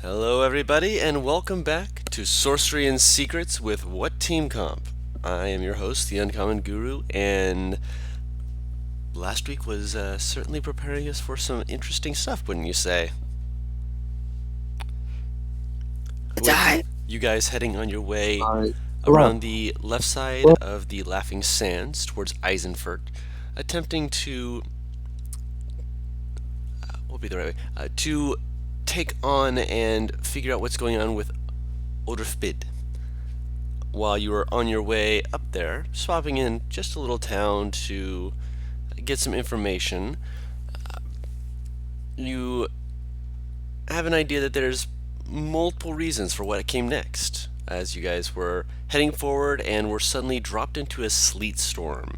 Hello, everybody, and welcome back to Sorcery and Secrets with What Team Comp. I am your host, the Uncommon Guru, and last week was certainly preparing us for some interesting stuff, wouldn't you say? With you guys heading on your way Alright. around the left side of the Laughing Sands towards Eisenfurt, attempting to what would be the right way to take on and figure out what's going on with Odrfbid. While you were on your way up there, swapping in just a little town to get some information, you have an idea that there's multiple reasons for what came next, as you guys were heading forward and were suddenly dropped into a sleet storm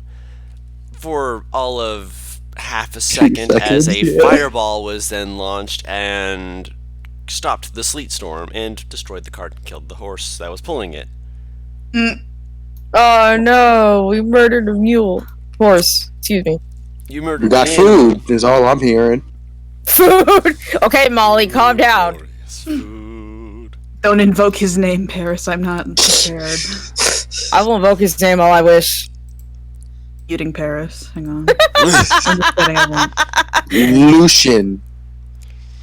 for all of half a second as a fireball was then launched and stopped the sleet storm and destroyed the cart and killed the horse that was pulling it. Oh no, we murdered a mule. Horse, excuse me. You murdered You got an animal. food, is all I'm hearing. Food! Okay, Molly, calm down. Glorious food. Don't invoke his name, Paris. I'm not prepared. I will invoke his name all I wish. Muting Paris. Hang on. I'm just kidding. I won't. Lucian.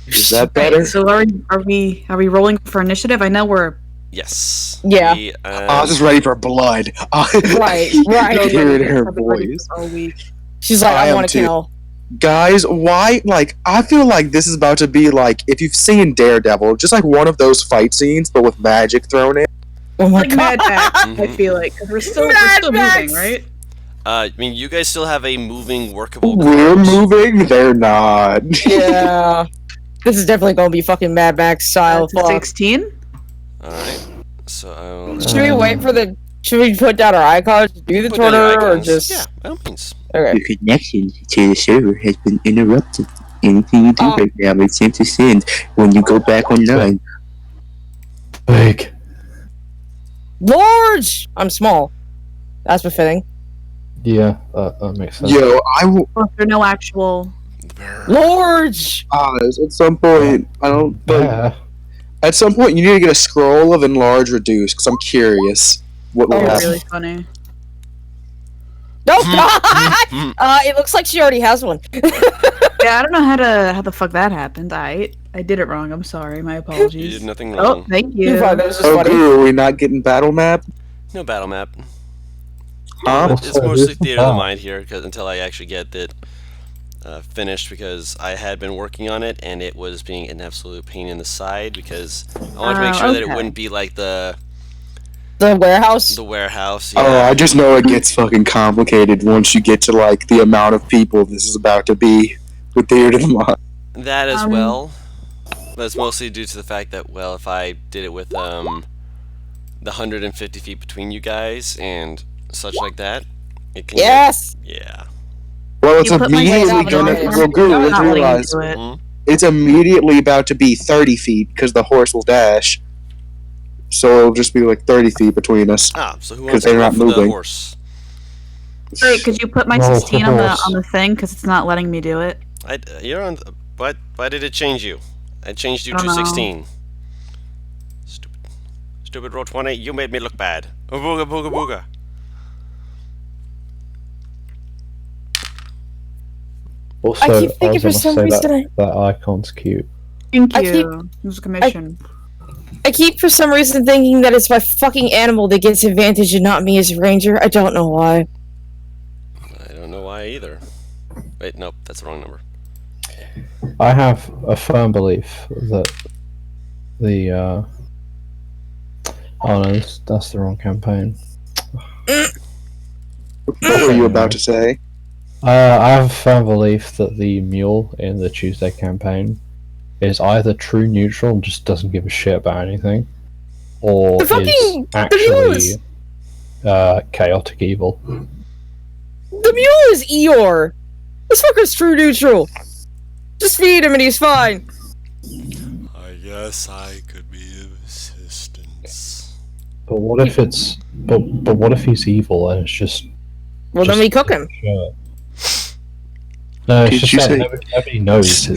Is that better? Okay, so are we rolling for initiative? I know we're Yes. Yeah. I was just ready for blood. Right. I could hear it in her voice. all week. She's like, I I am want to too. kill. Guys, why? Like, I feel like this is about to be like, if you've seen Daredevil, just like one of those fight scenes, but with magic thrown in. Oh my Like god. Mad Max, I Mhm. feel like, because we're still Mad Max! moving, right? I mean, you guys still have a moving, workable We're cart. moving, they're not. Yeah. This is definitely gonna be fucking Mad Max style. Fuck. 16. Alright. So I'll Should we wait for the? Should we put down our icons to do the put down your order, or icons. just? Yeah, by all means. Okay. Your connection to the server has been interrupted. Anything you do Oh. right now is sent to send when you go back online. Big. Large. I'm small. That's befitting. Yeah, that makes sense. Yo, I will. Well, if there are no actual. Large. Honest, at some point, I don't. Yeah. At some point, you need to get a scroll of enlarge reduce, because I'm curious what will Oh, It's happen. really funny. No. It looks like she already has one. Yeah, I don't know how the fuck that happened. I did it wrong. I'm sorry. My You apologies. did nothing Oh, wrong. thank You you. thought that was just Oh, funny. Guru, are we not getting battle map? No battle map. Huh? But it's Also, mostly here's the theater of the thought. mind here, until I actually get it finished, because I had been working on it and it was being an absolute pain in the side, because I wanted to make sure that it okay. wouldn't be like the warehouse. warehouse. Oh, Yeah. I just know it gets fucking complicated once you get to like the amount of people this is about to be with Theater of the Mind. That as Um, well. But it's mostly due to the fact that, well, if I did it with the 150 feet between you guys and such like that, it can Yes. get, yeah. Well, it's You put my immediately stuff gonna. on it. Well, Guru, I'm let's not letting you realize do it. Mhm. it's immediately about to be 30 feet because the horse will dash. So it'll just be like 30 feet between us. Ah, so who 'Cause wants to they're go not for the moving. horse? Wait, could you put my No, 16 on horse. the thing? Because it's not letting me do it. You're on. Why did it change you? I changed you I to don't know. 16. Stupid roll 20. You made me look bad. Oh, booga booga booga. Also, I keep thinking was for gonna some say reason that icon's cute. Thank I you. It was a commission. I keep for some reason thinking that it's my fucking animal that gets advantage and not me as a ranger. I don't know why. I don't know why either. Wait, nope, that's the wrong number. I have a firm belief that the oh no, that's the wrong campaign. What were you about to say? I have a firm belief that the mule in the Tuesday campaign is either true neutral and just doesn't give a shit about anything, or The is mule actually is- chaotic evil. The mule is Eeyore. This fucker's true neutral. Just feed him and he's fine. I guess I could be of assistance. But what if it's but what if he's evil and it's just Well, then just we cook him. shit? No, it's Did just you that say- nobody knows.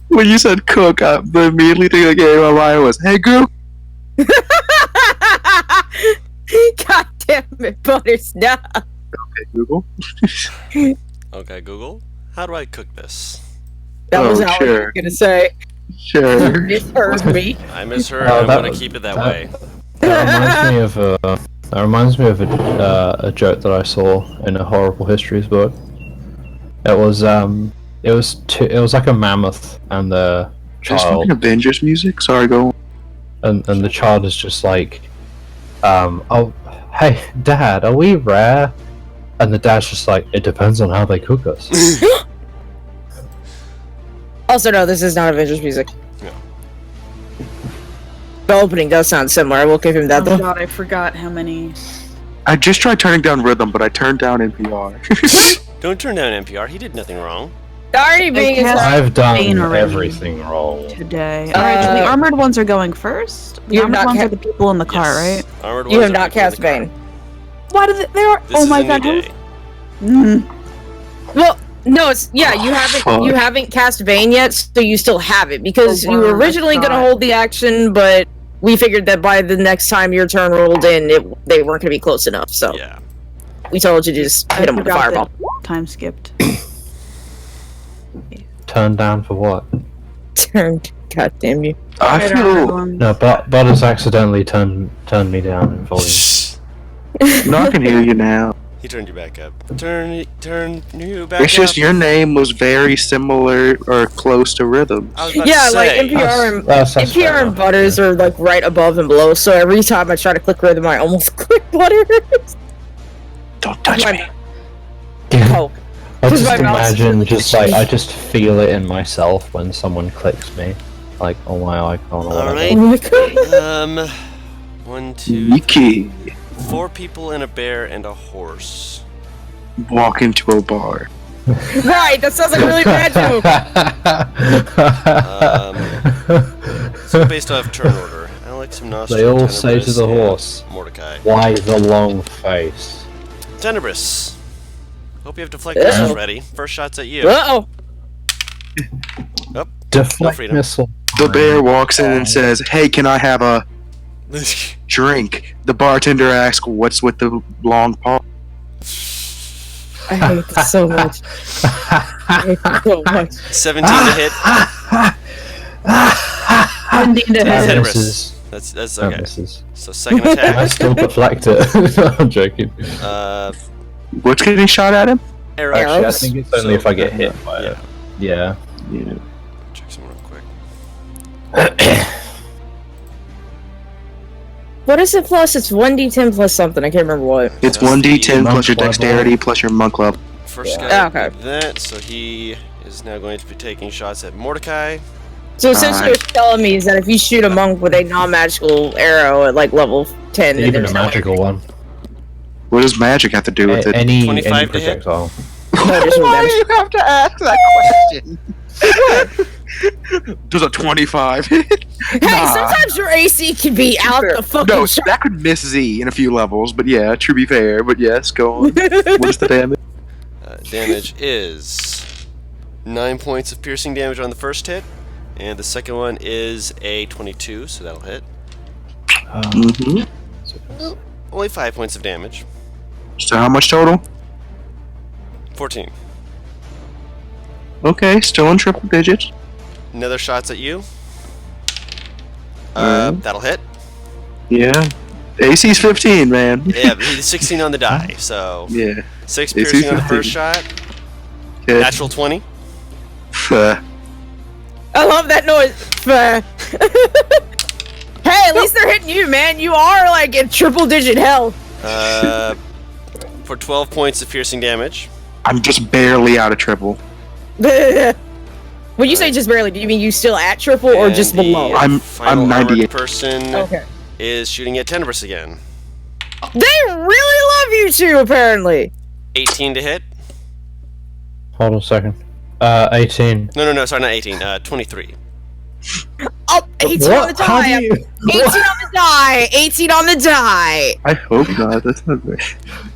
When you said cook, the immediately thing that came to my mind was, "Hey, Goop." God damn it, Butters, no. Hey, Google. Okay, Google. How do I cook this? That was Oh, how I was sure. gonna say. Sure. Misheard me. I misheard. Oh, I'm that- gonna keep it that that- way. That reminds me of a joke that I saw in a Horrible Histories book. It was like a mammoth and the There's child, fucking Avengers music. Sorry, go. and the child is just like, oh, hey, Dad, are we rare? And the dad's just like, it depends on how they cook us. Also, no, this is not Avengers music. No. The opening does sound similar. I will give him that Oh though. god, I forgot how many. I just tried turning down rhythm, but I turned down NPR. Don't turn down NPR. He did nothing wrong. Sorry, being cast- I've done Bane already. everything wrong. Today. Alright, so the armored ones are going first? The you have armored not ones ca- are the people in the car, Yes. right? Armored You ones have are not people in cast the car. Bane. Why do they are This oh is my a new god, day. Well, no, it's Fuck. you haven't cast Bane yet, so you still have it because Oh, you were word, I originally gonna forgot. hold the action, but we figured that by the next time your turn rolled in, they weren't gonna be close enough. So Yeah. we told you to just hit him with a forgot fireball. that time skipped. Turned down for what? Turn, god damn you! I Alright, armored feel. ones. No, Butters accidentally turned me down in volume. No, I can hear you now. He turned you back up. Turn you back It's just up. your name was very similar or close to rhythm. I was about Yeah, to like say. NPR and That's fair NPR and enough. Butters are like right above and below. So every time I try to click rhythm, I almost click Butters. Don't touch me. Oh, I Just just my mouse. imagine, I just feel it in myself when someone clicks me, like on my icon or whatever. Alright. oh my god! 1, 2, Yiki. 4 people and a bear and a horse. Walk into a bar. Right, that sounds like a really bad joke. So based off turn order, Alex, Nostra, They all say to Tenebris, the and horse, Mordecai. "Why the long face?" Tenebris. Hope you have deflect Uh-oh. missiles ready. First shot's at you. Uh-oh. Deflect freedom. missile. The bear walks in and says, "Hey, can I have a drink?" The bartender asks, "What's with the long paw?" I hate this so much. I hate this so much. 17 to hit. Ending to That hit. Tenebris. misses. That's That okay. misses. So second I attack. still deflect it. No, I'm joking. What's getting shot at him? Arrow. Actually, I Arrows? think it's only if I get hit by it. Yeah. Yeah. Check some real quick. What is it plus? It's 1d10 plus something. I can't remember what. It's That's 1d10 the plus your monk level. dexterity plus your monk level. First Yeah. guy Okay. did that, so he is now going to be taking shots at Mordecai. So essentially what you're telling me is that if you shoot a monk with a non-magical arrow at like level 10, then Even there's a no way- magical one. What does magic have to do with it? Any 25 to hit? projectile. no additional damage. you have to ask that question? Does a 25 hit? Hey, Nah. sometimes your AC can be out the fucking No, shot. that could miss Z in a few levels, but yeah, to be fair, but yes, go on. What is the damage? Damage is 9 points of piercing damage on the first hit, and the second one is a 22, so that'll hit. Mm-hmm. Only 5 points of damage. So how much total? 14. Okay, still in triple digits. Another shot's at you. Alright. That'll hit. Yeah. AC's 15, man. Yeah, but he's 16 on the die, so Yeah. 6 AC piercing on the 15. first shot. Okay. Natural 20. Uh, I love that noise. Hey, at least they're hitting you, man. You are like in triple digit health. For 12 points of piercing damage. I'm just barely out of triple. When you say just barely, do you mean you still at triple or And just the below? I'm final armored 98. person Okay. is shooting at Tenebris again. They really love you two, apparently. 18 to hit. Hold on a second. 18. No, sorry, not 18. 23. Oh, 18 on the How die. do you... 18 on the die. 18 on the die. I hope not. That's not great.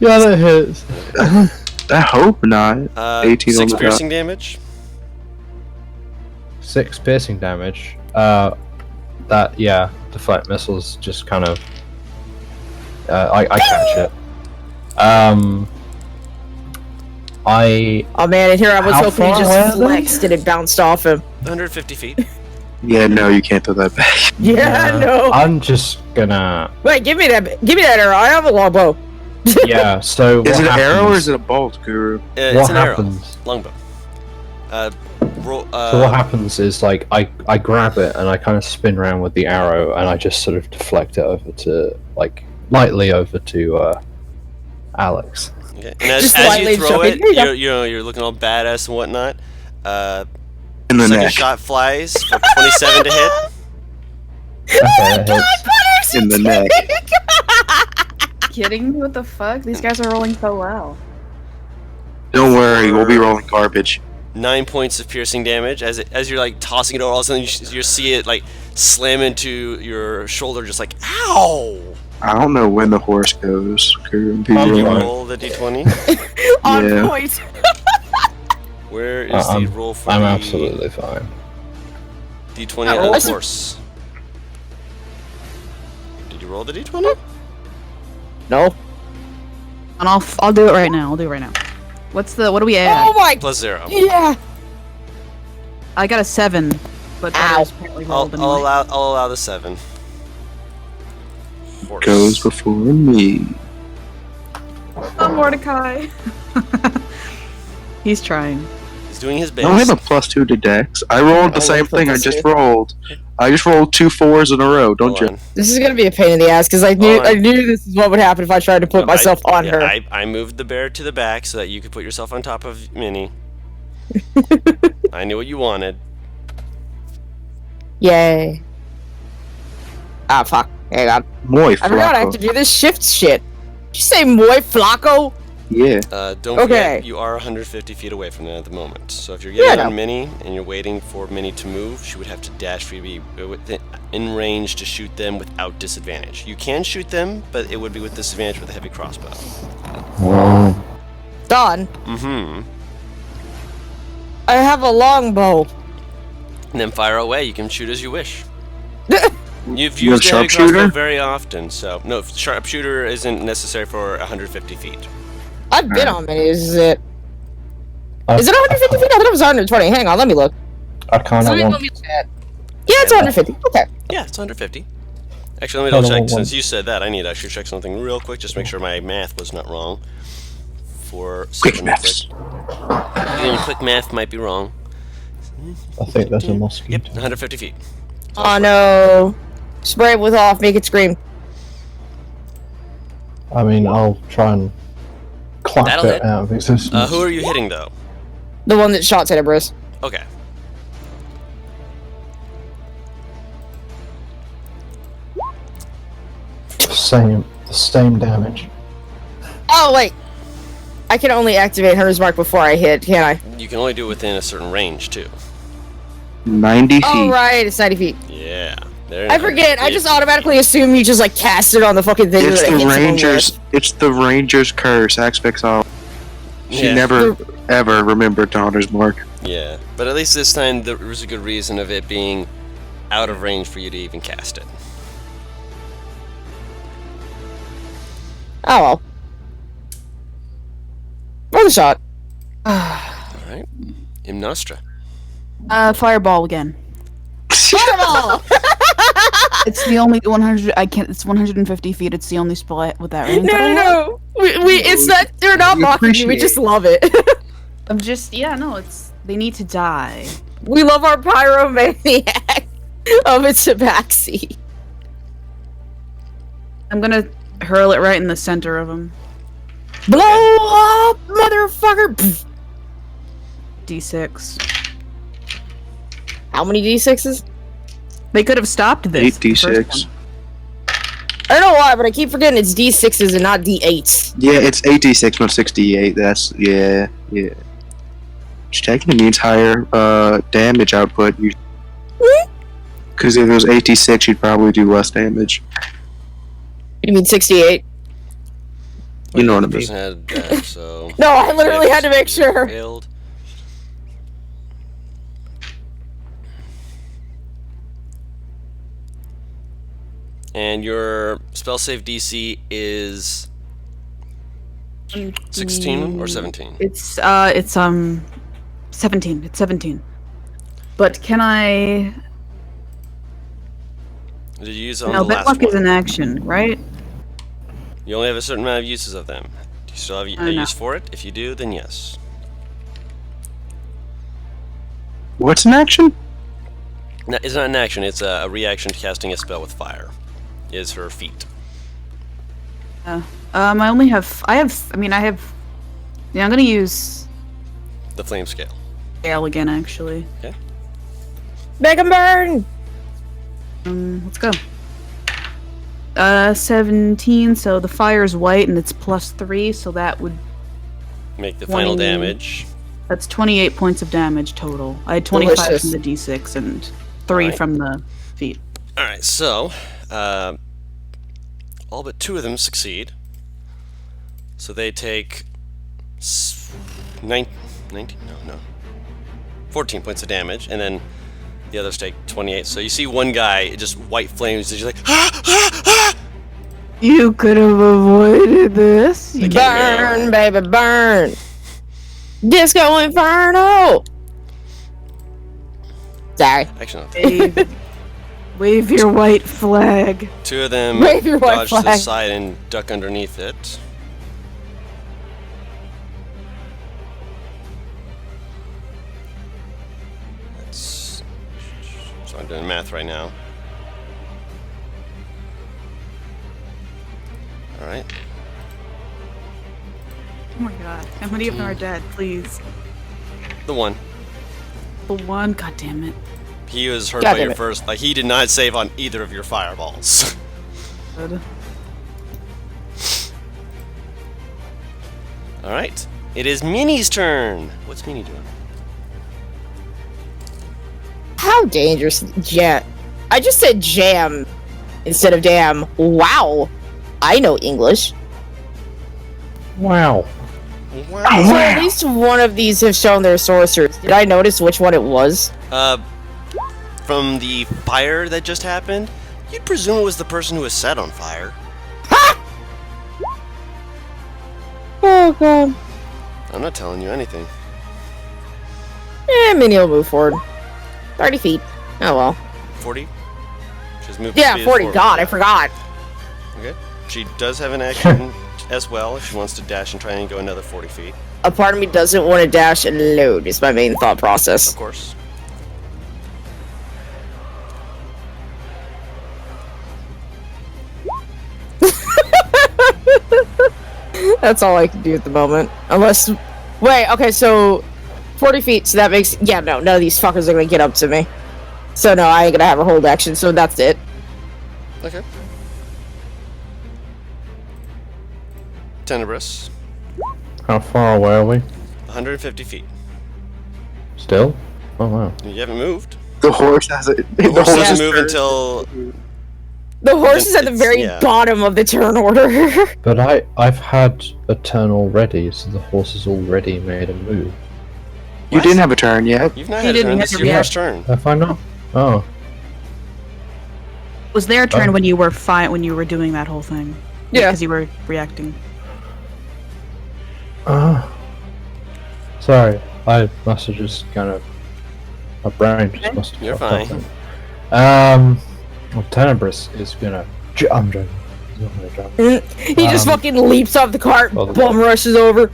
Yeah, that hits. I hope not. 18 on 6 the piercing damage. 6 piercing damage. Deflect missiles just kind of. I catch it. Oh man, and here I was How hoping he far away just are they? flexed and it bounced off him. 150 feet. Yeah, no, you can't throw that back. Yeah, I know. I'm just gonna. Wait, give me that arrow. I have a longbow. Yeah. So Is what it an arrow or happens- is it a bolt, Guru? It's What an happens? arrow. Longbow. Roll. So what happens is like I grab it and I kind of spin around with the arrow and I just sort of deflect it over to like lightly over to Alex. Okay. And as Just you lightly throw shove it, it. There you go. you're looking all badass and whatnot. In the Second neck. shot flies for 27 to hit. Okay, that hits. In the neck. Kidding me? What the fuck? These guys are rolling so well. Don't worry, we'll be rolling garbage. 9 points of piercing damage as you're like tossing it over. All of a sudden you see it like slam into your shoulder, just like ow. I don't know when the horse goes. Guru. Did you Right. roll the d20? On Yeah. point. Where is the roll for I'm the absolutely fine. d20 roll on the is- horse? Did you roll the d20? No. And I'll do it right now. I'll do it right now. What do we add? Oh my. Plus 0. Yeah. I got a 7, but that Ow. is apparently rolled I'll anyway. allow the 7. Horse. Goes before me. Oh, Mordecai. He's trying. He's doing his I don't have best. a +2 to Dex. I rolled the I same love thing I +2. just rolled. I just rolled 2 4s in a row, don't Hold you? on. This is gonna be a pain in the ass because I Hold on. knew this is what would happen if I tried to put myself on Yeah, her. I moved the bear to the back so that you could put yourself on top of Minnie. I knew what you wanted. Yay. Ah fuck. Hang on. Moy I forgot I have to do this shift shit. Did you say Moy Flacco? Yeah. Don't Okay. forget, you are 150 feet away from them at the moment. So if you're Yeah, getting I on know. Minnie and you're waiting for Minnie to move, she would have to dash for you to be in range to shoot them without disadvantage. You can shoot them, but it would be with disadvantage with a heavy crossbow. Done. Mm-hmm. I have a longbow. And then fire away. You can shoot as you wish. You've You have used the heavy sharpshooter? crossbow very often, so no, sharpshooter isn't necessary for 150 feet. I've been on many. Is it? I, Is it 150 feet? I thought it was 120. Hang on, let me look. I kind of Let want. me chat. Yeah, it's 150. Okay. Yeah, it's 150. Actually, let me Hold double on, check. one. Since you said that, I need to actually check something real quick, just to make sure my math was not wrong. For Quick seven maths. Even quick math might be wrong. I think there's a mosquito. Yep, 150 feet. Oh no. Spray it with off. Make it scream. I mean, I'll try and clap That'll it hit. out of existence. Who are you hitting though? The one that shot Tenebris. Okay. The same damage. Oh wait. I can only activate Hunter's Mark before I hit, can't I? You can only do it within a certain range too. 90 feet. Oh right, it's 90 feet. Yeah. There I forget. I just automatically assume you just like cast it on the fucking thing. It's that it the hits someone Rangers. with. It's the Rangers curse. Aspects all. She Yeah. never ever remembered Donner's mark. Yeah, but at least this time there was a good reason of it being out of range for you to even cast it. Oh well. Another shot. All right, Imnostra. Fireball again. Fireball! It's the only 100. I can't. It's 150 feet. It's the only split with that range. No. We it's not. They're not We mocking you. We appreciate just love it. I'm just. Yeah. No. It's. They need to die. We love our pyromaniac of its tabaxi. I'm gonna hurl it right in the center of him. Blow up, motherfucker! Pfft. D6. How many d6s? They could have stopped this. 8 the first d6. one. I don't know why, but I keep forgetting it's d6s and not d8s. Yeah, it's 8d6, not 68. That's yeah. It's taking the entire damage output. Because if it was 86, you'd probably do less damage. You mean 68? You know what I the mean. person had dash, so No, I literally had to make sure. failed. And your spell save DC is 16 or 17? It's 17. It's 17. But can I? Did you use it on No, the bet last luck is one? an action, right? You only have a certain amount of uses of them. Do you still have a no. use for it? If you do, then yes. What's an action? No, it's not an action. It's a reaction to casting a spell with fire. Is her feat. I only have. I have. Yeah, I'm gonna use The flame scale. scale again, actually. Make 'em burn! Let's go. 17. So the fire is white, and it's +3. So that would. Make the final 20. damage. That's 28 points of damage total. I had 25 Delicious. from the d6 and 3 Alright. from the feet. Alright, so all but 2 of them succeed. So they take 19, no. 14 points of damage, and then the others take 28. So you see one guy, just white flames, and he's like, You could have avoided this. They can't Burn, baby, burn! Disco Inferno! Sorry. Actually, no. Wave your white flag. 2 of them Wave your white dodge to the flag. side and duck underneath it. That's... So I'm doing math right now. Alright. Oh my god. How many of them are dead, please? The one. The one? God damn it. He was hurt God by damn your it. first... Like, he did not save on either of your fireballs. Good. Alright. It is Minnie's turn. What's Minnie doing? How dangerous. I just said jam instead of damn. Wow. I know English. Wow. Wow. So at least one of these have shown their sorcerers. Did I notice which one it was? From the fire that just happened, you'd presume it was the person who was set on fire. Oh god. I'm not telling you anything. Minnie will move forward. 30 feet. Oh well. 40? She's moved Yeah, speed 40. forward. God, I forgot. Okay. She does have an action as well if she wants to dash and try and go another 40 feet. A part of me doesn't want to dash and load, is my main thought process. Of course. That's all I can do at the moment. Unless... Wait, okay, so... 40 feet, so that makes... Yeah, no, none of these fuckers are gonna get up to me. So no, I ain't gonna have a hold action, so that's it. Okay. Tenebrous. How far away are we? 150 feet. Still? Oh wow. You haven't moved. The horse has it. The horse doesn't is move turn. until... The horse is at the It's- very yeah. bottom of the turn order. But I've had a turn already, so the horse has already made a move. You didn't have a turn yet. You've not You had a didn't turn. have This is your your react- first turn. Have I not? Oh. Was their turn Oh. when you were when you were doing that whole thing? Yeah. Because you were reacting. Sorry, I must have just kind of... My brain just must have You're fucked fine. up then. Well, Tenebrous is gonna... I'm joking. He's not gonna jump. He just Um, fucking leaps off the cart, well, bum rushes over.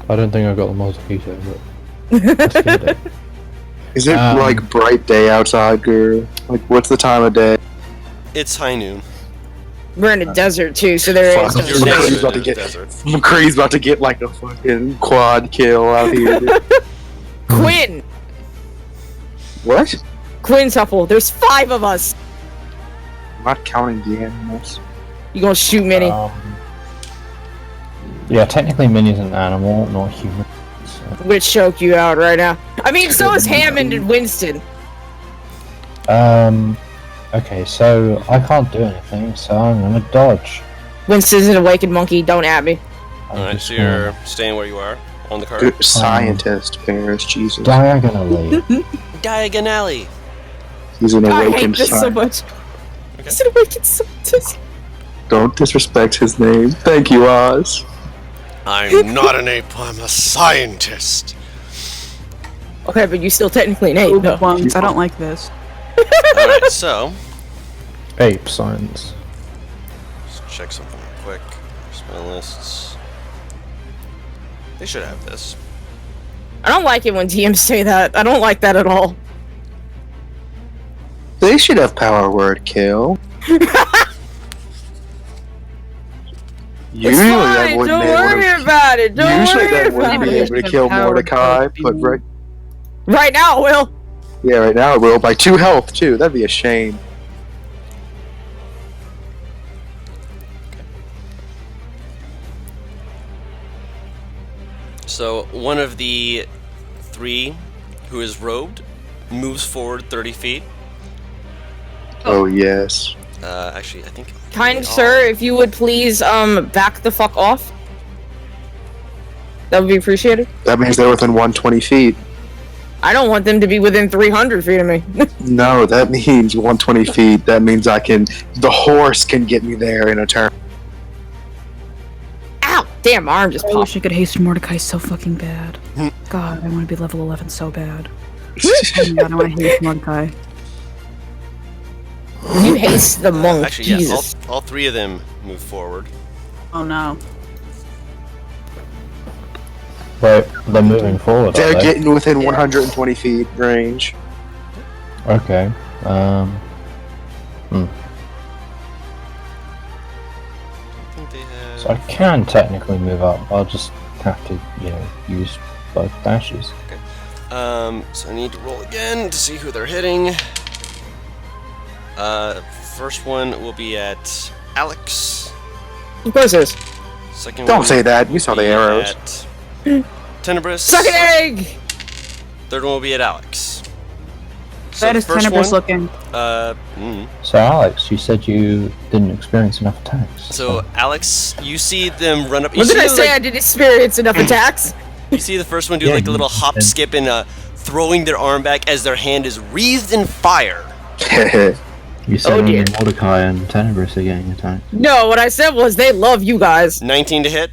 I don't think I got the mosquito, but... let's get it. Is it Um, like bright day outside, girl? Like, what's the time of day? It's high noon. We're in a desert too, so there is Fuck, no you're You're never sun. about to in the get- desert. McCree's about to get like a fucking quad kill out here. Quinn! What? Quinn's Huffle, there's 5 of us! I'm not counting the animals. You gonna shoot Minnie? Yeah, technically Minnie's an animal, not human. So. Which choke you out right now. I mean, so is Hammond and Winston. Okay, so I can't do anything, so I'm gonna dodge. Winston's an awakened monkey. Don't at me. Alright, so you're staying where you are on the card. Good scientist, Paris. Jesus. diagonally. Diagonally. He's an I hate awakened this so scientist. much. He's an awakened scientist. Don't disrespect his name. Thank you, Oz. I'm not an ape, I'm a scientist. Okay, but you still technically an ape, Ooh, though. bunks, I don't like this. Alright, so Ape science. let's check something real quick. Spell lists. They should have this. I don't like it when DMs say that. I don't like that at all. They should have power word kill. It's fine. Don't worry about it. Don't Usually worry that wouldn't about be it. able to kill Power Mordecai, word but right, Right now, it will. yeah, right now it will by 2 health too. That'd be a shame. So one of the 3 who is robed moves forward 30 feet. Oh yes. Actually, I think. Kind they sir, all- if you would please back the fuck off. That would be appreciated. That means they're within 120 feet. I don't want them to be within 300 feet of me. No, that means 120 feet. That means the horse can get me there in a turn. Ow! Damn, my arm just I popped. wish I could haste Mordecai so fucking bad. God, I want to be level 11 so bad. Oh my God, I want to haste Mordecai. You haste the monk. Actually, yeah, Jesus. all 3 of them move forward. Oh no. Wait, they're moving forward. They're Are they? getting within 120 feet range. Okay. I think they have. So I can technically move up. I'll just have to, use both dashes. So I need to roll again to see who they're hitting. First one will be at Alex. Of course it is. Second Don't one say that. You will saw the be arrows. At Tenebris. Suck an egg! Third one will be at Alex. So That the is first Tenebris one, looking. So Alex, you said you didn't experience enough attacks. So Alex, you see them run up. You What did see I them, say? like- I didn't experience enough attacks? You see the first one do Yeah, like a you little hop, said- skip, and throwing their arm back as their hand is wreathed in fire. you said Oh, only dear. Mordecai and Tenebris are getting attacked. No, what I said was they love you guys. 19 to hit.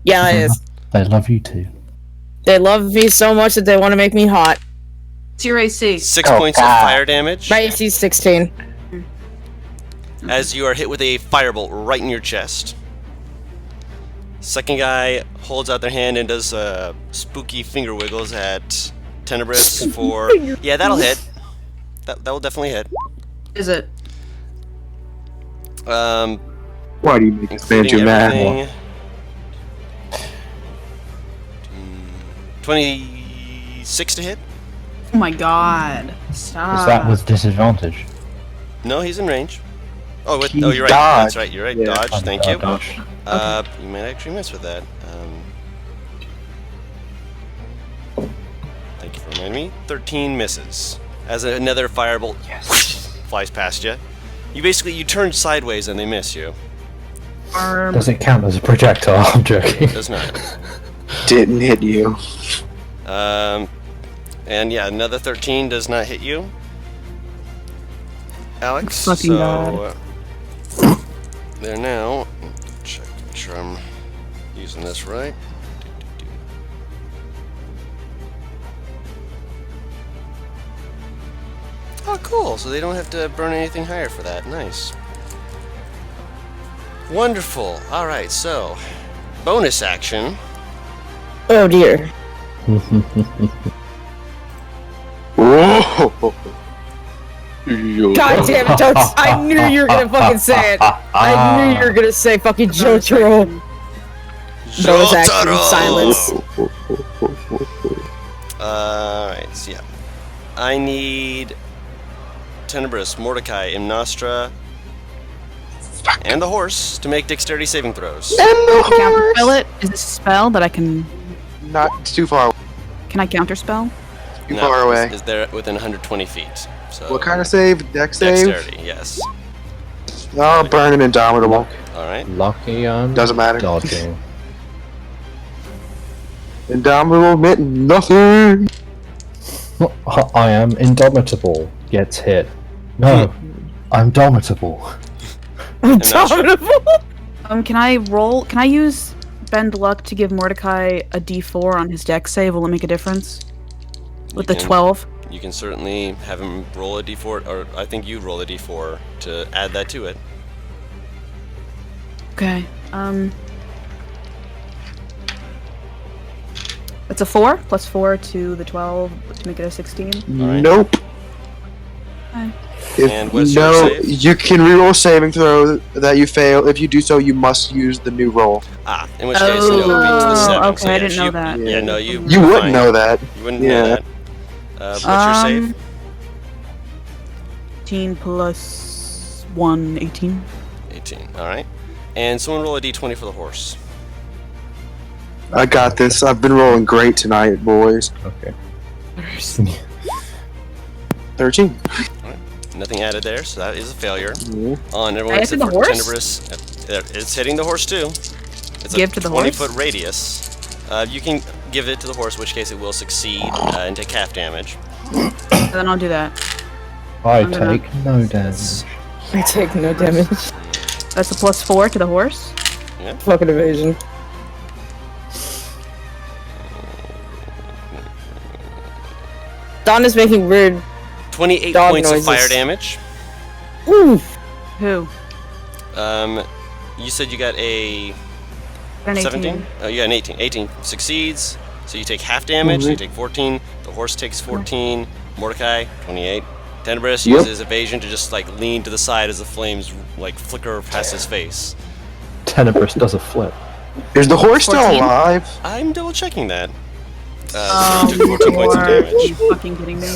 Yeah, it is. They love you too. They love me so much that they want to make me hot. What's your AC? 6 Oh, points of God. fire damage My AC's 16. as you are hit with a firebolt right in your chest. Second guy holds out their hand and does spooky finger wiggles at Tenebris for. Yeah, that'll hit. That will definitely hit. Is it? Why do you make this man Including do math? everything. 26 to hit? Oh my God. Stop. Is that with disadvantage? No, he's in range. Oh, He you're right. dodged. That's right. You're right. Yeah. Dodge. Thank you. Dodge. You might actually miss with that. Thank you for reminding me. 13 misses. As another firebolt flies past you. You turn sideways and they miss you. Arm. Does it count as a projectile? I'm joking. Does not. Didn't hit you. And yeah, another 13 does not hit you. Alex, Fucking so God. there now. Check, make sure I'm using this right. Oh, cool. So they don't have to burn anything higher for that. Nice. Wonderful. All right, so bonus action. Oh dear. Whoa! God damn it, Totes. I knew you were gonna fucking say it. I knew you were gonna say fucking Jotaro. Bonus action, Jotaro! silence. Alright, so yeah. I need Tenebris, Mordecai, Imnostra, and the horse to make dexterity saving throws. Counterspell it? Is this a spell that I can... Not too far. Can I counterspell? Too far away. Is there within 120 feet. So What kind of save? Dex save? dexterity, yes. Oh, burn an indomitable. All right. Lucky on Doesn't matter. dodging. Indomitable meant nothing. I am indomitable. Gets hit. No, I'm domitable. Indomitable. Can I roll? Can I use Bend Luck to give Mordecai a D4 on his dex save? Will it make a difference? With the can- 12? You can certainly have him roll a d4, or I think you roll a d4 to add that to it. Okay. It's a 4 plus 4 to the 12 to make it a 16. Alright. Nope. Okay. And what's your save? You can reroll saving throw that you fail. If you do so, you must use the new roll. In which case, it would be to the 7. okay, So, I yeah, didn't know you- that. Yeah, no, you wouldn't fine. know that. You wouldn't know that. What's your save? 18 plus 1, 18. 18. Alright. And someone roll a d20 for the horse. I got this. I've been rolling great tonight, boys. Okay. 13. Nothing added there, so that is a failure. Mhm. On everyone I except hit for the horse? Tenebrous. It's hitting the horse too. It's Give a to the 20-foot radius. You can give it to the horse, in which case it will succeed and take half damage. And then I'll do that. I I'm gonna- take no damage. I take no damage. That's a plus 4 to the horse. Fucking evasion. Don is making weird. 28 Dog points noises. of fire damage. Ooh. Who? You said you got a An 18. 17? Oh, you got an 18. 18 succeeds, so you take half damage, so you take 14. The horse takes 14. Mordecai, 28. Tenebrous Yep. uses evasion to just like lean to the side as the flames like flicker past his face. Tenebrous does a flip. Is the horse still 14? alive? I'm double checking that. So you took 14 points of Are damage. you fucking kidding me?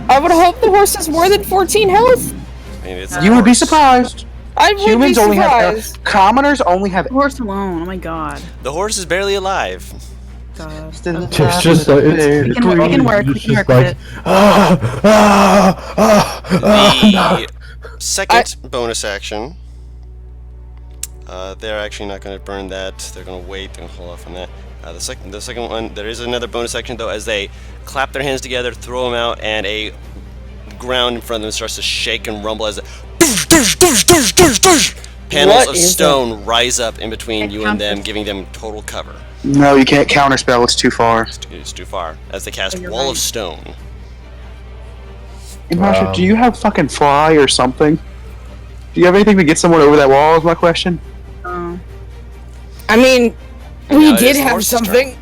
I would hope the horse has more than 14 health. I mean, it's You would be horse. surprised. I would Humans be only surprised. have. Commoners only have. The horse alone. Oh my god. The horse is barely alive. God. It's just like We can work it's with just it. like The second bonus action. They're actually not going to burn that. They're going to wait and hold off on that. The second one, there is another bonus action though, as they clap their hands together, throw them out, and a ground in front of them starts to shake and rumble as panels What of is stone rise up in between you and them, counter. giving them total cover. No, you can't counterspell. It's too far. It's too far as they cast you're Wall of right. Stone. Masha, do you have fucking fly or something? Do you have anything to get someone over that wall? Is my question. Oh. I mean, And we now it did is the have horse's turn. something.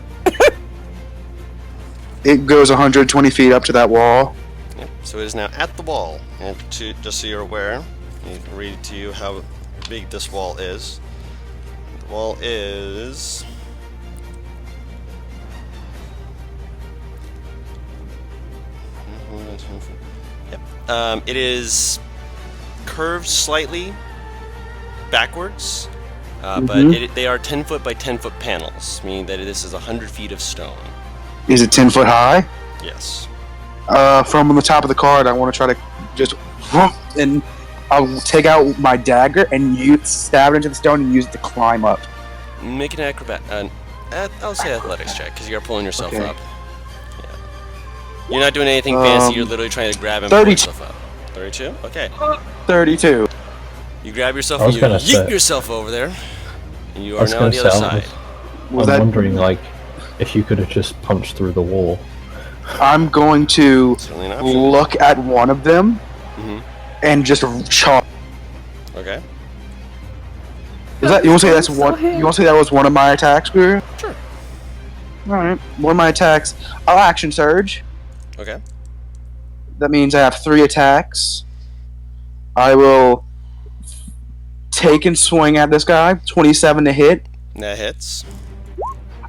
It goes 120 feet up to that wall. Yep. So it is now at the wall, and just so you're aware, I need to read to you how big this wall is. The wall is. Yep. It is curved slightly backwards, but they are 10 foot by 10 foot panels, meaning that this is 100 feet of stone. Is it 10 foot high? Yes. From the top of the card, I want to try to just and I'll take out my dagger and stab it into the stone and use it to climb up. Make an I'll say athletics check, because you're pulling yourself Okay. up. Yeah. You're not doing anything fancy, you're literally trying to grab and pull 32. yourself up. 32? Okay. 32. You grab yourself I and was you gonna yeet say- yourself over there. And you I are was now on gonna the other say, side. Was I'm that- wondering, like, if you could have just punched through the wall. I'm going to Certainly an option. look at one of them Mhm. and just charge. Okay. Is that you want to say that's So one? hit. You want to say that was one of my attacks, Guru? Sure. All right. One of my attacks. I'll action surge. Okay. That means I have 3 attacks. I will take and swing at this guy. 27 to hit. That hits.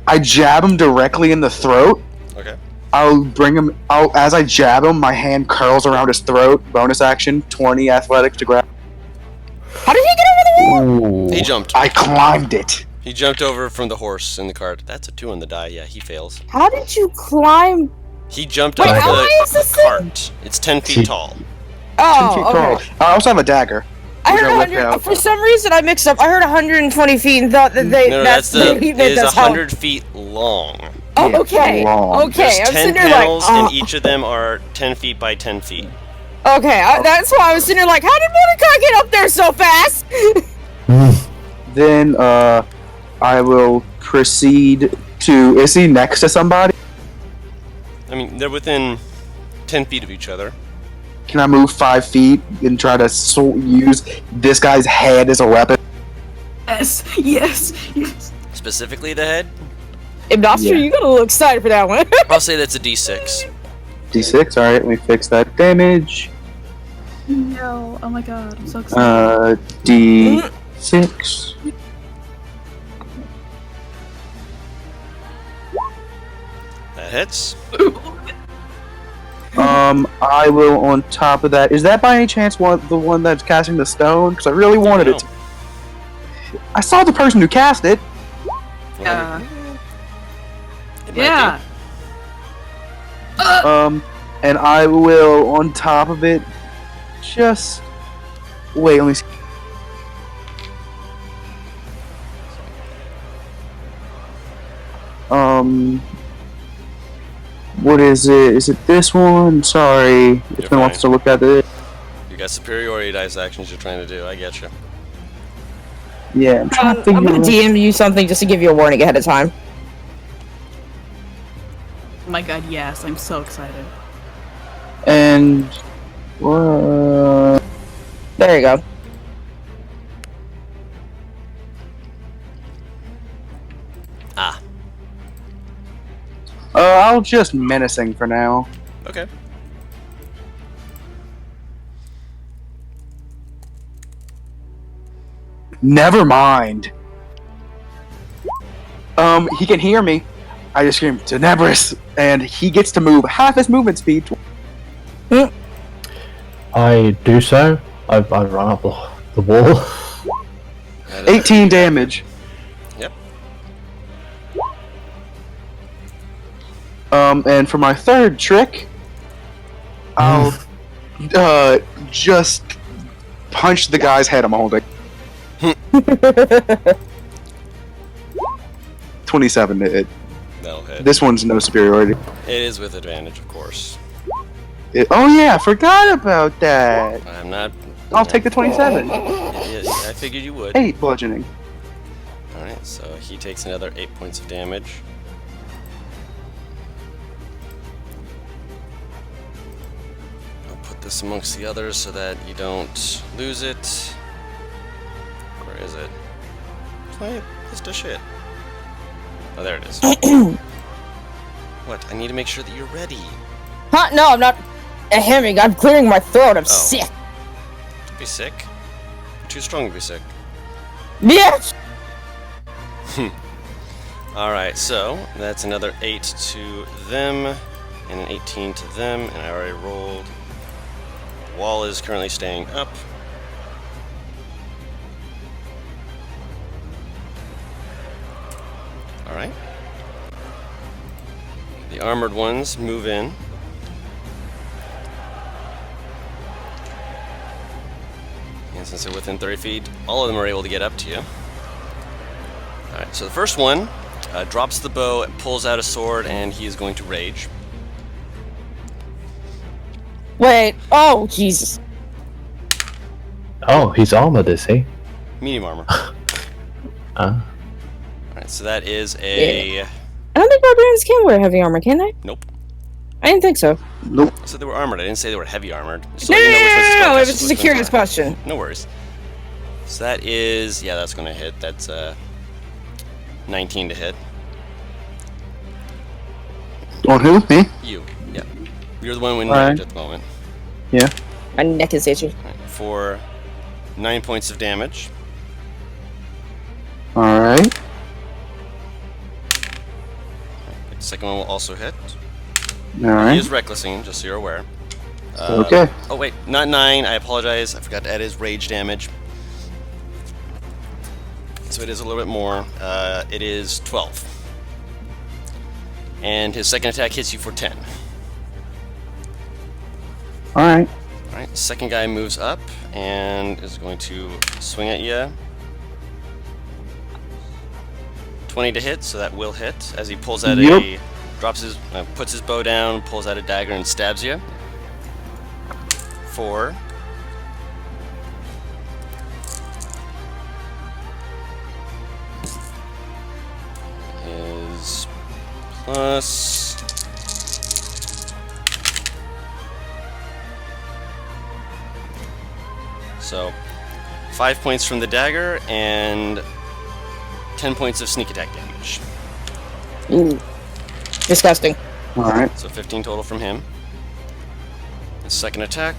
I jab him directly in the throat. Okay. I'll bring him out as I jab him. My hand curls around his throat. Bonus action. 20 athletics to grab. How did he get over the wall? Ooh. He jumped. I climbed it. He jumped over from the horse in the cart. That's a 2 on the die. Yeah, he fails. How did you climb? He jumped Wait, off how high is the this thing? cart. It's 10 feet tall. 10 feet Oh, tall. okay. I also have a dagger. I which heard I whipped 100. out. For some reason, I mixed up. I heard 120 feet and thought that they. No, that's it is that's how. 100 feet long. Oh, Yeah, okay. long. Okay, There's I'm 10 sitting there panels, like. and each of them are 10 feet by 10 feet. Okay, that's why I was sitting there like, how did Mordecai get up there so fast? Then I will proceed to. Is he next to somebody? I mean, they're within 10 feet of each other. Can I move 5 feet and try to use this guy's head as a weapon? Yes, yes, yes. Specifically the head? Imnoster, you gotta look excited for that one. I'll say that's a d6. D6. All right, let me fix that damage. No, oh my god, I'm so excited. D6. That hits. I will on top of that. Is that by any chance the one that's casting the stone? Because I really wanted it. I saw the person who cast it. It might Yeah. And I will on top of it. Just wait. Let me see. What is it? Is it this one? Sorry, if You're no wants to fine. look at it. You got superiority dice actions you're trying to do. I get you. Yeah, I'm trying to I'm figure gonna out. DM you something just to give you a warning ahead of time. Oh my god, yes, I'm so excited. And There you go. Ah. I'll just menacing for now. Okay. Never mind. He can hear me. I just scream Tenebris, and he gets to move half his movement speed. I do so. I run up the wall. That is- 18 damage. Yep. And for my third trick, I'll just punch the guy's head I'm holding. 27 to hit. That'll hit. This one's no superiority. It is with advantage, of course. Oh yeah, I forgot about that. I'm not. I'll take the 27. I figured you would. 8 bludgeoning. Alright, so he takes another 8 points of damage. I'll put this amongst the others so that you don't lose it. Where is it? Play list of shit. Oh, there it is. What? I need to make sure that you're ready. Huh? No, I'm not hemming. I'm clearing my throat. I'm sick. Don't be sick. You're too strong to be sick. Yes. Alright, so that's another 8 to them, and an 18 to them, and I already rolled. Wall is currently staying up. Alright. The armored ones move in. And since they're within 30 feet, all of them are able to get up to you. Alright, so the first one drops the bow, pulls out a sword, and he is going to rage. Wait. Oh, Jesus. Oh, he's armored, is he? Medium armor. Ah. Alright, so that is a... I don't think barbarians can wear heavy armor, can they? Nope. I didn't think so. Nope. I said they were armored. I didn't say they were heavy armored. Just No, so no, you know which one's no, spellcasted, it was just a which one's curious not. question. No worries. So that is... Yeah, that's going to hit. That's 19 to hit. On who? Me? You. Yeah. You're the one with Alright. damage at the moment. Yeah. My neck is itchy. Alright, for 9 points of damage. Alright. The second one will also hit. He Alright. is recklessing, just so you're aware. Okay. Oh wait, not 9. I apologize. I forgot to add his rage damage. So it is a little bit more. It is 12. And his second attack hits you for 10. Alright. Alright, second guy moves up and is going to swing at you. 20 to hit, so that will hit. As he pulls out puts his bow down, pulls out a dagger and stabs you. 4. Is plus... So, 5 points from the dagger and 10 points of sneak attack damage. Ooh. Disgusting. Alright. So 15 total from him. His second attack.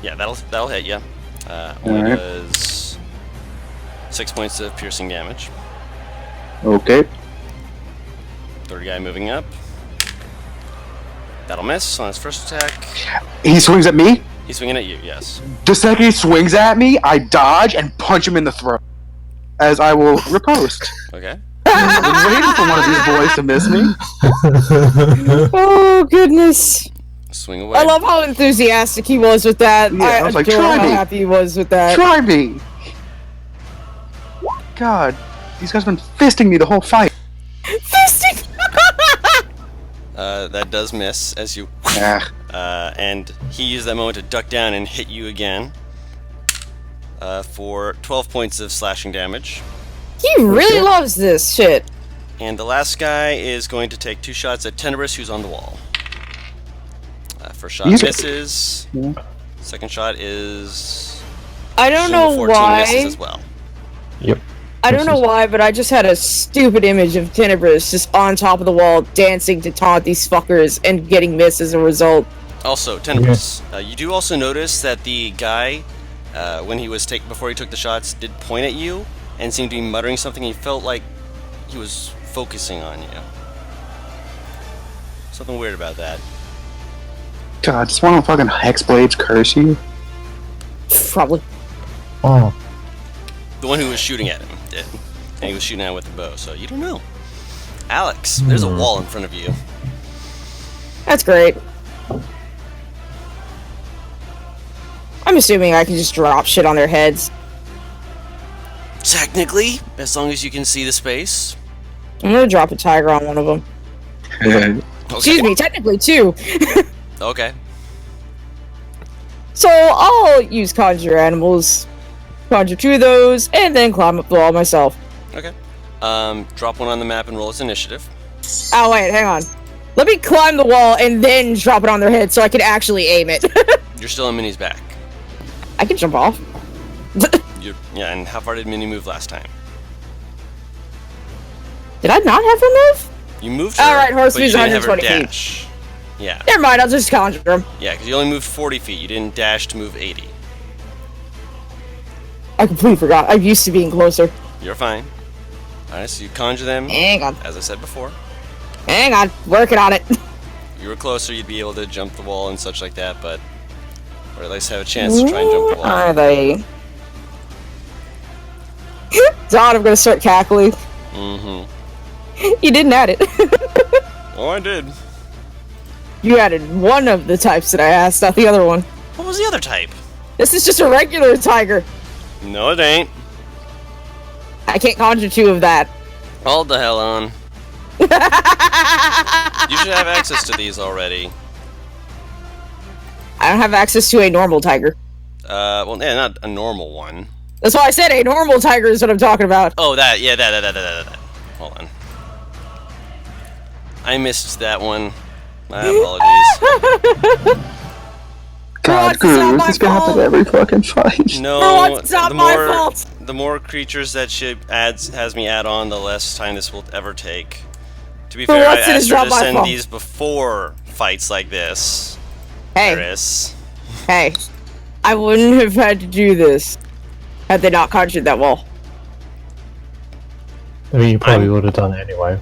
Yeah, that'll hit you. Only Alright. does 6 points of piercing damage. Okay. Third guy moving up. That'll miss on his first attack. He swings at me. He's swinging at you, yes. The second he swings at me, I dodge and punch him in the throat. As I will riposte. Okay. I've been waiting for one of these boys to miss me. Oh goodness! Swing away. I love how enthusiastic he was with that. Yeah, I was like, adore try how me. happy he was with that. Try me! God, these guys have been fisting me the whole fight. Fisting. That does miss as you... Ah, and he used that moment to duck down and hit you again. For 12 points of slashing damage. He really loves this shit. And the last guy is going to take 2 shots at Tenebrous, who's on the wall. First shot Easy. misses. Yeah. Second shot is... I don't Shield of know 14 misses why. as well. Yep. I don't know why, but I just had a stupid image of Tenebrous just on top of the wall, dancing to taunt these fuckers and getting missed as a result. Also, Tenebrous, you do also notice that the guy, when he was before he took the shots, did point at you and seemed to be muttering something. He felt like he was focusing on you. Something weird about that. God, just one of the fucking Hexblades curse you. Probably. Oh. The one who was shooting at him did. And he was shooting at him with the bow, so you don't know. Alex, there's a wall in front of you. That's great. I'm assuming I can just drop shit on their heads. Technically, as long as you can see the space. I'm gonna drop a tiger on one of them. Okay. Excuse me, technically two. Okay. So I'll use conjure animals, conjure 2 of those, and then climb up the wall myself. Okay. Drop one on the map and roll its initiative. Oh wait, hang on. Let me climb the wall and then drop it on their head so I can actually aim it. You're still on Minnie's back. I can jump off. Yeah, and how far did Minnie move last time? Did I not have her move? You moved her, Alright, horse but you moves didn't have her 120 feet. dash. Yeah. Never mind, I'll just conjure them. Yeah, because you only moved 40 feet. You didn't dash to move 80. I completely forgot. I'm used to being closer. You're fine. Alright, so you conjure them, Hang on. as I said before. Hang on. Working on it. If you were closer, you'd be able to jump the wall and such like that, but... Or at least have a chance to try and jump the Where wall. are they? Don, I'm gonna start cackling. Mm-hmm. You didn't add it. Oh, I did. You added one of the types that I asked, not the other one. What was the other type? This is just a regular tiger. No, it ain't. I can't conjure 2 of that. Hold the hell on. You should have access to these already. I don't have access to a normal tiger. Well, yeah, not a normal one. That's why I said a normal tiger is what I'm talking about. Oh, that, yeah, that. Hold on. I missed that one. My apologies. God, it's not Guru, my this is gonna happen fault. every fucking fight. No, it's not my fault. The more creatures that she has me add on, the less time this will ever take. To be For fair, I once, it is asked her not to my send fault. these before fights like this. Hey, Chris. hey. I wouldn't have had to do this had they not conjured that wall. I mean, you probably would have done it anyway.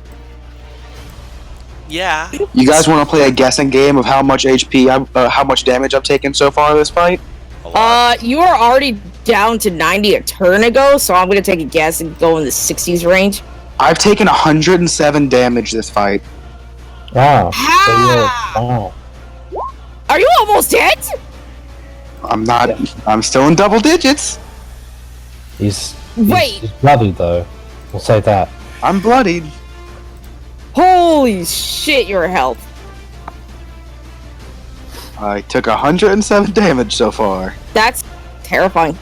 Yeah. You guys want to play a guessing game of how much HP, how much damage I've taken so far this fight? A lot. You are already down to 90 a turn ago, so I'm gonna take a guess and go in the 60s range. I've taken 107 damage this fight. Wow. Ah! Wow. Are you almost dead? I'm not. I'm still in double digits. He's Wait. he's bloody though. We'll say that. I'm bloodied. Holy shit, your health. I took 107 damage so far. That's terrifying.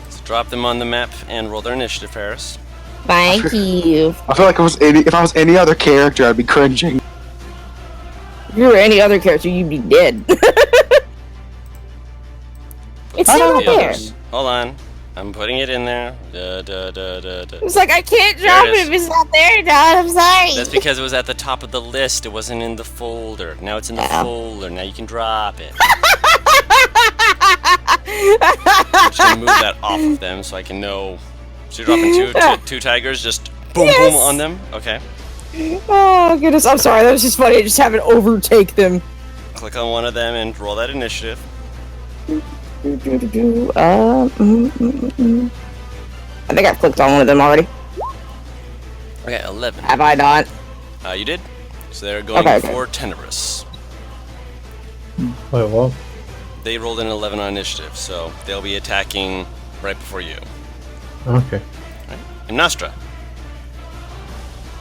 So drop them on the map and roll their initiative, Ferris. Thank you. I feel like if I was any other character, I'd be cringing. If you were any other character, you'd be dead. It's I still don't not know. there. Hold on. I'm putting it in there. Da, da, da, da, da. It's like, I can't drop There it it is. if it's not there, Dad. I'm sorry. That's because it was at the top of the list. It wasn't in the folder. Now it's in the Yeah. folder. Now you can drop it. I'm just gonna move that off of them so I can know. So you're dropping two tigers, just boom Yes. boom on them. Okay. Oh, goodness. I'm sorry. That was just funny. I just have it overtake them. Click on one of them and roll that initiative. I think I've clicked on one of them already. Okay, 11. Have I not? You did. So they're going Okay. for Tenebrous. Wait, what? They rolled an 11 on initiative, so they'll be attacking right before you. Okay. And Nostra.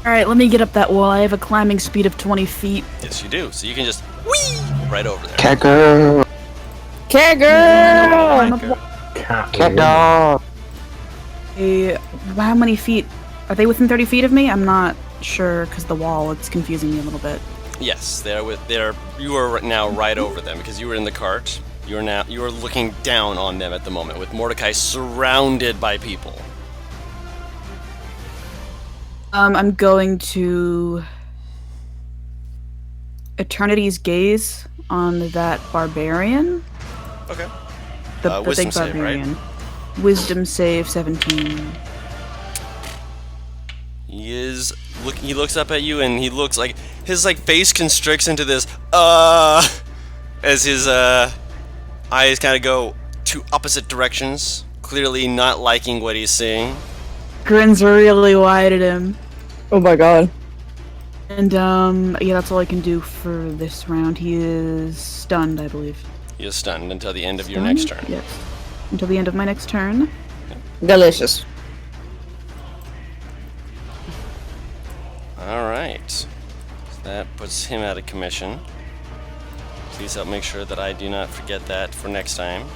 Alright, let me get up that wall. I have a climbing speed of 20 feet. Yes, you do. So you can just whee right over there. Cat girl. Cat girl! Cat dog. How many feet? Are they within 30 feet of me? I'm not sure because the wall, it's confusing me a little bit. Yes, you are now right over them because you were in the cart. You are looking down on them at the moment with Mordecai surrounded by people. I'm going to Eternity's Gaze on that barbarian. Okay. The Wisdom big save, right? barbarian. Wisdom save 17. He looks up at you and he looks like his face constricts into this as his eyes kind of go to opposite directions, clearly not liking what he's seeing. Grins really wide at him. Oh my god. And yeah, that's all I can do for this round. He is stunned, I believe. He is stunned until the end of your next turn. Yes. Until the end of my next turn. Delicious. Alright. So that puts him out of commission. Please help make sure that I do not forget that for next time.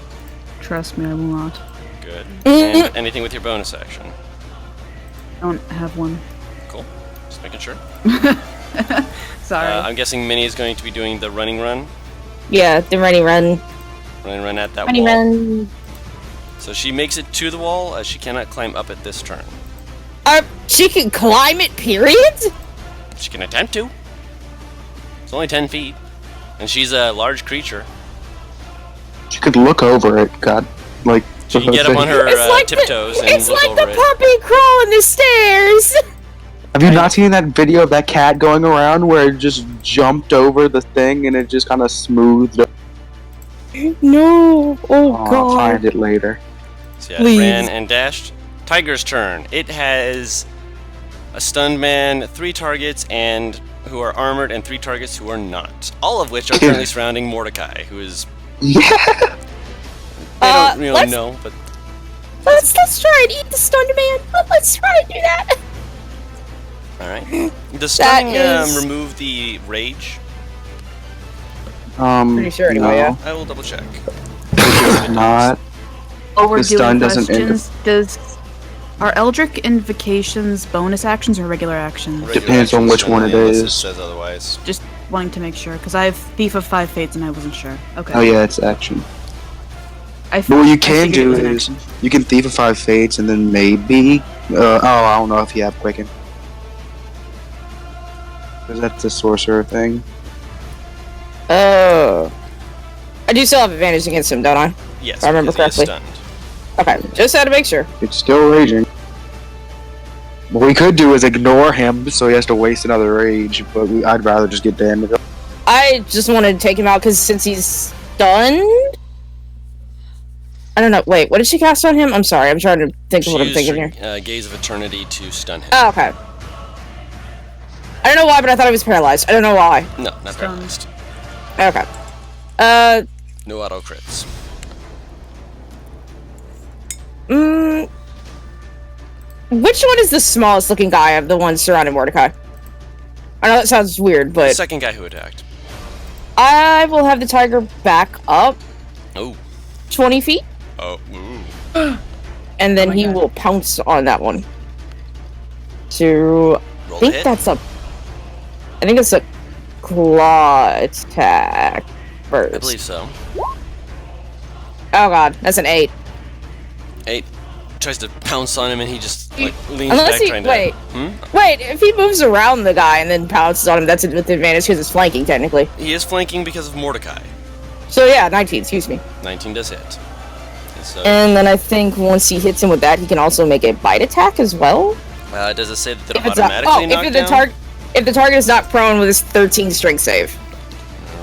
Trust me, I will not. Good. And anything with your bonus action? Don't have one. Cool. Just making sure. Sorry. I'm guessing Minnie is going to be doing the running run. Yeah, the running run. Running run at that Running wall. run. So she makes it to the wall, as she cannot climb up at this turn. She can climb it, period? She can attempt to. It's only 10 feet. And she's a large creature. She could look over it. God, like. She can get up on her tiptoes and It's look like over the it. puppy crawling the stairs! Have you not seen that video of that cat going around where it just jumped over the thing and it just kind of smoothed? No! Oh I'll god. find it later. So yeah, Please. it ran and dashed. Tiger's turn. It has a stunned man, 3 targets and who are armored, and 3 targets who are not. All of which are currently surrounding Mordecai, who is. Yeah. They don't really let's- know, but Let's try and eat the stunned man. Let's try and do that. alright. Does stunning is- remove the rage? Pretty sure anyway, no, yeah. I will double check. It's not. Oh, we're the stun doing doesn't end questions. Are Eldritch Invocations bonus actions or regular actions? Regular Depends on actions which one it only, unless is. It says otherwise. Just wanting to make sure, because I have Thief of 5 Fates and I wasn't sure. Okay. Oh yeah, it's action. I But what you I can figured it do was an is action. you can Thief of 5 Fates and then maybe. I don't know if you have Quicken. Because that's the sorcerer thing. Oh. I do still have advantage against him, don't I? Yes, If I remember because he is correctly. stunned. Okay, just had to make sure. It's still raging. What we could do is ignore him so he has to waste another rage, but I'd rather just get damage. I just wanted to take him out because since he's stunned. I don't know. Wait, what did she cast on him? I'm sorry. I'm trying to think of what I'm She thinking used here. her Gaze of Eternity to stun him. Oh, okay. I don't know why, but I thought he was paralyzed. I don't know why. No, not paralyzed. Okay. No auto crits. Which one is the smallest looking guy of the ones surrounding Mordecai? I know that sounds weird, The but second guy who attacked. I will have the tiger back up Oh. 20 feet, Oh. Ooh. and then Oh my he God. will pounce on that one. So, I Roll think hit. that's a... I think it's a claw attack first. I believe so. Oh god, that's an 8. 8 tries to pounce on him and he just like leans Unless back he... trying Wait. to. Wait, if he moves around the guy and then pounces on him, that's with advantage because it's flanking, technically. He is flanking because of Mordecai. So yeah, 19, excuse me. 19 does hit. And so, And then I think once he hits him with that, he can also make a bite attack as well. does it say that they're If it's a, automatically knocked down? if the target is not prone with his 13 strength save.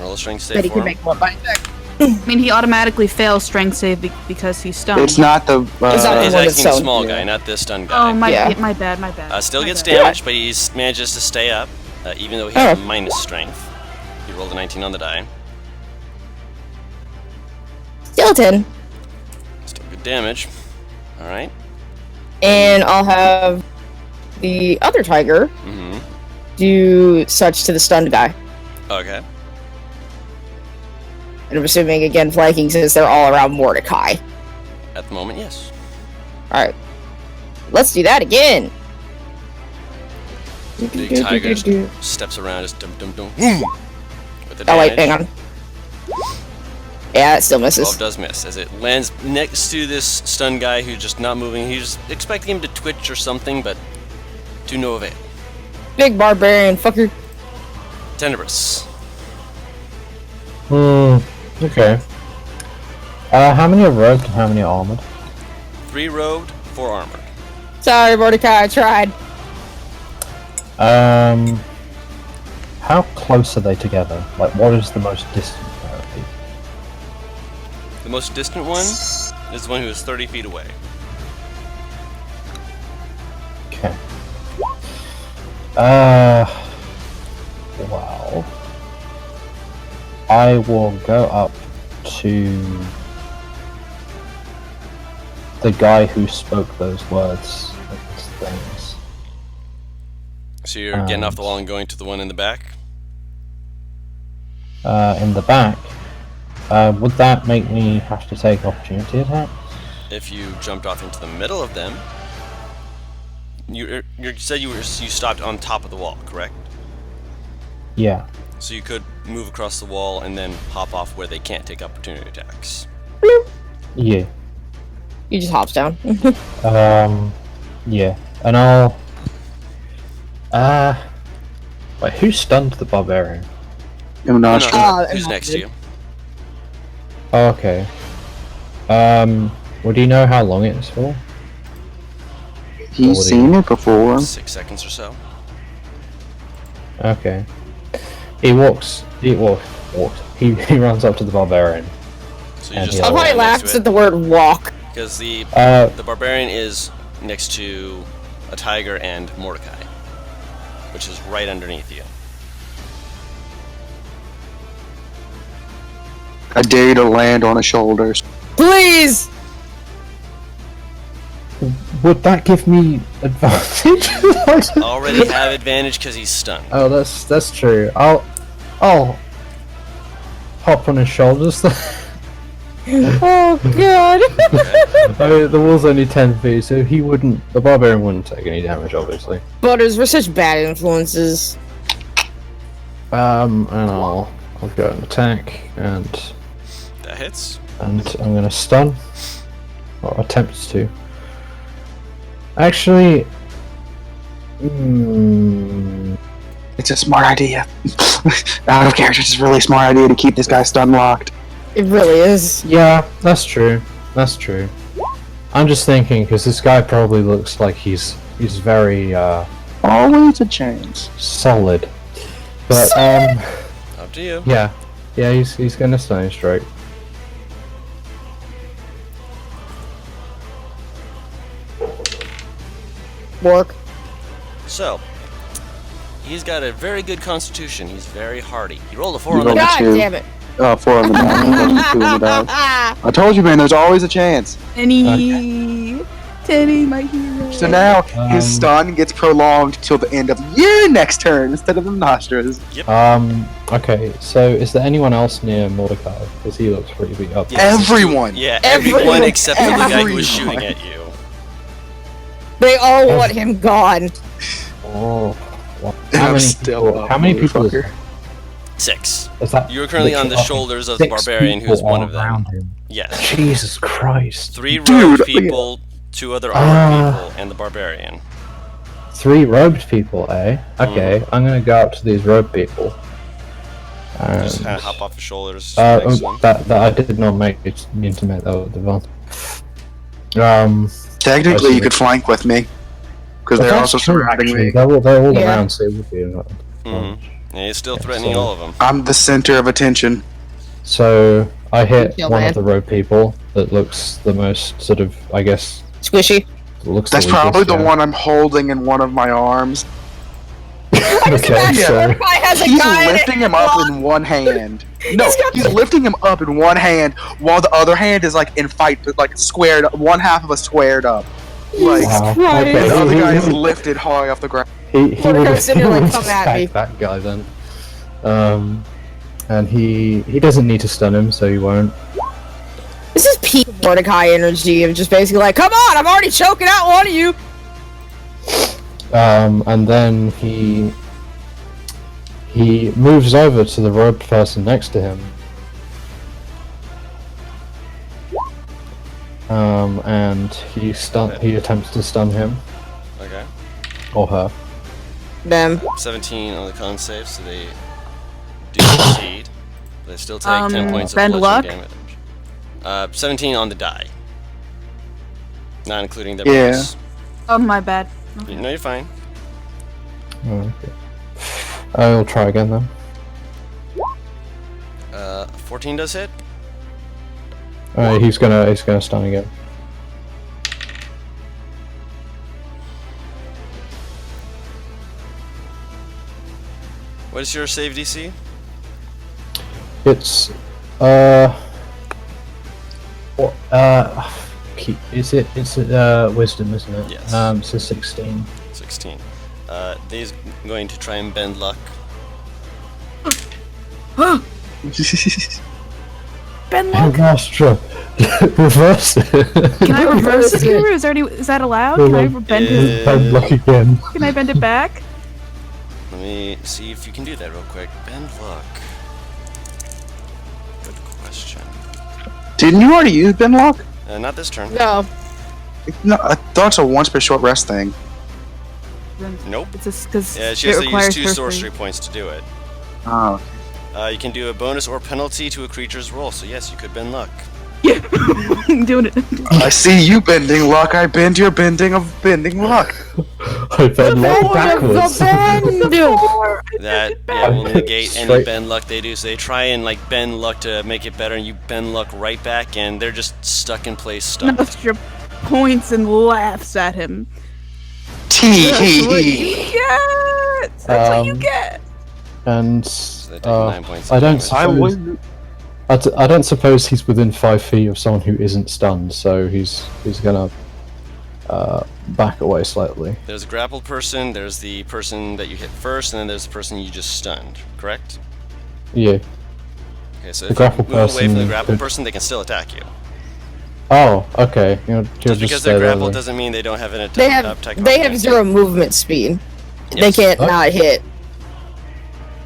Roll a strength But save he for can him. make one bite attack. I mean, he automatically fails strength save because he's stunned. It's not the. It's not He's the one that's asking the sewn. small Yeah. guy, not this stun guy. Oh, my Yeah. my bad, my bad. Still My gets bad. damage, but he manages to stay up, even though he has Oh. a minus strength. He rolled a 19 on the die. Still 10. Still good damage. Alright. And I'll have the other tiger Mm-hmm. do such to the stunned guy. Okay. And I'm assuming, again, flanking since they're all around Mordecai. At the moment, yes. Alright. Let's do that again. The tiger just steps around, just dum dum dum. With the Oh wait, damage. hang on. Yeah, it still 12 misses. does miss as it lands next to this stun guy who's just not moving. He's expecting him to twitch or something, but to no avail. Big barbarian fucker. Tenebrous. Okay. How many are rogued and how many are armored? 3 robed, 4 armored. Sorry, Mordecai, I tried. How close are they together? Like, what is the most distant therapy? The most distant one is the one who is 30 feet away. Okay. Well, I will go up to the guy who spoke those words, those things. So you're getting off the wall and going to the one in the back? In the back. Would that make me have to take opportunity attack? If you jumped off into the middle of them, you said you stopped on top of the wall, correct? Yeah. So you could move across the wall and then hop off where they can't take opportunity attacks. Yeah. He just hops down. Yeah. And I'll... Wait, who stunned the barbarian? I'm not No, sure. who's next to you? Oh, okay. Well, do you know how long it's for? He's seen it before. 6 seconds or so. Okay. He walks. He runs up to the barbarian. So you And just he I stand probably next laughs to at the word walk. because the Uh, barbarian is next to a tiger and Mordecai, which is right underneath you. I dare you to land on his shoulders. Please! would that give me advantage? Already have advantage because he's stunned. Oh, that's true. I'll hop on his shoulders. Oh god. I mean, the wall's only 10 feet, so the barbarian wouldn't take any damage, obviously. Butters, we're such bad influences. And I'll go and attack, and That hits. I'm gonna stun, or attempt to. Actually, It's a smart idea. Out of character, it's a really smart idea to keep this guy stun locked. It really is. yeah, that's true. That's true. I'm just thinking because this guy probably looks like he's very Always a chance. solid. But Up to you. yeah, he's gonna stun straight. Work. So, He's got a very good constitution. He's very hardy. He rolled a 4 You on the rolled a die. God two. damn it. 4 on the die. 2 on the die. I told you, man. There's always a chance. Tenny, my hero. So now his Um, stun gets prolonged till the end of your next turn instead of the Nostra's. Okay, so is there anyone else near Mordecai? Because he looks pretty beat up. Yeah. Everyone. Yeah, Everyone. everyone except for the guy who was Everyone. shooting at you. They all want him gone. Oh. Well, I'm how many still people? up, How many people? motherfucker. 6. Is that? You're currently on the literally shoulders of the 6 barbarian, who's people one of them. around him. Yes. Jesus Christ! 3 Dude, rogue look at- people, 2 other armored people, and the barbarian. 3 robed people, eh? Okay, I'm gonna go up to these robed people. And, Just kind of hop off the shoulders next to them. that I did not make it intimate though. Technically, you could flank with me because they're also surrounding me. They're all Yeah. around, so it would be. Mhm. And he's still Yeah, threatening so- all of them. I'm the center of attention. So I hit Kill one man. of the road people that looks the most sort of, I guess, Squishy. looks. That's the probably weakest, the one I'm holding in one of my arms. Okay, so Mordecai has a He's guy in lifting him up in one hand. No, He's got he's lifting him up in one hand while the other hand is like in fight, but like squared. One half of us squared up. Like wow. Christ. Okay, the other he- guy he- is lifted high off the ground. He Mordecai's would sitting there like, "Come at attack me." that guy then. And he doesn't need to stun him, so he won't. This is peak Mordecai energy of just basically like, come on, I'm already choking out one of you. And then he moves over to the robed person next to him. And he attempts to stun him Okay. or her. Them. 17 on the con save, so they do succeed. They still take 10 points of bend bludgeoning luck? damage. 17 on the die. Not including their Yeah. bonus. Oh, my bad. No, you're fine. Oh, okay. I'll try again then. 14 does hit. He's gonna stun again. What is your save DC? It's it's wisdom, isn't it? Yes. So 16. 16. They's going to try and bend luck. Ben, Oh, look. Nostra, reverse it. Can I reverse Reverse it it. here? Is that allowed? Can I bend his? Bend luck again. Can I bend it back? Let me see if you can do that real quick. Bend luck. Good question. Didn't you already use Benlock? Not this turn. No. No, I thought it's a once per short rest thing. Nope. It's just because Yeah, she it has to use requires 2 sorcery points to do it. Oh. You can do a bonus or penalty to a creature's roll, so yes, you could bend luck. Yeah, doing it. I see you bending luck. I bend your bending of bending luck. I bend luck backwards. That will negate any Straight- bend luck they do. So they try and like bend luck to make it better, and you bend luck right back, and they're just stuck in place, stuck. Nostra points and laughs at him. Tee That's hee what hee. you get. That's what you get. And they take 9 points I of don't damage. I suppose would. I don't suppose he's within 5 feet of someone who isn't stunned, so he's gonna back away slightly. There's a grappled person, there's the person that you hit first, and then there's the person you just stunned, correct? Yeah. Okay, so The if you grappled move away from the person grappled could- person, they can still attack you. Oh, okay. You'll Just because stay they're there grappled then. doesn't mean they don't have an attack. They have attack they have opportunity. 0 movement speed. They Yes. can't Oh. not hit.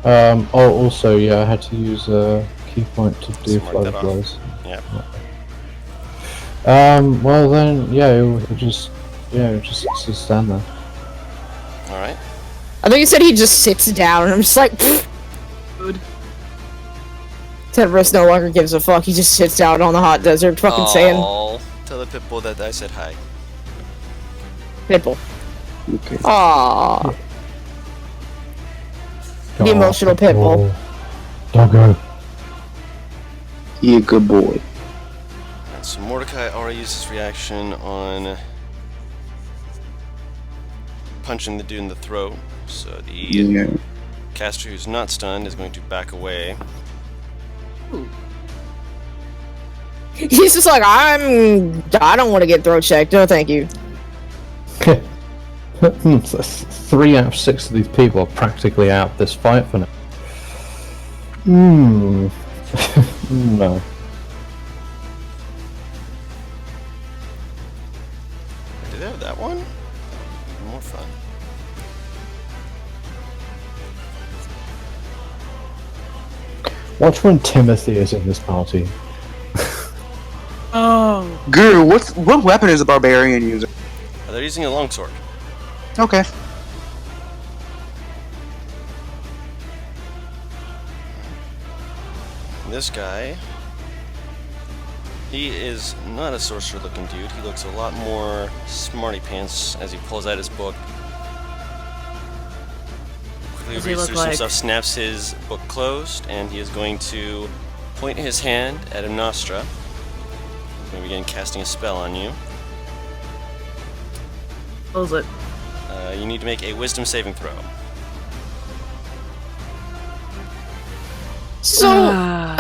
Also, yeah, I had to use a key point to do Mark flight that of off. blows. Yep. Well then, yeah, he'll just stand there. Alright. I think he said he just sits down, and I'm just like, pfft. Good. Tedros no longer gives a fuck. He just sits down on the hot desert, fucking saying, Aw, tell the pitbull that I said hi. "Pitbull." Okay. Aww. The emotional pitbull. Doggo. You a good boy. Alright, so Mordecai already used his reaction on punching the dude in the throat. So the Yeah. caster who's not stunned is going to back away. He's just like, I don't want to get throat checked. No, thank you. 3 out of 6 of these people are practically out of this fight for now. No. Did they have that one? More fun. Watch when Timothy is in this party. Oh. Guru, what weapon is the barbarian using? They're using a longsword. Okay. This guy, he is not a sorcerer-looking dude. He looks a lot more smarty pants as he pulls out his book. Quickly Does he reads look through like? some stuff, snaps his book closed, and he is going to point his hand at Amnostra. He's going to begin casting a spell on you. Close it. You need to make a wisdom saving throw. So,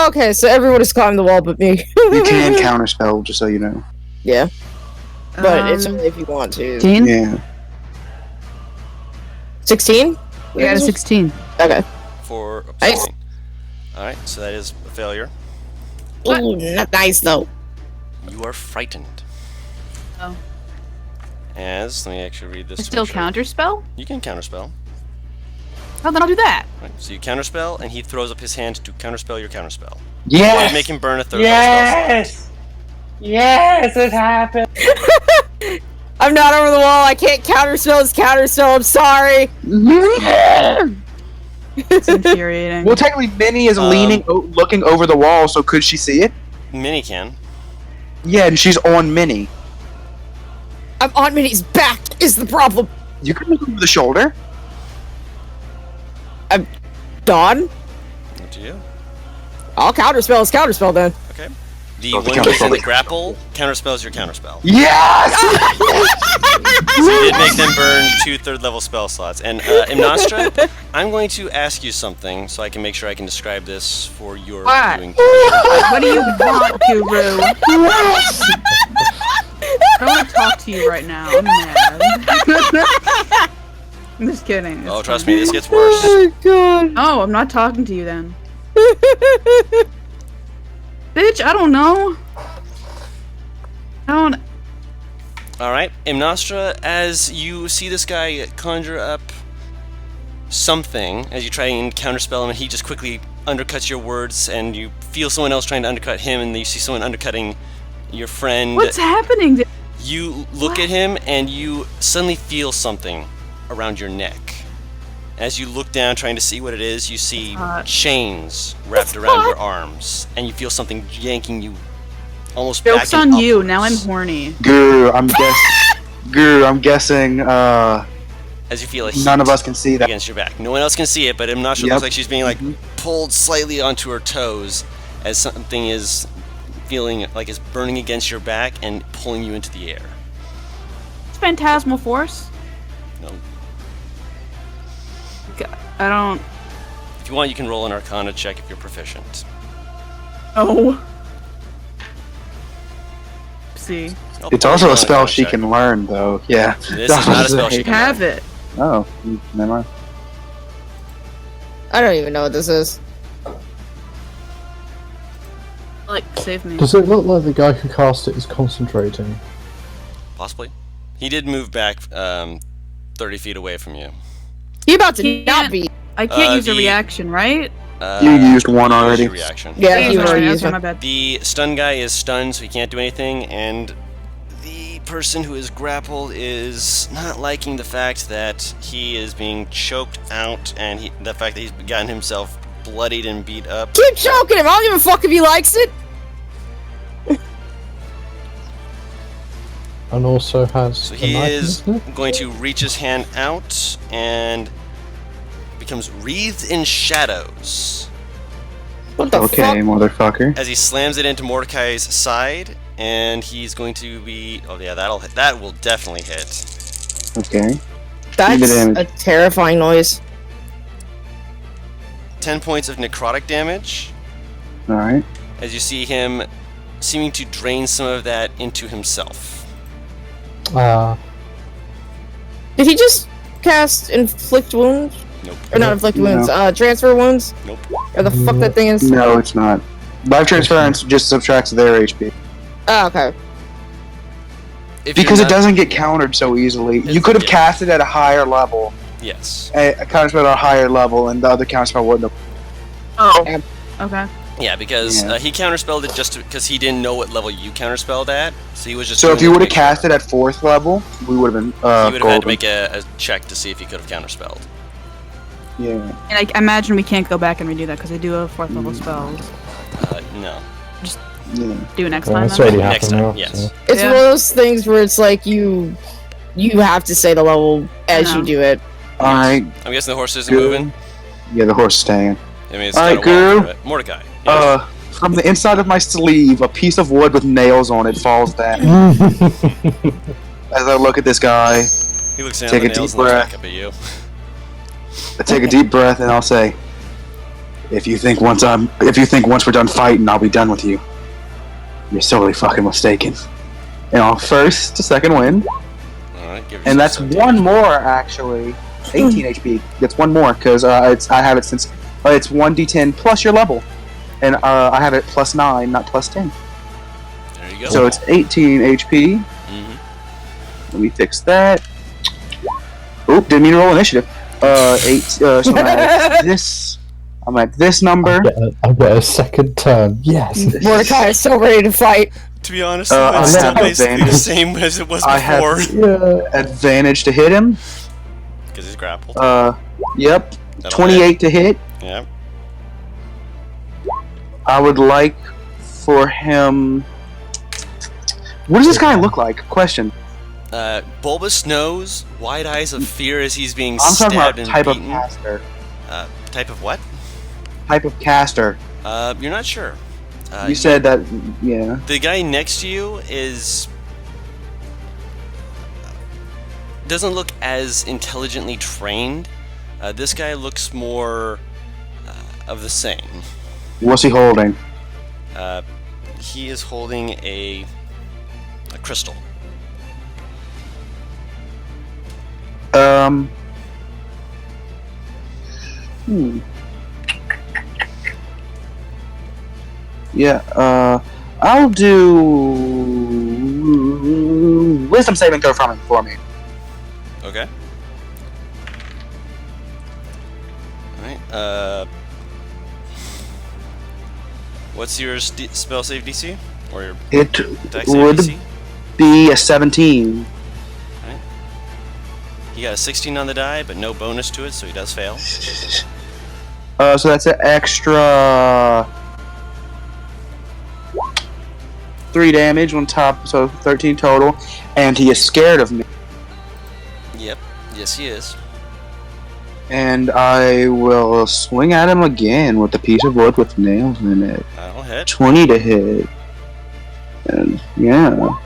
okay, so everyone has climbed the wall but me. You can counterspell, just so you know. Yeah, but it's Um, only if you want to. 16? Yeah. 16? I got a 16. Okay. For Nice. abstaining. Alright, so that is a failure. Ooh, not nice though. You are frightened. Oh. Let me actually read this. It's to still make sure. counterspell? You can counterspell. Oh, then I'll do that. Right, so you counterspell, and he throws up his hand to counterspell your counterspell. Yes! Make him burn a third level spell slot. Yes! Yes, it happened! I'm not over the wall. I can't counterspell his counterspell. I'm sorry. It's infuriating. Well, technically, Minnie is leaning, looking over the wall, so could she see it? Minnie can. Yeah, and she's on Minnie. I'm on Minnie's back. Is the problem? You can look over the shoulder. Dawn? Up to you. I'll counterspell his counterspell then. Okay. The Oh, the one who's in counterspell. the grapple counterspells your counterspell. Yes! So you did make them burn 2 third-level spell slots. And Imnostra, I'm going to ask you something so I can make sure I can describe this for your What? viewing. What do you want, Guru? I don't want to talk to you right now. I'm mad. I'm just kidding. Oh, It's trust fine. me, this gets worse. God. Oh, I'm not talking to you then. Bitch, I don't know. I don't. Alright, Imnostra, as you see this guy conjure up something, as you try and counterspell him, and he just quickly undercuts your words, and you feel someone else trying to undercut him, and you see someone undercutting your friend. What's happening? You look at him, and you suddenly feel something around your neck. As you look down trying to see what it is, you see hot. chains wrapped around your arms, and you feel something yanking you almost Joke's back on and you. upwards. Now I'm horny. Guru, I'm guessing, As you feel a none of heat us can see that. against your back. No one else can see it, but Imnostra Yep. looks like she's being like pulled slightly onto her toes as something is feeling like it's burning against your back and pulling you into the air. It's phantasmal force. No. I don't. If you want, you can roll an Arcana check if you're proficient. Oh. See. Oh, It's also roll a an spell Arcana she check. can learn, though. Yeah. This is not a spell she can Have learn. it. Oh, never mind. I don't even know what this is. Like, save me. Does it look like the guy who cast it is concentrating? Possibly. He did move back 30 feet away from you. You about to Can't- not be? I can't use a the- reaction, right? You used one you used already. your reaction. Yeah, I you used already mine, used okay, one. my bad. The stun guy is stunned, so he can't do anything, and the person who is grappled is not liking the fact that he is being choked out, and the fact that he's gotten himself bloodied and beat up. Keep choking him. I don't give a fuck if he likes it. And also has So a he knife in is his neck? going to reach his hand out and becomes wreathed in shadows What the Okay, fuck? motherfucker. as he slams it into Mordecai's side, and he's going to be. Oh yeah, that will definitely hit. Okay. the That's damage. a terrifying noise. 10 points of necrotic damage Alright. as you see him seeming to drain some of that into himself. Did he just cast inflict wounds? Nope. Or not inflict No. wounds, transfer wounds? Nope. Or the fuck that thing is? No, it's not. Life transference just subtracts their HP. Oh, okay. If Because you're it not- doesn't get countered so easily. You It's- could have yeah. cast it at a higher level. Yes. A counterspell at a higher level, and the other counterspell wouldn't have. Oh. Okay. Yeah, because Yeah. he counterspelled it just because he didn't know what level you counterspelled at, so he was just. So if doing you it would to have make sure. cast it at 4th level, we would have been He would have had golden. to make a check to see if he could have counterspelled. Yeah. And I imagine we can't go back and redo that because I do have 4th level spells. No. Yeah. Do it next Well, time. that's then? already Next happened time, now. yes. So. It's Yeah. one of those things where it's like you have to say the level as you know. do it. Alright, I'm guessing the horse isn't Good. moving. yeah, the horse is staying. I mean, it's All right, got a walk Guru. through it. Mordecai. Yes. From the inside of my sleeve, a piece of wood with nails on it falls down. As I look at this guy, He looks down take the a nails deep and looks breath. back up at you. I take a deep breath and I'll say, if you think once we're done fighting, I'll be done with you, you're sorely fucking mistaken. And I'll first to second win, Alright, give and yourself that's 17. one more actually. 18 HP. That's one more because I have it since it's 1d10 plus your level, and I have it plus 9, not plus 10. There you go. So it's 18 HP. Mhm. Let me fix that. Oop, didn't mean to roll initiative. 8. So I'm at this number. I get a second turn. Yes. Mordecai is so ready to fight. To be honest, I it's still have basically the advantage. same as it was I have- before. Yeah. Advantage to hit him. Because he's grappled. Yep. That'll 28 to hit. hit. Yep. I would like for him. What does this guy look like? Question. Bulbous nose, wide eyes of fear as he's being I'm talking stabbed about and type of beaten. caster. Type of what? Type of caster. You're not sure. You said that. Yeah. The guy next to you doesn't look as intelligently trained. This guy looks more of the same. What's he holding? He is holding a crystal. Yeah, I'll do wisdom saving throw from him for me. Okay. Alright, what's your spell save DC? Or your It attack save would DC? be a 17. He got a 16 on the die, but no bonus to it, so he does fail. So that's an extra 3 damage on top, so 13 total. And he is scared of me. Yep. Yes, he is. And I will swing at him again with a piece of wood with nails in it. That'll hit. 20 to hit. And yeah.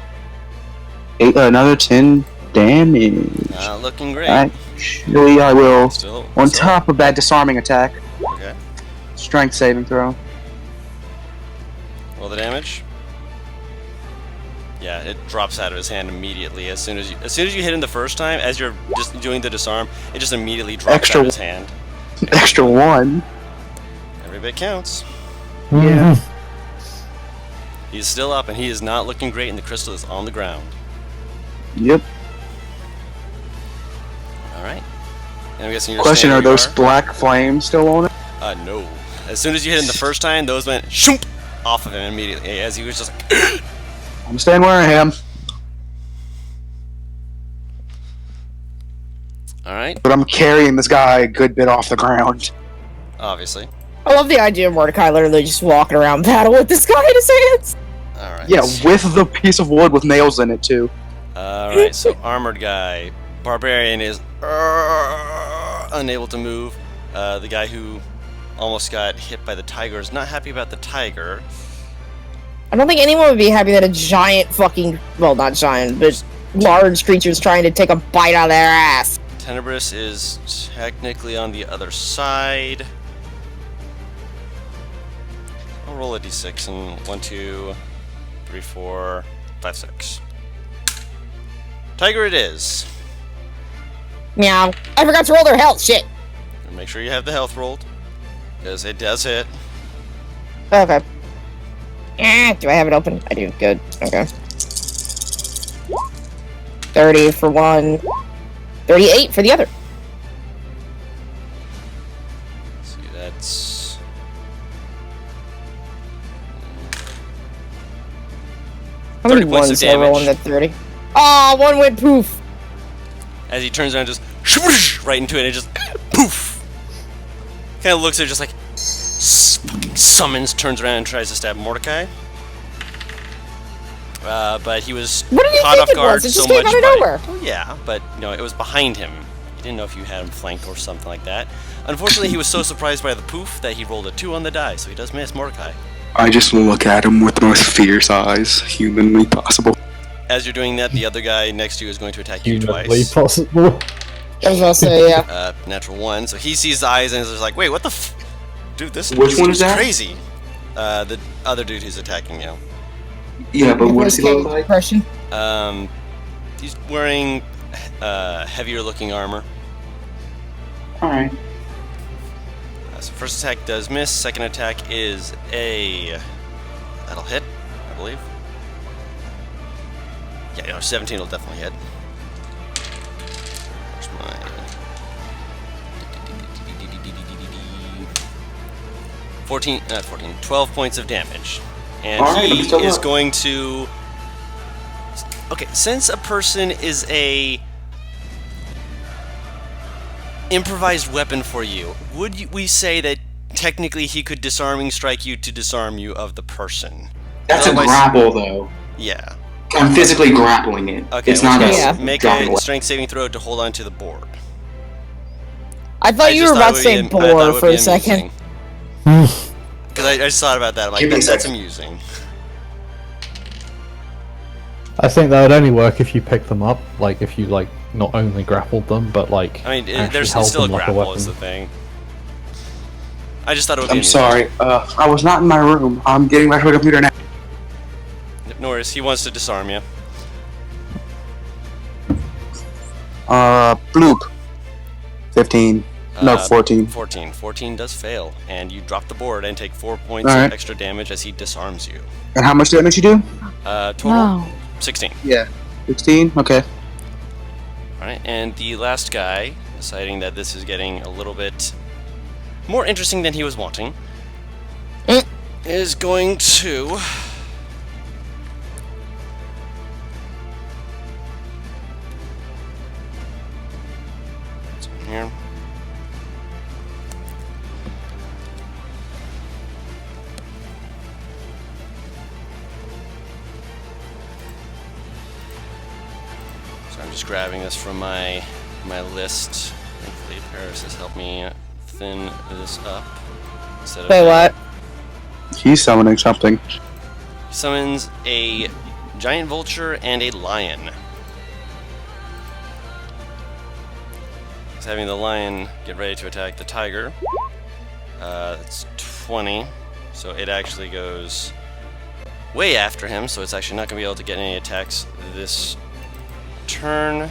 Another 10 damage. Not looking great. Actually, I will, Still. on top of that disarming attack, Okay. strength saving throw. Roll the damage. Yeah, it drops out of his hand immediately as soon as you hit him the first time. As you're just doing the disarm, it just immediately drops Extra- out of his hand. Extra 1. Every bit counts. Yeah. He's still up, and he is not looking great, and the crystal is on the ground. Yep. All right. And I'm guessing you're Question, staying are where you those black flames still on it? No. As soon as you hit him the first time, those went shoomp off of him immediately, as he was just like. I'm staying where I am. All right. But I'm carrying this guy a good bit off the ground. Obviously. I love the idea of Mordecai literally just walking around battle with this guy in his hands. All right. Yeah, with the piece of wood with nails in it, too. All right. So armored guy, barbarian is unable to move. The guy who almost got hit by the tiger is not happy about the tiger. I don't think anyone would be happy that a giant fucking, well, not giant, but large creature's trying to take a bite out of their ass. Tenebris is technically on the other side. I'll roll a d6 and 1, 2, 3, 4, 5, 6. Tiger it is. Meow. I forgot to roll their health. Shit. Make sure you have the health rolled, because it does hit. Okay. Do I have it open? I do. Good. Okay. 30 for one. 38 for the other. Let's see, that's... How many 30 points of ones did I roll in damage. the 30? Aw, one went poof. As he turns around, just swoosh right into it, and it just poof. Kind of looks at it, just like fucking summons, turns around and tries to stab Mordecai. But he was What did you caught think off it guard was? It so just came much out of by nowhere. Well, yeah, but you know it was behind him. You didn't know if you had him flanked or something like that. Unfortunately, he was so surprised by the poof that he rolled a 2 on the die, so he does miss Mordecai. I just look at him with the most fierce eyes humanly possible. As you're doing that, the other guy next to you is going to attack you Humanly twice. possible. I was gonna say, yeah. Natural 1, so he sees the eyes and is just like, wait, what the f... Dude, this Which one is dude's that? crazy. The other dude who's attacking you. Yeah, but what does he look like? Depression. He's wearing heavier looking armor. Alright. So first attack does miss, second attack is a... That'll hit, I believe. Yeah, no, 17 will definitely hit. Where's my... 14, not 14, 12 points of damage. And Alright, I'm he still is up. going to... Okay, since a person is a improvised weapon for you, we say that technically he could disarming strike you to disarm you of the person? That's a Otherwise- grapple, though. Yeah. I'm physically grappling it. Okay, It's in which not case, Yeah. make dropping a away. strength saving throw to hold on to the board. I thought you just were thought about it to say would be- I thought it boar would for be a second. amusing. Because I just thought about that. I'm like, Give me a that's second. amusing. I think that would only work if you pick them up, like if you like not only grappled them, but like. I mean, actually there's held still a them like grapple weapon. is the thing. I just thought it would be I'm amusing. sorry. I was not in my room. I'm getting back to my computer now. No worries, he wants to disarm you. Bloop. 15. No, 14. 14. 14 does fail, and you drop the board and take 4 points Alright. of extra damage as he disarms you. And how much damage you do? Total, No. 16. Yeah. 16? Okay. Alright, and the last guy, deciding that this is getting a little bit more interesting than he was wanting, is going to... What's in here? So I'm just grabbing this from my list. Thankfully, Paris has helped me thin this up. Instead of Wait, what? He's summoning something. He summons a giant vulture and a lion. He's having the lion get ready to attack the tiger. It's 20, so it actually goes way after him, so it's actually not going to be able to get any attacks this turn,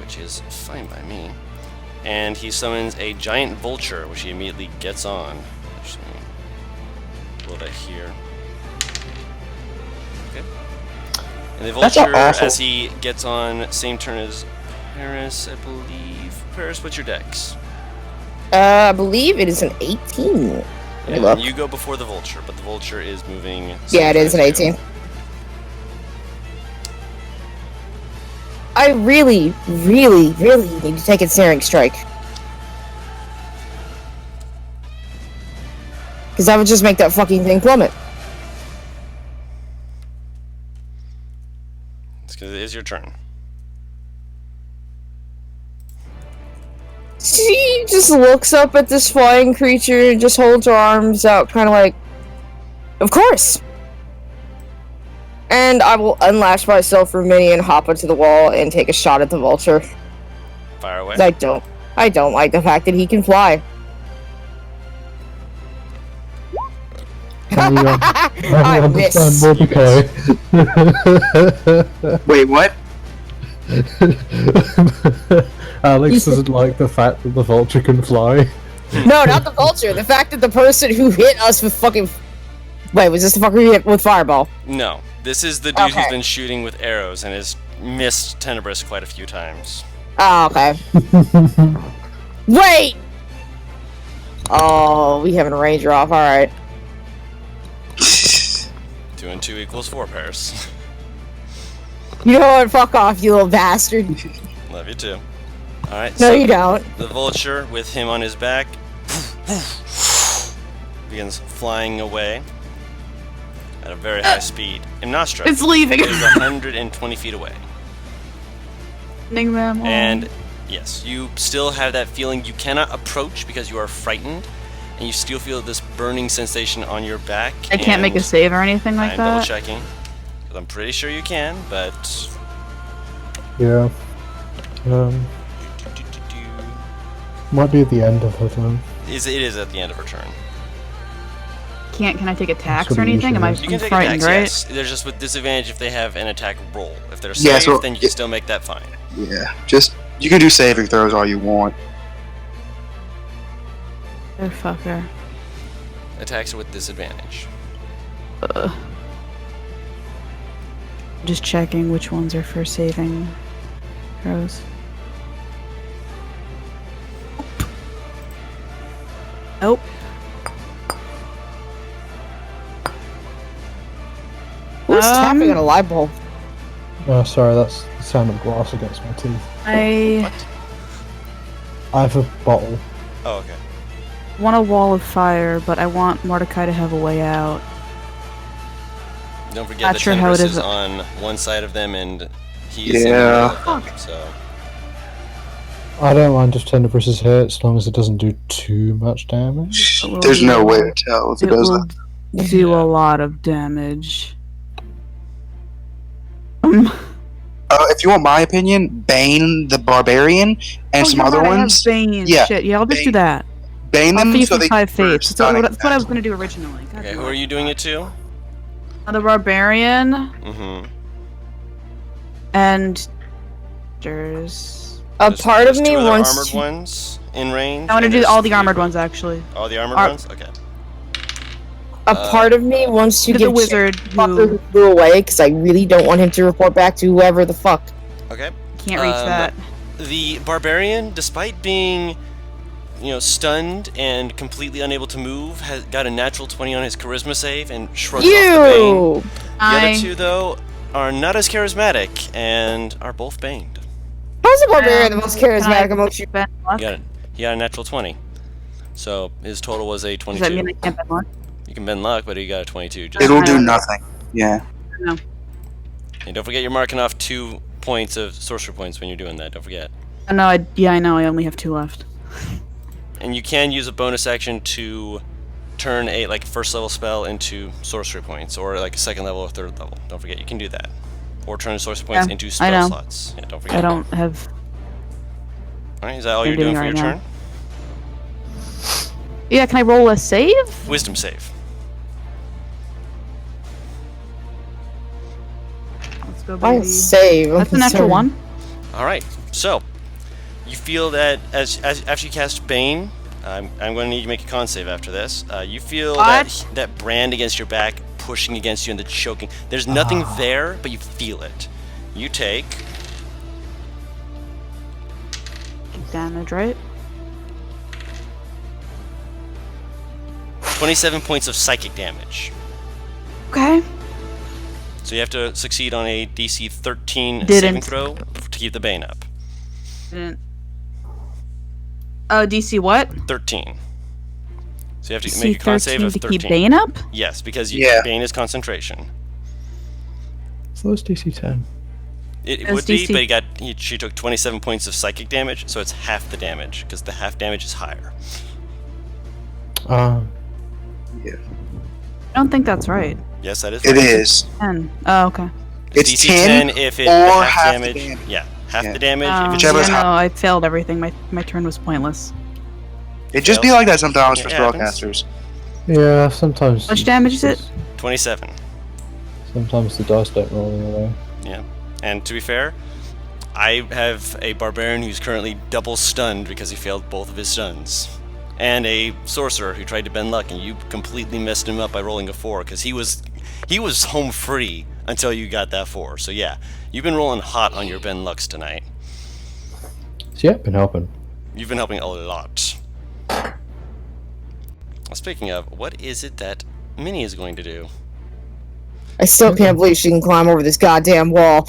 which is fine by me. And he summons a giant vulture, which he immediately gets on. Actually, roll that here. Okay. And the That's vulture, awful. as he gets on, same turn as Paris, I believe. Paris, what's your dex? I believe it is an 18. Let me look. You go before the vulture, but the vulture is moving. Yeah, it is an 18. I really, really, really need to take a Searing Strike. Because that would just make that fucking thing plummet. It is your turn. She just looks up at this flying creature and just holds her arms out, kind of like, of course. And I will unlash myself for a mini and hop onto the wall and take a shot at the vulture. Fire away. I don't like the fact that he can fly. Can you, I understand miss. Mordecai? Wait, what? Alex doesn't like the fact that the vulture can fly. No, not the vulture. The fact that the person who hit us with fucking. Wait, was this the fucker who hit with fireball? No, this is the dude who's Okay. been shooting with arrows and has missed Tenebris quite a few times. Oh, okay. Wait! Oh, we have a ranger off. Alright. 2 and 2 equals 4 pairs. You know what? Fuck off, you little bastard. Love you too. Alright, No, so you don't. the vulture, with him on his back, begins flying away at a very high speed. And Nostra It's leaving. is 120 feet away. Sending them all. And yes, you still have that feeling you cannot approach because you are frightened, and you still feel this burning sensation on your back. I can't make a save or anything like I'm that. double checking. 'Cause I'm pretty sure you can, but Yeah. Might be at the end of her turn. it is at the end of her turn. Can I take attacks what or it anything? Am I usually You can take frightened, attacks, right? yes. They're just with disadvantage if they have an attack roll. If they're Yeah, safe, so- then you can still make that fine. Yeah, just you can do saving throws all you want. Oh, fucker. Attacks are with disadvantage. Just checking which ones are for saving throws. Nope. Who's tapping on a light bulb? Oh, sorry, that's the sound of glass against my teeth. I I have a bottle. Oh, okay. want a wall of fire, but I want Mordecai to have a way out. Don't forget Not that sure how it Tenebris is. is on one side of them, and he's in the Yeah. middle of them, so I don't mind if Tenebris is hit as long as it doesn't do too much damage. It will There's do- no way to tell if it It does will that. do a lot of damage. If you want my opinion, Bane the Barbarian and some you're other right, I have ones, Bane. Yeah, Shit, yeah, I'll just do Bane. that. Bane I'll them feed so for they 5 for fates. That's stunning what I was attacks. going to do originally. God okay. damn Who are it. you doing it to? The Barbarian Mm-hmm. and... There's... A part of me two other wants armored to. ones in range. I want to and do there's all the three armored of- ones, actually. All the armored Ar- ones. Okay. A part of me wants to To give the wizard fucker who who flew away because I really don't want him to report back to whoever the fuck. Okay. can't reach that. The barbarian, despite being, stunned and completely unable to move, has got a natural 20 on his charisma save and shrugs off the bane. You. The other two, though, are not as charismatic and are both baned. How's the barbarian the most Can I charismatic amongst you? bend luck? He got a natural 20. So his total was a Does 22. that mean I can't bend luck? You can bend luck, but he got a 22. Just It'll I do don't know. nothing. Yeah. And don't forget you're marking off 2 points of sorcery points when you're doing that. Don't forget. I know, I know, I only have 2 left. And you can use a bonus action to turn a first level spell into sorcery points, or like a second level or third level. Don't forget you can do that. Or turn sorcery points Yeah, into I spell know. slots. Yeah, don't forget. I don't have... Alright, is that all I'm you're doing doing for it your right turn? Yeah, can I roll a save? Wisdom save. Let's go, I baby. save. I'm That's a natural concerned. 1. Alright, so you feel that as after you cast Bane, I'm going to need you to make a con save after this. You feel that brand against your back pushing against you and the choking. There's nothing there, but you feel it. You take Damage, right? 27 points of psychic damage. Okay. So you have to succeed on a DC 13 saving Didn't. throw to keep the Bane up. Didn't. DC what? 13. So you have to DC make a con save 13 of to 13. keep Bane up? Yes, because Yeah. Bane is concentration. So it's DC 10. It As would be, DC. but she took 27 points of psychic damage, so it's half the damage, because the half damage is higher. I don't think that's right. Yes, that is It right. is. 10. Oh, okay. It's DC 10 if it or half half the damage. damage. Yeah, half Yeah. the damage. Oh, If it's yeah, Whichever's no, I failed everything. My turn was pointless. It just be like that sometimes Yeah, for it happens. spellcasters. Yeah, sometimes. How much damage is it? 27. Sometimes the dice don't roll the other way. Yeah. And to be fair, I have a barbarian who's currently double stunned because he failed both of his stuns. And a sorcerer who tried to bend luck, and you completely messed him up by rolling a 4 because he was home free until you got that 4. So yeah, you've been rolling hot on your bend lucks tonight. So yeah, been helping. You've been helping a lot. Well, speaking of, what is it that Minnie is going to do? I still can't believe she can climb over this goddamn wall.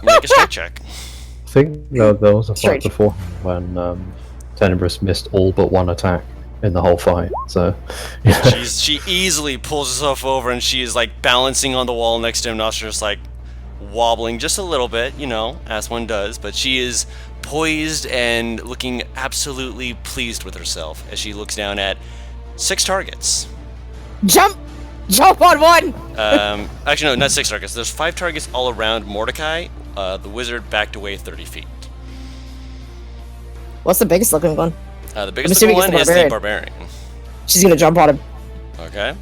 Make a strength check. I think there was a fight Strange. before when Tenebrous missed all but one attack in the whole fight. So, yeah. She easily pulls herself over, and she is like balancing on the wall next to him. Not just like wobbling just a little bit, you know, as one does. But she is poised and looking absolutely pleased with herself as she looks down at 6 targets. Jump! Jump on one! Actually, no, not 6 targets. There's 5 targets all around Mordecai. The wizard backed away 30 feet. What's the biggest looking one? The biggest assuming one it's is the the barbarian. barbarian. She's gonna jump on him. Okay.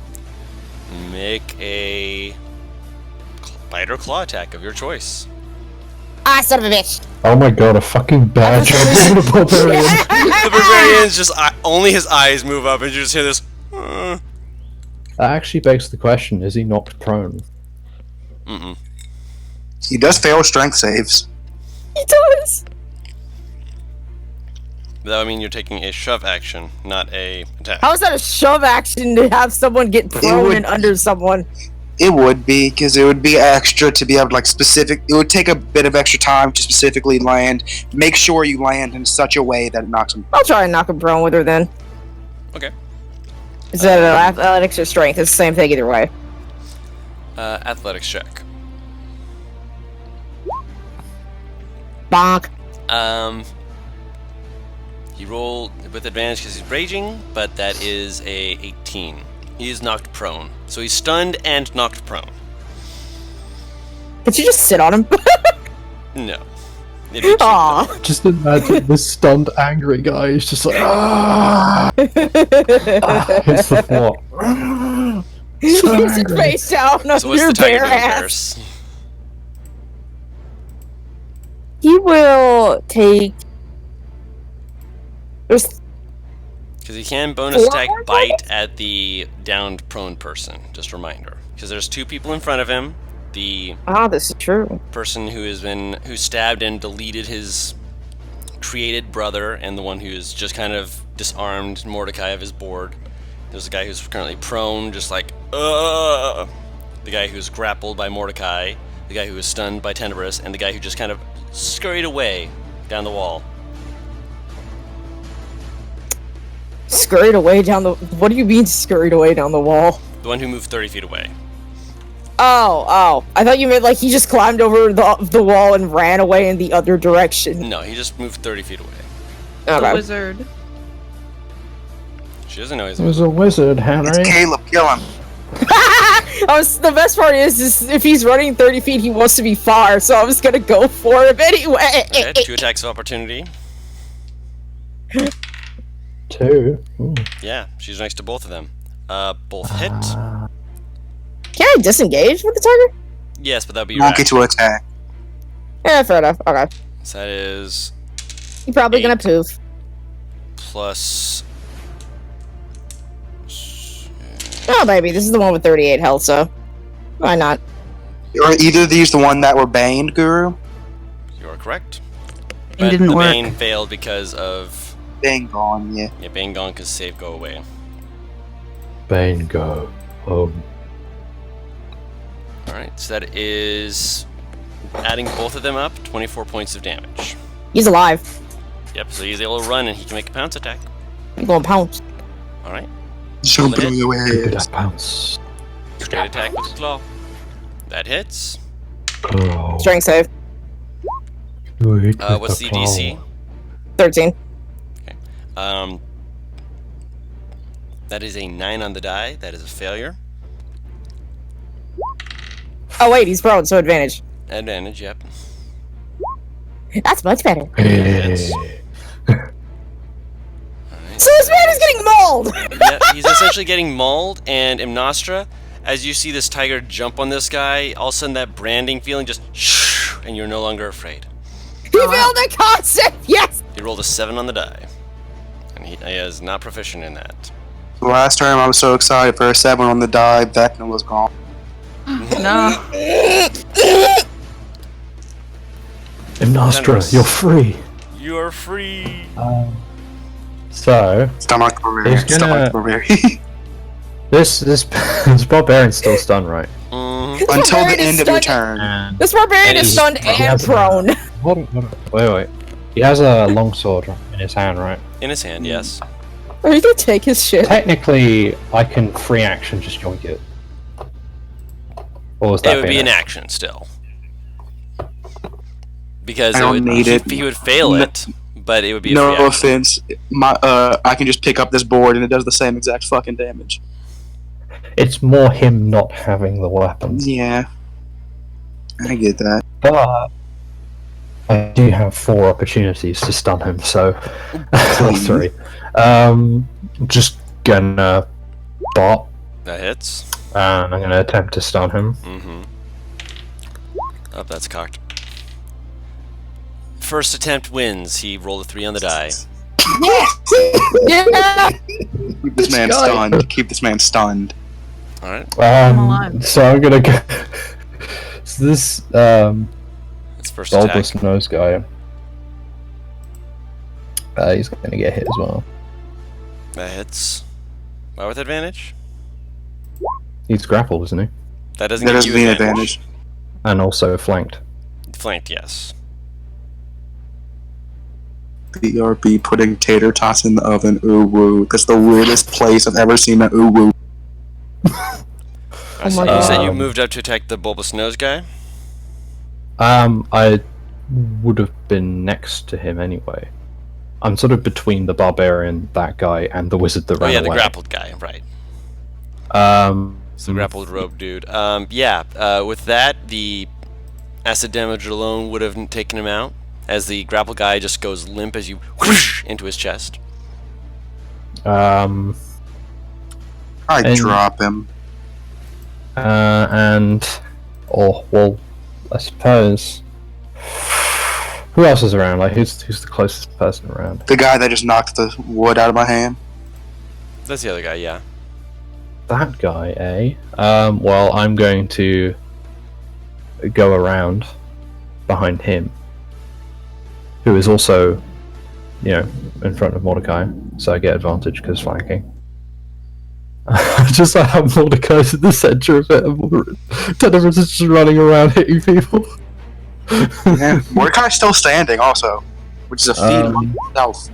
Make a bite or claw attack of your choice. Ah, son of a bitch! Oh my god, a fucking bad job on the barbarian. The barbarian's just only his eyes move up, and you just hear this. That actually begs the question: is he knocked prone? Mm-mm. He does fail strength saves. He does! That would mean you're taking a shove action, not a attack. How is that a shove action to have someone get prone would- and under someone? It would be, because it would be extra to be able to, like, it would take a bit of extra time to specifically land. Make sure you land in such a way that it knocks him. I'll try and knock him prone with her then. Okay. Is that athletics or strength? It's the same thing either way. Athletics check. Bonk. He rolled with advantage because he's raging, but that is a 18. He is knocked prone. So he's stunned and knocked prone. Could you just sit on him? No. It'd be cute, though. Aw. Just imagine this stunned, angry guy is just like, ah! Hits the floor. He's face down on So what's your the tiger bare doing, ass. Paris? He will take. There's Because he can bonus 4 attack more bite targets? at the downed prone person. Just a reminder. Because there's 2 people in front of him. The this is true. person who stabbed and deleted his created brother, and the one who's just kind of disarmed Mordecai of his board. There's a guy who's currently prone, just like, the guy who's grappled by Mordecai, the guy who was stunned by Tenebrous, and the guy who just kind of scurried away down the wall. Scurried away down the. What do you mean scurried away down the wall? The one who moved 30 feet away. Oh. I thought you meant like he just climbed over the wall and ran away in the other direction. No, he just moved 30 feet away. The Okay. wizard. She doesn't know he's It was a wizard, Henry. It's Caleb, kill him. The best part is if he's running 30 feet, he wants to be far, so I was gonna go for him anyway. Okay, 2 attacks of opportunity. 2. Ooh. Yeah, she's next to both of them. Both hit. Can I disengage with the target? Yes, but that would be You your won't get action. to attack. Yeah, fair enough. Okay. So that is You're probably gonna 8. poof. plus. Oh, baby, this is the one with 38 health, so why not? Or either of these the one that were baned, Guru? You are correct. It But didn't the work. Bane failed because of Bane gone, yeah. Bane gone because save go away. Bane, go home. All right, so that is adding both of them up, 24 points of damage. He's alive. Yep, so he's able to run and he can make a pounce attack. He's going pounce. All right, Jumping hit. away. Look at that bounce. straight attack with the claw. That hits. Oh. Strength save. What's the DC? 13. That is a 9 on the die. That is a failure. Oh wait, he's prone, so advantage. Advantage, yep. That's much better. Hits. So this man is getting mauled! Yeah, he's essentially getting mauled, and Imnostra, as you see this tiger jump on this guy, all of a sudden that branding feeling just shh, and you're no longer afraid. He failed the concept! Yes! He rolled a 7 on the die, and he is not proficient in that. Last time I was so excited for a 7 on the die, Vecna was gone. No. Imnostra, you're free. You are free. So Stomach barbarian. He's gonna- Stomach barbarian. this barbarian's still stunned, right? Mhm. This Until the barbarian is end of your stunned- turn. And This barbarian And is he's- stunned he and has- prone. hold on. Wait. He has a longsword in his hand, right? In his hand, yes. Are you gonna take his shit? Technically, I can free action just yoink it. Or was that It would be an an action still. Because I don't need it. he would fail it, but it would be a No free action. offense. I can just pick up this board and it does the same exact fucking damage. It's more him not having the weapon. Yeah. I get that. But I do have 4 opportunities to stun him, so Please. 3. Just gonna bot, That hits. and I'm gonna attempt to stun him. Mm-hmm. Oh, that's cocked. First attempt wins. He rolled a 3 on the die. Yeah! Keep this man stunned. Keep this man stunned. Alright. alive. So I'm gonna go. So this That's first attack. bulbous nose guy. He's gonna get hit as well. That hits. Why with advantage? He's grappled, isn't he? That doesn't That give doesn't you mean advantage. advantage. And also flanked. Flanked, yes. BRB putting tater tots in the oven. Ooh woo. That's the weirdest place I've ever seen an ooh woo. So my you said you God. moved up to attack the bulbous nose guy? I would have been next to him anyway. I'm sort of between the barbarian, that guy, and the wizard that Oh ran yeah, the away. grappled guy, right. It's the grappled rope dude. With that, the acid damage alone would have taken him out, as the grapple guy just goes limp as you whoosh into his chest. I And- drop him. Well, I suppose. Who else is around? Like, who's the closest person around? The guy that just knocked the wood out of my hand. That's the other guy, yeah. That guy, eh? Well, I'm going to go around behind him, who is also, in front of Mordecai, so I get advantage because flanking. Just like how Mordecai's in the center of it, and Tenebris is just running around hitting people. Yeah. Mordecai's still standing, also, which is a feat Um, of itself.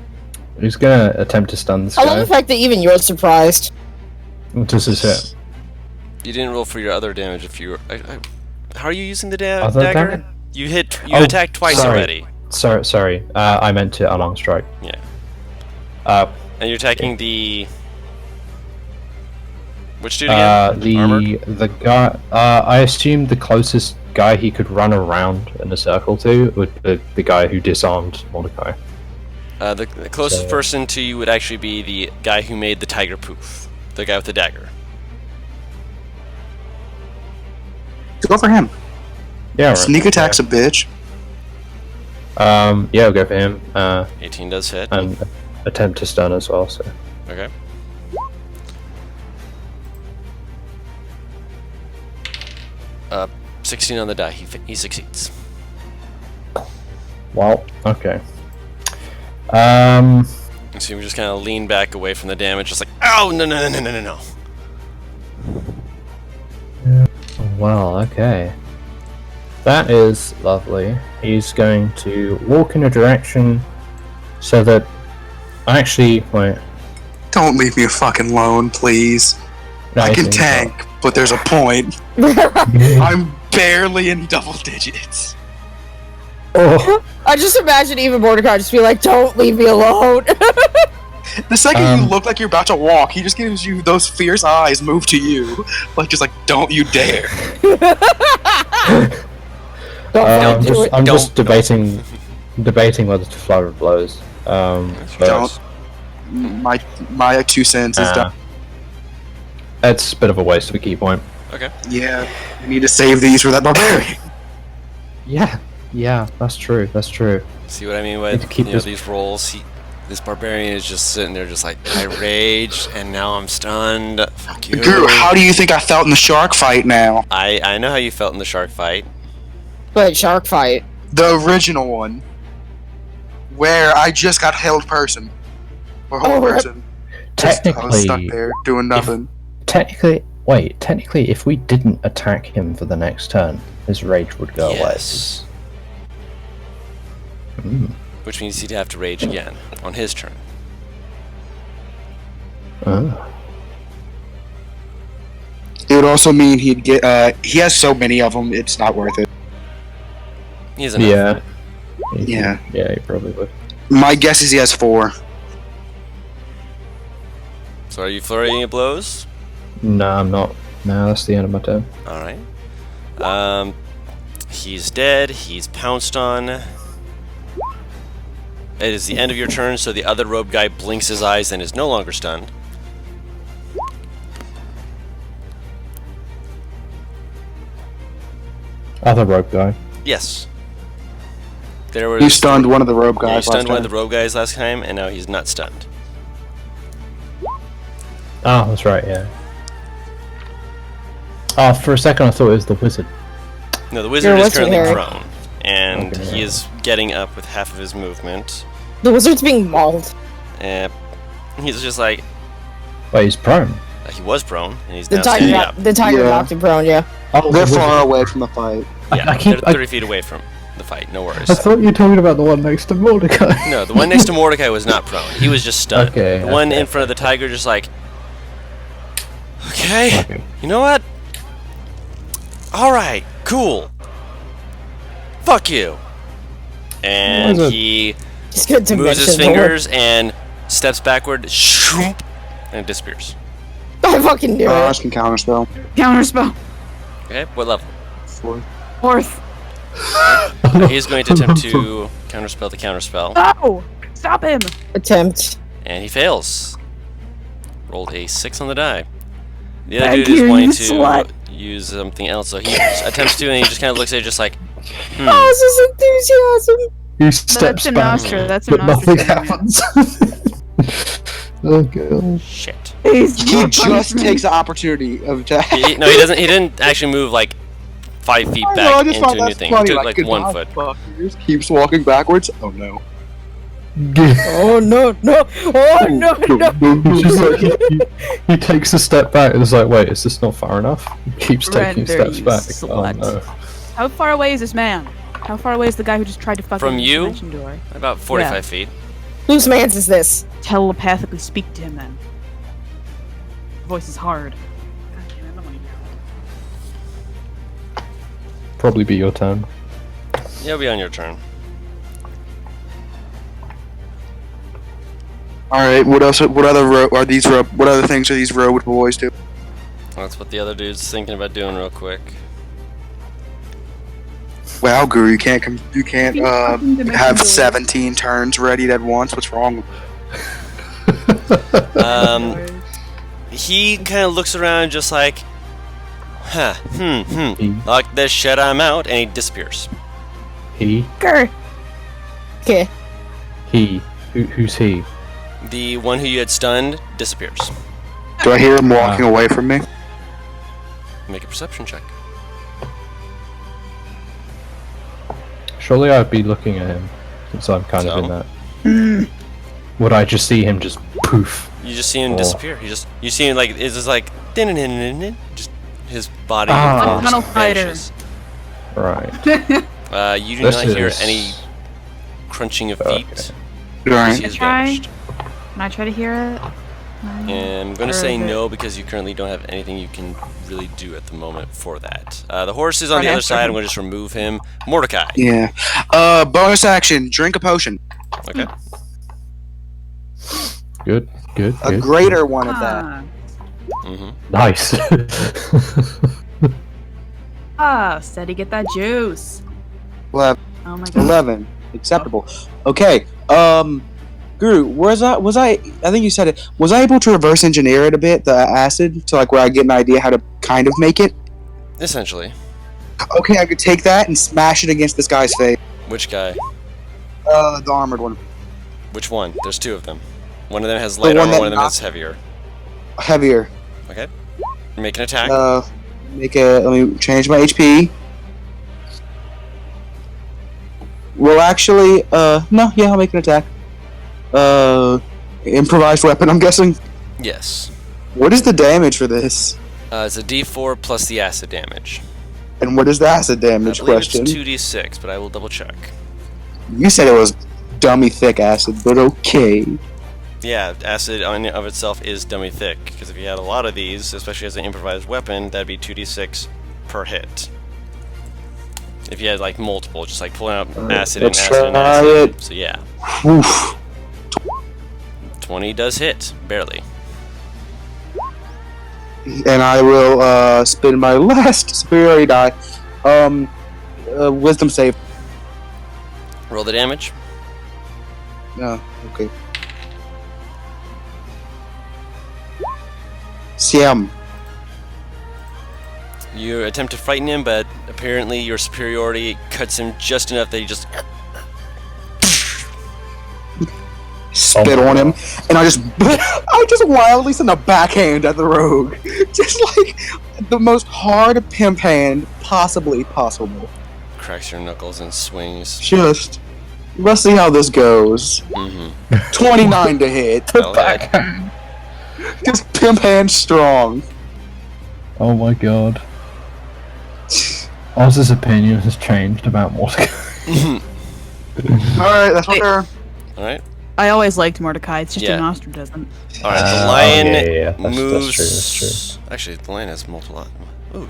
He's gonna attempt to stun this I love guy. the fact that even you're surprised. Just his hit. You didn't roll for your other damage if you were... how are you using the Other dagger? damage? You Oh, attacked twice sorry. already. Sorry. I meant to unarmed strike. Yeah. And you're attacking the... Which dude again? Armored? The guy. I assume the closest guy he could run around in a circle to would be the guy who disarmed Mordecai. The closest So- person to you would actually be the guy who made the tiger poof. The guy with the dagger. Go for him. Yeah. Right. Sneak attack's a bitch. Yeah, I'll go for him. 18 does hit. And attempt to stun as well. So. Okay. Uh, 16 on the die. He succeeds. Well. Okay. So you just kind of lean back away from the damage, just like, oh no. Well. Okay. That is lovely. He's going to walk in a direction so that. Actually, wait. Don't leave me fucking alone, please. No, I he's can in tank, but there's a point. front. I'm barely in double digits. Oh. I just imagine even Mordecai just be like, "Don't leave me alone." The second you Um, look like you're about to walk, he just gives you those fierce eyes move to you. Don't you dare. Don't fucking do it. I'm Don't. just debating debating whether to fly with blows. That's But, Don't. My 2 cents is done. it's a bit of a waste of a key point. Okay. Yeah, we need to save these for that barbarian. Yeah, that's true. That's true. See what I mean Need to with keep this- these rolls? This barbarian is just sitting there, just like, I raged, and now I'm stunned. Fuck you. Guru, how do you think I felt in the shark fight now? I know how you felt in the shark fight. But shark fight. The original one. Where I just got held person. Or whole Oh, person. I was stuck Technically, there doing nothing. technically, if we didn't attack him for the next turn, his rage would go Yes. away. Mm. Which means he'd have to rage again on his turn. Oh. It would also mean he'd get, he has so many of them, it's not worth it. He has enough. Yeah. Yeah. Yeah, he probably would. My guess is he has 4. So are you flurrying your blows? No, I'm not. No, that's the end of my turn. Alright. He's dead. He's pounced on. It is the end of your turn, so the other robe guy blinks his eyes and is no longer stunned. Other rope guy. Yes. There was You stunned one of the robe Yeah, you guys stunned last one of time. the robe guys last time, and now he's not stunned. Oh, that's right, yeah. Oh, for a second I thought it was the wizard. No, the wizard is what's your currently hair? prone, and Okay. he is getting up with half of his movement. The wizard's being mauled. And he's just like, Wait, he's prone. he was prone, and he's The now tiger, standing up. the tiger Yeah. knocked him prone. Yeah. Oh, They're the wizard. far away from the fight. Yeah, I keep- they're 30 feet away from the fight, no worries. I thought you were talking about the one next to Mordecai. No, the one next to Mordecai was not prone. He was just stunned. Okay, The one okay. in front of the tiger just like, okay, Okay. you know what? Alright, cool. Fuck you. And Why is it- he It's good to moves his mention the word. fingers and steps backward, shoop, and it disappears. I fucking knew I it. can counterspell. Counterspell. Okay, what level? 4. Fourth. He's going to attempt to counterspell the counterspell, No! Stop him! Attempt. and he fails. Rolled a 6 on the die. The other Thank dude is you, going you to slut. use something else, so he attempts to, and he just kind of looks at it just like, Oh, this is enthusiasm. He steps a back, Nostra, that's a but Nostra nothing thing, happens. Oh god. shit. He's He more just punishment. takes the opportunity of attack. No, he doesn't. He didn't actually move like 5 feet I know, back I just into thought a new that's thing. He funny, took like 1 goodbye, foot. fuckers. Keeps walking backwards. Oh no. Oh no, no. Oh no, no. He's just like, he takes a step back and is like, wait, is this not far enough? He keeps taking Render, steps you back. slut. Oh no. How far away is this man? How far away is the guy who just tried to fucking From you? dimension door? About 45 Yeah. feet. Whose man's is this? Telepathically speak to him then. Voice is hard. God damn it, I don't wanna hear Probably be your turn. It'll be on your turn. All right. What else? What other are these? What other things are these road boys do? That's what the other dude's thinking about doing real quick. Wow, Guru, you can't fucking have door. 17 turns ready at once. What's wrong? He kind of looks around just like, huh, He- like this shit, I'm out, and he disappears. He? Grr. Okay. He. Who's he? The one who you had stunned disappears. Do I hear him walking away from me? Make a perception check. Surely I'd be looking at him, since I'm kind of in So? that. Would I just see him just poof? You just see him Oh. disappear. You see him like it's just like just his body Ah. just Tunnel fighter. vanishes. Right. You do This not hear is- any crunching of Okay. feet. All He right. has Try. vanished. Can I try to hear it? And I'm gonna Or say is it- no because you currently don't have anything you can really do at the moment for that. The horse is on the Okay. other side. I'm gonna just remove him. Mordecai. Yeah. Bonus action. Drink a potion. Okay. Good. Good. A Good. greater one of that. Mm-hmm. Nice. Ah, steady, get that juice. 11. Oh my god. 11. acceptable. Okay. Guru, I think you said it. Was I able to reverse engineer it a bit, the acid, to like where I get an idea how to kind of make it? Essentially. Okay, I could take that and smash it against this guy's face. Which guy? The armored one. Which one? There's two of them. One of them has light one armor, that one of them knock- has heavier. Heavier. Okay. Make an attack. Let me change my HP. Well, actually, no, yeah, I'll make an attack. Improvised weapon, I'm guessing. Yes. What is the damage for this? It's a D4 plus the acid damage. And what is the acid damage I believe question? it's 2d6, but I will double check. You said it was dummy thick acid, but okay. Yeah, acid on of itself is dummy thick, because if you had a lot of these, especially as an improvised weapon, that'd be 2d6 per hit. If you had like multiple, just like pulling out acid and let's acid and try acid. it. So yeah, Oof. 20 does hit, barely. And I will spin my last superiority die. Wisdom save. Roll the damage. Okay. Siam. You attempt to frighten him, but apparently your superiority cuts him just enough that he just Spit on him, and I just wildly send a backhand at the rogue, just like the most hard pimp hand possibly possible. cracks your knuckles and swings. Just let's see how this goes. 29 to hit. Well hit. Just pimp hand strong. Oh my god. Oz's opinion has changed about Mordecai. Alright, that's my Wait. turn. Alright. I always liked Mordecai. It's just Yeah. a Nostra doesn't. Alright, the lion That's moves. true, that's Actually, the lion has multiple. Ooh,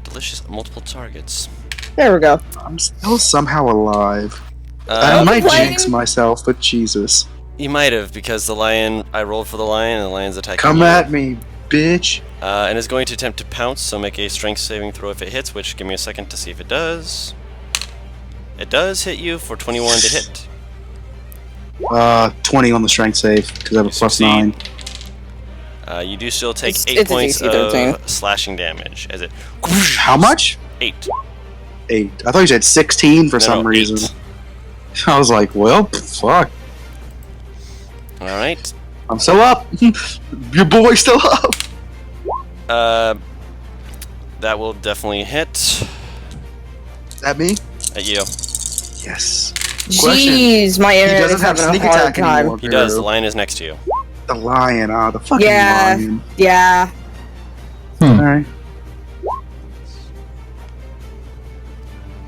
delicious. Multiple targets. There we go. I'm still somehow alive. I Uh, might complaining. jinx myself, but Jesus. you might have, because the lion. I rolled for the lion, and the lion's attacking Come you. at me, bitch. And is going to attempt to pounce, so make a strength saving throw if it hits, which give me a second to see if it does. It does hit you for 21 to hit. 20 on the strength save, because I have a You plus succeed. 9. You do still take It's 8 a points DC 13. of slashing damage as it. How much? 8. 8. I thought you said 16 for some No, reason. 8. I was like, well, fuck. Alright. I'm still up. Your boy's still up. That will definitely hit Is that me? at you. Yes. Jeez, my He internet doesn't is have having sneak a hard attack time. anymore. He does. The Guru. lion is next to you. The lion. The fucking Yeah. lion. Yeah. Alright.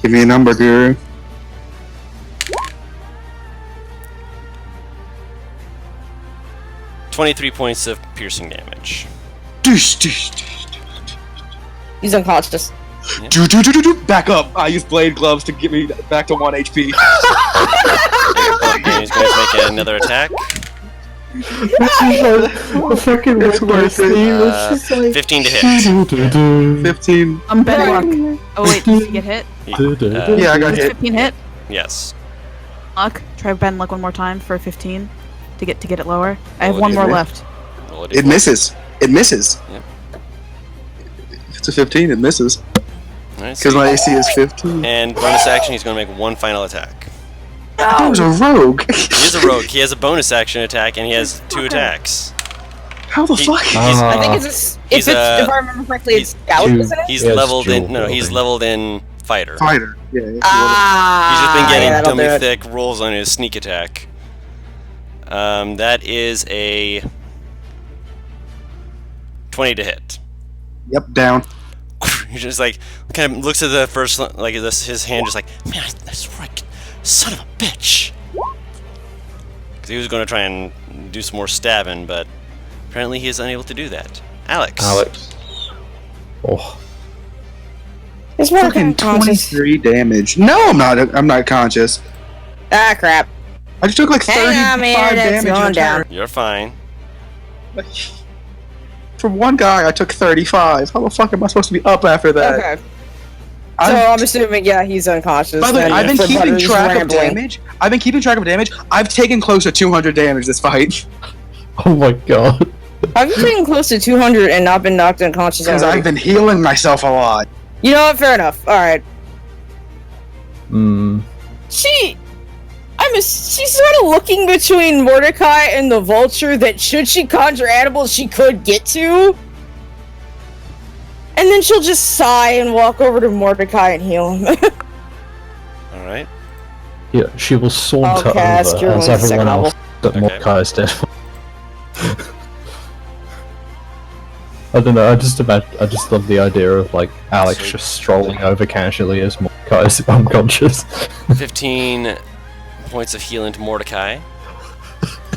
Give me a number, Guru. $23 points of piercing damage. Doosh, doosh, doosh, He's unconscious. doosh, doosh, doosh, doosh. Back up. I use blade gloves to get me back to 1 HP. And he's going to make another attack. The fucking It's worth it. 15 to hit. 15. I'm Benluck. Oh wait, did you get hit? Yeah, I got Does hit. 15 hit? Yes. Luck. Try Benluck one more time for 15 to get it lower. I have Roll a one more d4. left. Roll a It d4. misses. It misses. Yep. If it's a 15, it misses. Alright, Because so my AC is 15. and bonus action, he's going to make one final attack. I was a rogue. He is a rogue. He has a bonus action attack, and he has 2 attacks. How the He- fuck? he's- I think it's He's, if I remember correctly, it's he's- scout, two- isn't it? He's He has leveled in. dual No, he's wielding. leveled in fighter. Fighter. Yeah. He's just been getting that'll do dummy it. thick rolls on his sneak attack. That is a 20 to hit. Yep, down. He just like kind of looks at the first like this, his hand, just like, man, I swear, son of a bitch. Because he was going to try and do some more stabbing, but apparently he is unable to do that. Alex. Oh. It's more Fucking conscious. 23 damage. No, I'm not conscious. Ah, crap. I just took like 35 Hang on, man, that's damage in going a down. turn. You're fine. From one guy, I took 35. How the fuck am I supposed to be up after that? Okay. I'm assuming, yeah, he's unconscious. By the way, then, I've been for keeping Butter's track of rambling. damage. I've taken close to 200 damage this fight. Oh my god. I've been taking close to 200 and not been knocked unconscious Because already. I've been healing myself a lot. You know what? Fair enough. Alright. Hmm. She's sort of looking between Mordecai and the vulture that should she conjure animals she could get to. And then she'll just sigh and walk over to Mordecai and heal him. Alright. Yeah, she will saunter I'll cast over Cure as Wounds second everyone else that Okay. Mordecai is dead. I don't know. I just love the idea of like Alex Sweet. just strolling over casually as Mordecai is unconscious. 15 points of healing to Mordecai.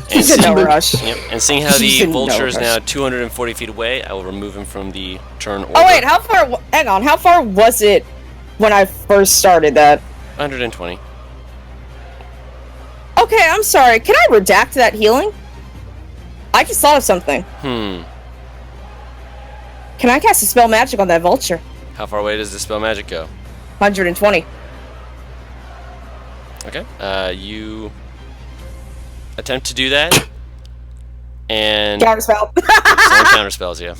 He's in no rush. Yep, and seeing how He's the in no vulture is rush. now 240 feet away, I will remove him from the turn order. Oh wait, how far? Hang on, how far was it when I first started that? 120. Okay, I'm sorry. Can I redact that healing? I just thought of something. Hmm. Can I cast a spell magic on that vulture? How far away does the spell magic go? 120. Okay. You attempt to do that, and Counterspell. someone counterspells you.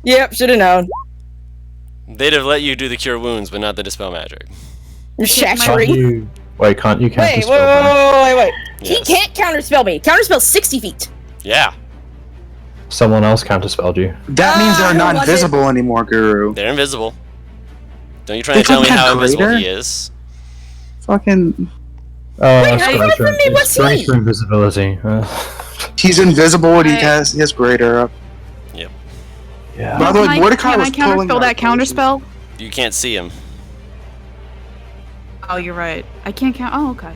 Yep, should have known. They'd have let you do the cure wounds, but not the dispel magic. You're Can't shattering. you? Wait, can't you Wait, counterspell wait. Yes. He can't counterspell me. Counterspell 60 feet. Yeah, Someone else counterspelled you. That means they're who not was it? invisible anymore, Guru. they're invisible. Don't you try They to tell me fucking how have invisible greater? he is. Fucking, Wait, how far strength from me room- was it's strength he? room invisibility. he's invisible and he has greater up. Yep. Yeah. By the way, Can Mordecai I was pulling counterspell out that potions. counterspell? You can't see him. Oh, you're right. I can't count. Oh, okay.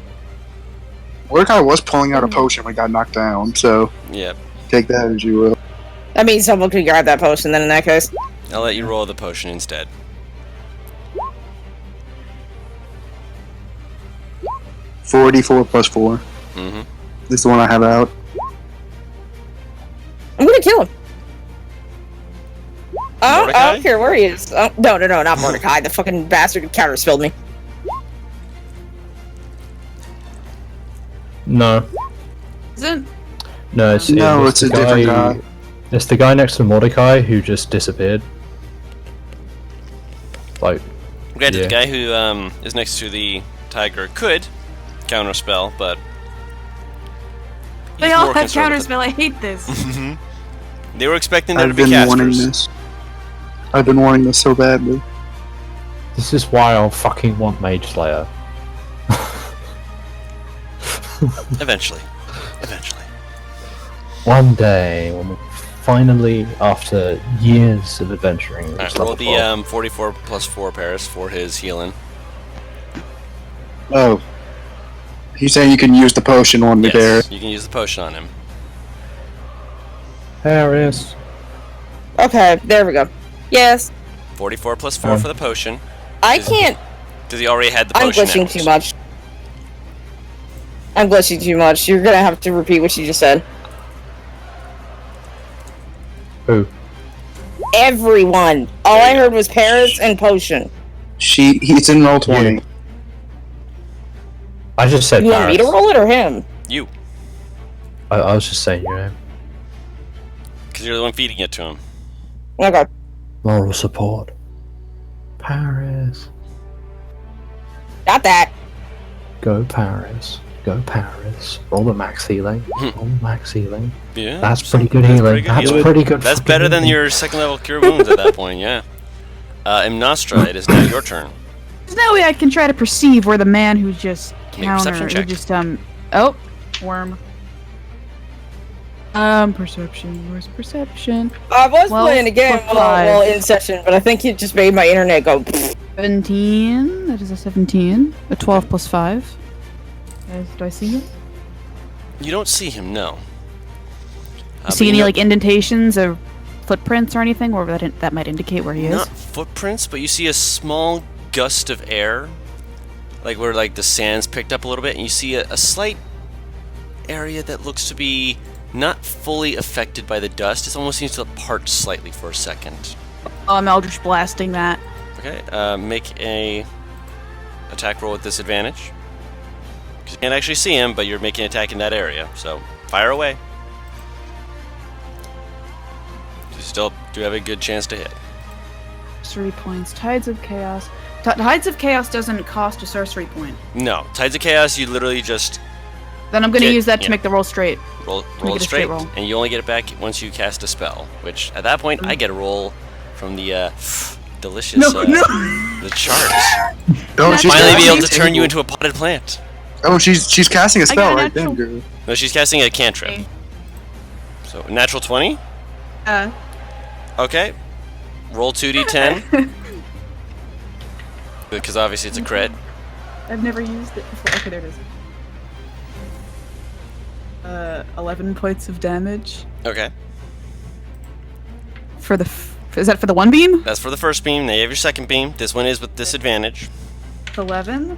Mordecai was pulling out a potion when he got knocked down, so Yep. take that as you will. That means someone could grab that potion then in that case. I'll let you roll the potion instead. 44 plus 4. Mm-hmm. This is the one I have out. I'm gonna kill him. I Mordecai? don't care where he is. No, not Mordecai. The fucking bastard counterspelled me. No. Isn't? No, it's It's a different guy. It's the guy next to Mordecai who just disappeared. Like, Granted, Yeah. the guy who is next to the tiger could counterspell, but They he's all more have concerned with counterspell. I hate this. the- They were expecting there to I've be been wanting casters. this. I've been wanting this so badly. this is why I'll fucking want Mage Slayer. Eventually. One day, when we finally, after years of adventuring, reach Alright, level roll 12. the 44 plus 4 Paris for his healing. Oh. He's saying you can use the potion on me there. Yes, you can use the potion on him. Paris. Okay, there we go. Yes, 44 plus 4 for the potion. I Is- can't. Does he already had the I'm potion glitching out? too much. I'm glitching too much. You're gonna have to repeat what you just said. Who? Everyone. All I heard was Paris and potion. He's in roll 20. You. I just said You want me to Paris. roll it or him? You, I was just saying, you know, because you're the one feeding it to him. Okay. moral support. Paris. Got that. Go Paris. Go Paris. Roll the max healing. Roll the max healing. Yeah, That's pretty good healing. That's healing. pretty good. That's fucking better than healing. your second level cure wounds at that point, yeah. Imnostra, it is now your turn. There's no way I can try to perceive where the man who just Make a perception who check. just oh, worm. Perception. Where's perception? I was 12 playing a game plus while 5. in session, but I think it just made my internet go. 17. That is a 17. A 12 plus 5. Do I see it? You don't see him, no. See but any you know- like indentations or footprints or anything, or that might indicate where he is? Not footprints, but you see a small gust of air, like where like the sand's picked up a little bit, and you see a slight area that looks to be not fully affected by the dust. It almost seems to part slightly for a second. Oh, I'm Eldritch blasting that. Okay, make a attack roll with disadvantage. 'Cause you can't actually see him, but you're making an attack in that area, so fire away. You still do have a good chance to hit. Sorcery points. Tides of Chaos. Tides of Chaos doesn't cost a sorcery point. No, Tides of Chaos, you literally just Then I'm going to Get- use that yeah. to make the roll straight. roll Make it it a straight straight, roll. and you only get it back once you cast a spell. Which at that point, I get a roll from the delicious the charms. Oh, she's Finally, be casting able a to turn you table. into a potted plant. Oh, she's casting a got spell a right then, natural- girl. No, she's casting a cantrip. Okay. So natural 20. Okay. Roll 2d10. Because obviously it's a crit. I've never used it before. Okay, there it is. 11 points of damage Okay. for the. Is that for the one beam? That's for the first beam. Now you have your second beam. This one is with disadvantage. 11.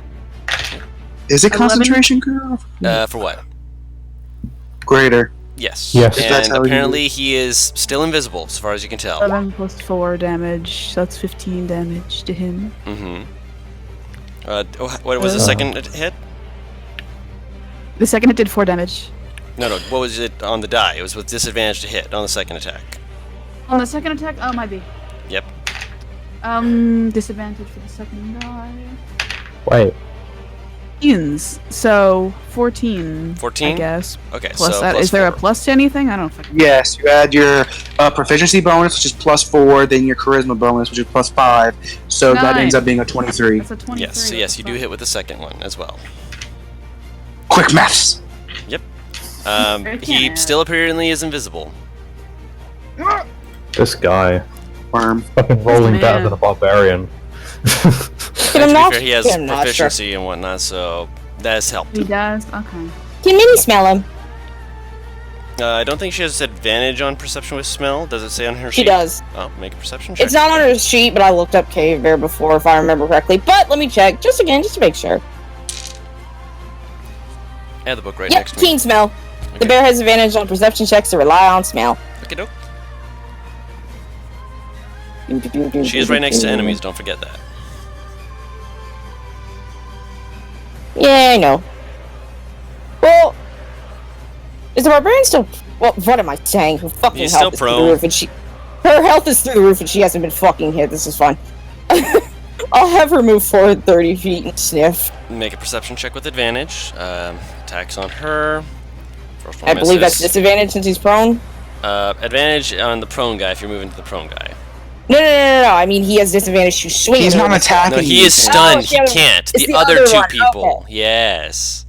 Is it 11? concentration, girl? For what? Greater. Yes. Yes. If that's And how you- apparently he is still invisible, as far as you can tell. 11 plus 4 damage. So that's 15 damage to him. Mm-hmm. What was the second hit? The second hit did 4 damage. No. What was it on the die? It was with disadvantage to hit on the second attack. On the second attack, oh, might be. Yep. Disadvantage for the second die. Wait. So 14. 14? I guess. Okay. Plus so that. plus Is there a 4. plus to anything? I don't fucking. Yes, you add your proficiency bonus, which is +4, then your charisma bonus, which is +5. So that ends up being a 23. That's a 23. Yes. So yes, you do hit with the second one as well. Quick maths. Yep. I He can't. still apparently is invisible. This guy. Worm. Fucking rolling better man. than a barbarian. And to be not- fair, he has I'm not sure. proficiency and whatnot, so that has helped. He does. Okay. Can Minnie smell him? I don't think she has advantage on perception with smell. Does it say on her sheet? She does. Oh, make a perception check. It's not on her sheet, but I looked up Cave Bear before, if I remember correctly. But let me check, just to make sure. Add the book right Yep, next to me. keen smell. Okay. The bear has advantage on perception checks to rely on smell. Okay, doke. She is right next to enemies. Don't forget that. Yeah, I know. Well, is the barbarian still? Well, what am I saying? Her fucking He's health still is through prone. the roof, and her health is through the roof, and she hasn't been fucking hit. This is fun. I'll have her move forward 30 feet and sniff. Make a perception check with advantage. Attacks on her. First one I believe that's misses. disadvantage since he's prone. Advantage on the prone guy if you're moving to the prone guy. No. I mean, he has disadvantage to swing. He's at her. not attacking. No, he you. is stunned. Oh, He yeah, can't. it's The the other other two one, people. okay. Yes.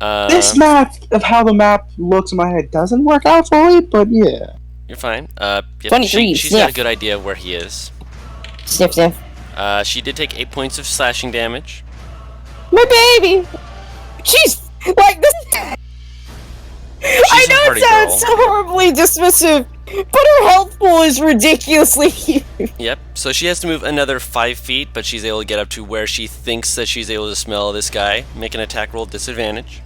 This map of how the map looks in my head doesn't work out fully, but yeah. You're fine. Yep, 23, she's got a sniff. good idea of where he is. Sniff. She did take 8 points of slashing damage. My baby. She's like this. I a know hardy it sounds girl. so horribly dismissive, but her health pool is ridiculously huge. Yep. So she has to move another 5 feet, but she's able to get up to where she thinks that she's able to smell this guy. Make an attack roll disadvantage.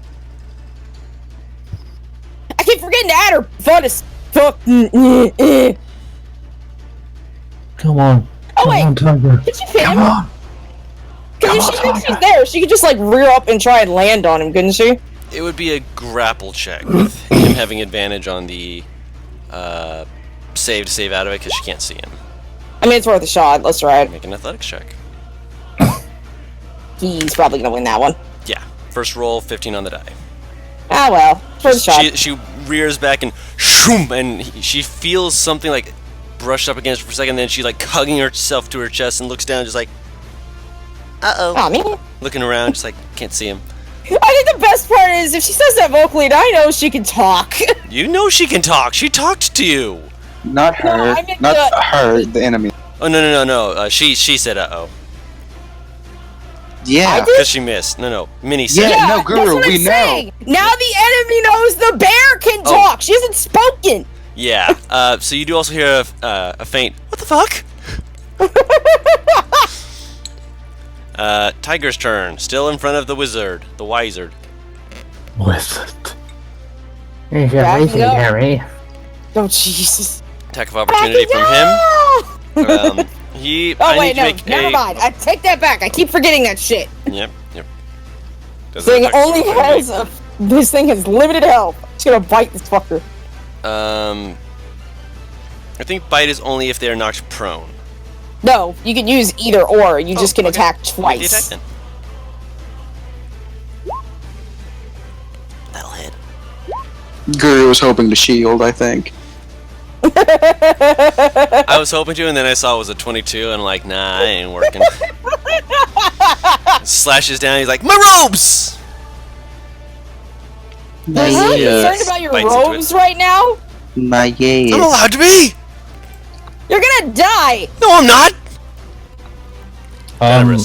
I keep forgetting to add her bonus. Fuck. Come on. Oh Come wait, on, Tiger. could you hit Come him? on. Because if she thinks she's there, she could just like rear up and try and land on him, couldn't she? It would be a grapple check with him having advantage on the save to save out of it because she can't see him. I mean, it's worth a shot. Let's try it. Make an athletics check. He's probably gonna win that one. Yeah. First roll, 15 on the die. Ah well, first shot. She rears back and shoom, and she feels something like brushed up against her for a second. Then she's like hugging herself to her chest and looks down, just like, Aw, man. looking around, just like can't see him. I think the best part is if she says that vocally, and I know she can talk. You know she can talk. She talked to you. Not her. No, I meant not the- her, the enemy. Oh no. She said Yeah. I did? because she missed. No. Minnie said. Yeah. no, that's Guru, what we I'm know. saying. Now the enemy knows the bear can Oh. talk. She hasn't spoken. Yeah. So you do also hear a faint. What the fuck? Tiger's turn. Still in front of the wizard, the wizard. Wizard. There's Back a it wizard, up. Harry. Oh Jesus! Attack of opportunity from him. He. Oh I wait, need no, to make never mind. I take that back. I keep forgetting that shit. Yep. Does Thing that only affect- has this thing has limited health. I'm just gonna bite this fucker. I think bite is only if they are knocked prone. No, you can use either or. You just can okay. attack Make the twice. attack then. That'll hit. Guru was hoping to shield, I think. I was hoping to, and then I saw it was a 22, and I'm like, nah, I ain't working. Slashes down. He's like, my robes. My Are you yes. concerned about your Bites into robes right now? My yes. I'm allowed to be. You're gonna die. No, I'm not. Um,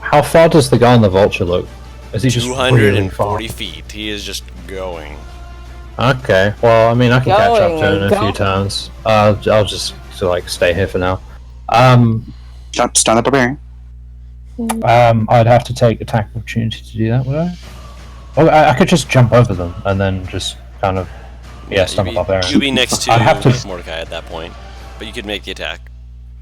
how far does the guy on the vulture look? Is he just really far? 240 feet. He is just going. Okay, well, I mean, I can catch up Going to him in a and few going. turns. I'll just like stay here for now. Stun the barbarian. I'd have to take attack of opportunity to do that, would I? Oh, I could just jump over them and then just kind of stun the barbarian. You'd be next to I'd have to. Mordecai at that point, but you could make the attack.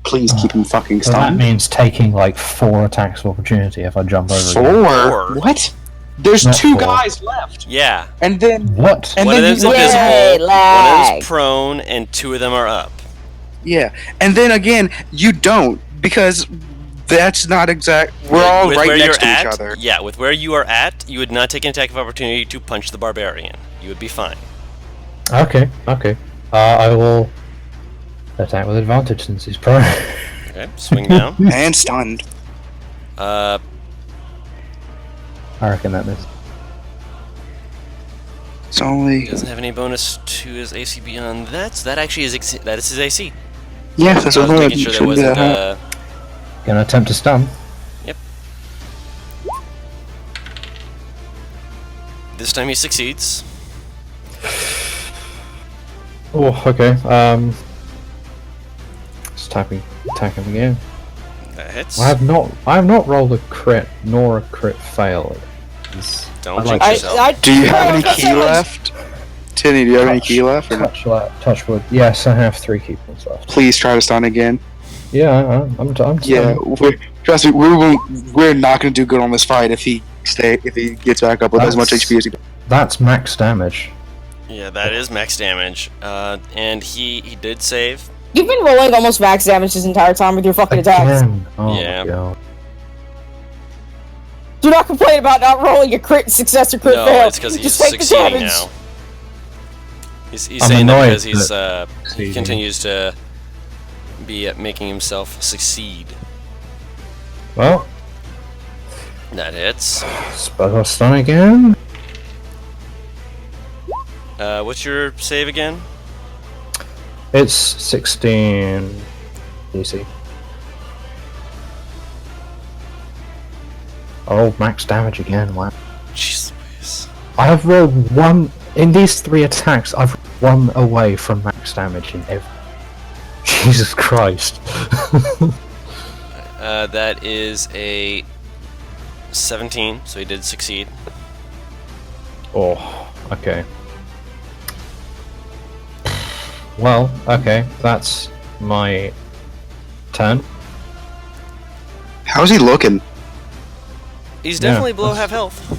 Please keep him fucking So that stunned. means taking like 4 attacks of opportunity if I jump over. again. Four? What? There's Not 2 4. guys left. Yeah. And then What? And One of then them's you- invisible, Yay, one of lag. them's prone, and 2 of them are up. yeah. And then again, you don't because that's not exact. We're all With right where next you're to at, each other. Yeah, with where you are at, you would not take an attack of opportunity to punch the barbarian. You would be fine. Okay. I will attack with advantage since he's prone. Okay, swing down. And stunned. Uh, I reckon that misses. It's only he doesn't have any bonus to his AC beyond that, so that actually is that is his AC. yeah. That's I what was I making sure there wasn't. Gonna attempt to stun. This time he succeeds. Oh, okay. Just attack him again. That hits. I have not rolled a crit nor a crit fail. Don't I like- jinx yourself. Do you have any key left? Tinny, do you have any key left? Or not? Touch wood. Yes, I have 3 key points left. Please try to stun again. Yeah, I'm Yeah, trust me, we're not going to do good on this fight if he gets back up with as much That's- HP as he does. That's max damage. Yeah, that is max damage. And he did save. You've been rolling almost max damage this entire time with your fucking attacks. Again. Oh Yeah. my god. Do not complain about not rolling a crit success or crit No, fail. it's because he's Just take the succeeding damage. now. He's I'm saying that annoyed because he succeeding. continues to be making himself succeed. Well, That hits. spell stun again. What's your save again? It's 16 DC. Oh, max damage again. Wow. Jeez Louise. I have rolled 1 in these 3 attacks. I've rolled 1 away from max damage in every. Jesus Christ. That is a 17, so he did succeed. Oh, okay. Well, okay, that's my turn. How's he looking? He's Yeah, definitely below that's- half health.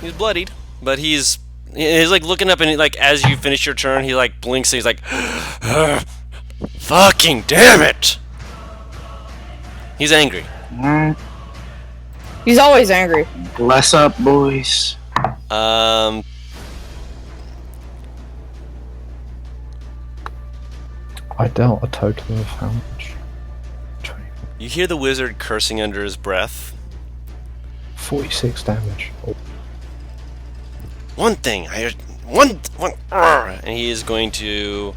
He's bloodied, but he's like looking up and like as you finish your turn, he like blinks and he's like, "Fucking damn it!" He's angry. He's always angry. Bless up, boys. I dealt a total of how much? 20, You hear the wizard cursing under his breath. 46 damage. Oh, One thing, and he is going to.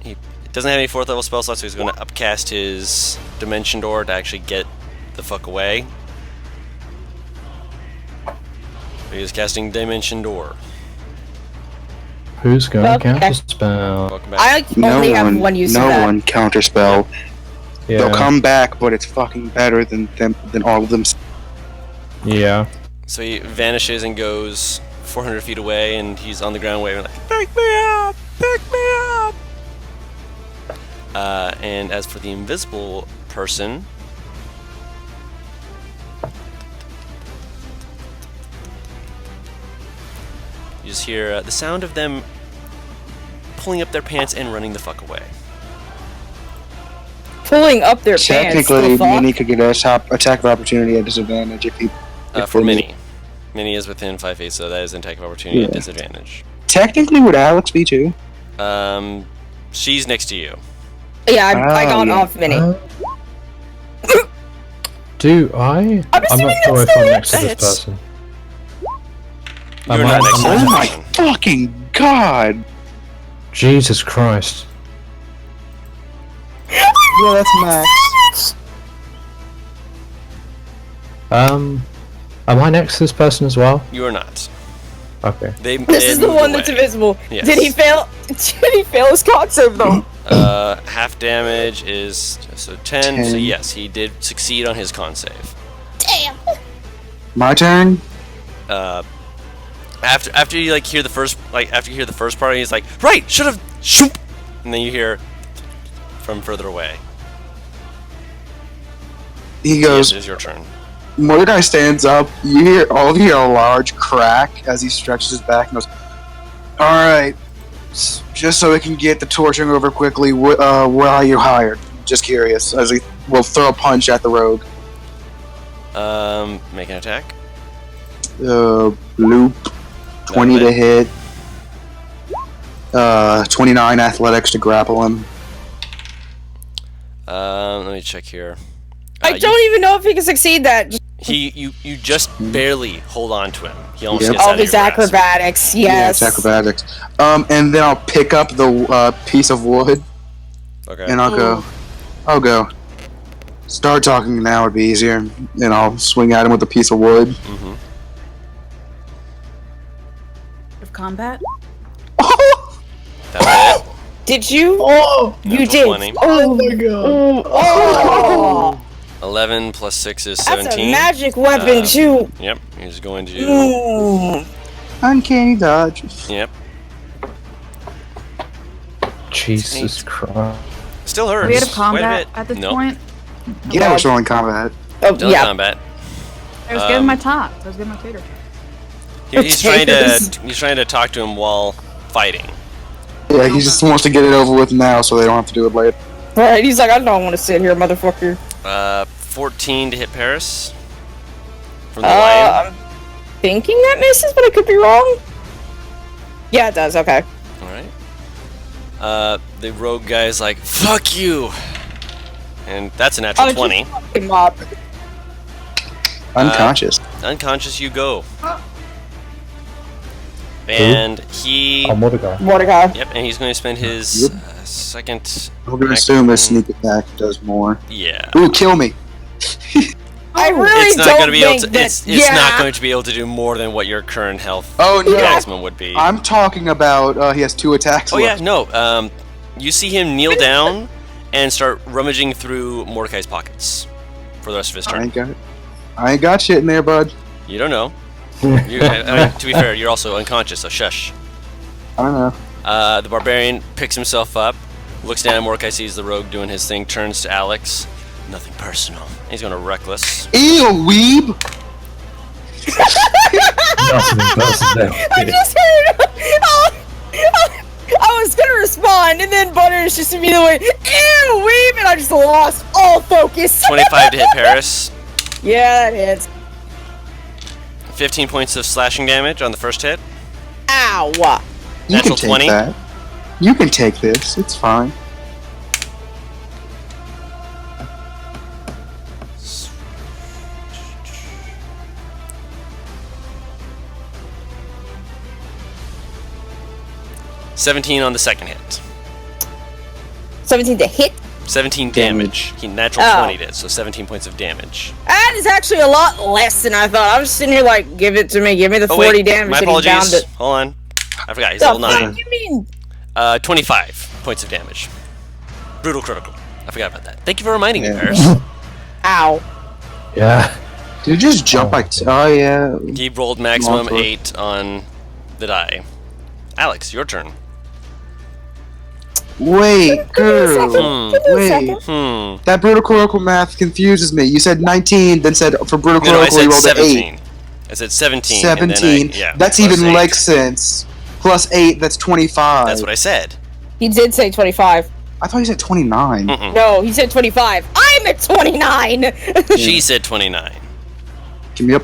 He doesn't have any 4th level spell slots, so he's going to upcast his dimension door to actually get the fuck away. He is casting dimension door. who's going to Okay. counter spell? Welcome back. I only have one use of no that. one counterspell. Yeah. They'll come back, but it's fucking better than all of them. Yeah. So he vanishes and goes 400 feet away, and he's on the ground waving like, "Pick me up! Pick me up!" And as for the invisible person, you just hear the sound of them pulling up their pants and running the fuck away. Pulling up their pants. Technically, the fuck? Minnie could get a attack of opportunity at disadvantage if he. For Minnie. Minnie is within 5 feet, so that is an attack of opportunity at disadvantage. Technically, would Alex be too? She's next to you. Yeah, I got yeah. off Minnie. Do I? I'm assuming not sure that's if I'm the next to this hits. person. You're Am not I- next to am I- this Oh my person. fucking god! Jesus Christ. Yeah, that's Max. Am I next to this person as well? You are not. Okay. This is the one that's invisible. Yes. Did he fail? Did he fail his con save though? Half damage is so 10. So yes, he did succeed on his con save. Damn. My turn. After you like hear the first part, he's like, right, should have shoop, and then you hear from further away. He Yes, goes. it is your turn. Mordecai stands up. You hear a large crack as he stretches his back and goes, "Alright, just so we can get the torching over quickly, where are you hired? Just curious." As he will throw a punch at the rogue. Make an attack. Bloop. 20 to hit. 29 athletics to grapple him. Let me check here. I don't even know if he can succeed that. You just barely hold on to him. He almost Yep. gets out All of your his grasp. acrobatics, Yeah, yes. it's acrobatics. And then I'll pick up the piece of wood Okay. and I'll go. Start talking now would be easier. And I'll swing at him with a piece of wood. Mm-hmm. Of combat? That was Did you? it. You Natural did. 20. Oh my god. Oh. 11 plus 6 is That's 17. a magic weapon too. Yep. He's going to. Mm. Uncanny dodge. Yep. Jesus Christ. Still hurts. Are we out of Quite a combat bit. at this Nope. point? Yeah, we're still in combat. Oh Still in yeah. combat. I was getting my tots. I was getting my tater tots. He's trying Potatoes. to. He's trying to talk to him while fighting. Yeah, he just wants to get it over with now so they don't have to do it later. Right. He's like, I don't want to sit here, motherfucker. 14 to hit Paris. From the lion. I'm thinking that misses, but I could be wrong. Yeah, it does. Okay. Alright. The rogue guy's like, fuck you! And that's a natural 20. Fucking mob. Unconscious. Unconscious you go. And he... Oh, Mordecai. Mordecai. Yep, and he's going to spend his Yep. second... We're gonna assume his sneak attack does more. Yeah. Ooh, kill me! I really It's not don't going to be able think to... that. It's yeah. not going to be able to do more than what your current health Oh no! maximum would be. I'm talking about he has 2 attacks Oh yeah, left. no. You see him kneel down and start rummaging through Mordecai's pockets for the rest of his turn. I ain't got shit in there, bud. You don't know. I mean, to be fair, you're also unconscious, so shush. I don't know. The barbarian picks himself up, looks down at Mordecai, sees the rogue doing his thing, turns to Alex. Nothing personal. He's going to reckless. Ew, weeb! Nothing personal. I just heard. I was gonna respond, and then Butters just immediately went, "Ew, weep," and I just lost all focus. 25 to hit Paris. Yeah, that hits. 15 points of slashing damage on the first hit. Ow. You Natural can take 20. that. You can take this. It's fine. – 17 on the second hit. 17 to hit. 17 damage. He natural 20 did, so 17 points of damage. That is actually a lot less than I thought. I was sitting here like, give it to me, give me the 40 wait, damage. my and he downed apologies. it. Hold on. I forgot, he's The level fuck 9. you mean? 25 points of damage. Brutal critical. I forgot about that. Thank you for reminding me, Yeah. Paris. Ow. Yeah. Did you just jump like... Oh, yeah. He rolled maximum Multiple. 8 on the die. Alex, your turn. Wait, girl. Wait. That brutal critical math confuses me. You said 19, then said for brutal No, I critical said you rolled an 17. 8. I said 17. 17. And then That's plus even 8. like sense. Plus 8, that's 25. That's what I said. He did say 25. I thought you said 29. Mm-mm. No, he said 25. I'm at 29! She said 29. Give me up.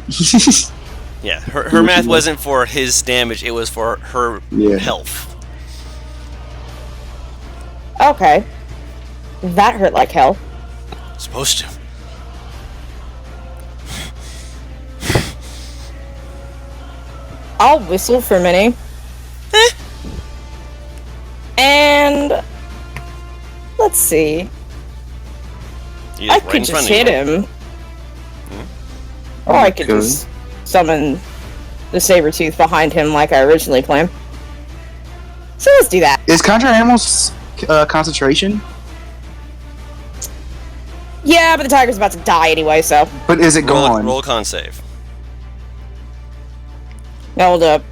Yeah, her math wasn't for his damage, it was for her health. Okay. That hurt like hell. Supposed to. I'll whistle for a minute. And let's see. He is I right could in just front hit of you. him. Or I could just summon the saber tooth behind him like I originally planned. So let's do that. Is Conjure Animals concentration? Yeah, but the tiger's about to die anyway, so. But is it gone? Roll a con save. Hold up.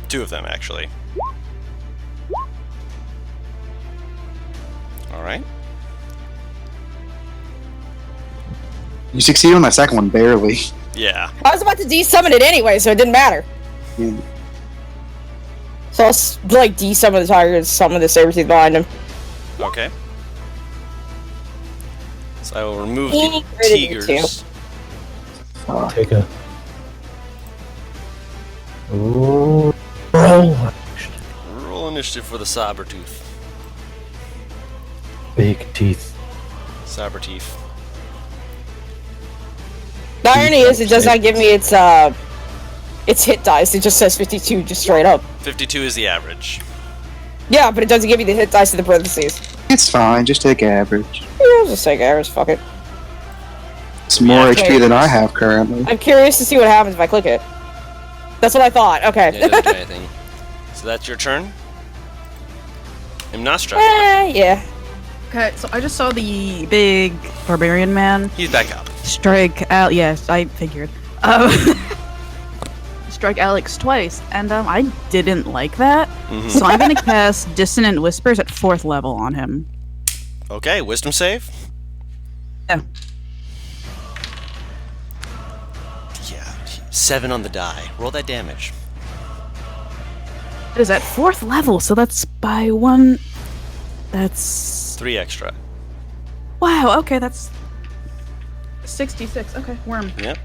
2 of them, actually. Alright. You succeed on that second one, barely. Yeah. I was about to de-summon it anyway, so it didn't matter. Yeah. So I'll, like, de-summon the tiger and summon the saber tooth behind him. Okay. So I will remove Get the rid of you tigers. Take a. Ooh. Roll. Roll initiative for the saber tooth. Big teeth. Saber teeth. The irony is, it does not give me its hit dice. It just says 52, just straight up. 52 is the average. Yeah, but it doesn't give you the hit dice in the parentheses. It's fine, just take average. Yeah, I'll just take average, fuck it. It's more Yeah, HP than I have currently. I'm curious to see what happens if I click it. That's what I thought, okay. Yeah, it doesn't do anything. So that's your turn? I'm not struck. Yeah. Okay, so I just saw the big barbarian man He's back up. strike out. Yes, I figured. Strike Alex twice, and I didn't like that. So I'm gonna cast Dissonant Whispers at 4th level on him. Okay, wisdom save? Yeah. Yeah, 7 on the die. Roll that damage. It is at 4th level, so that's by 1. That's 3 extra. wow. Okay, that's 66. Okay, worm. Yep.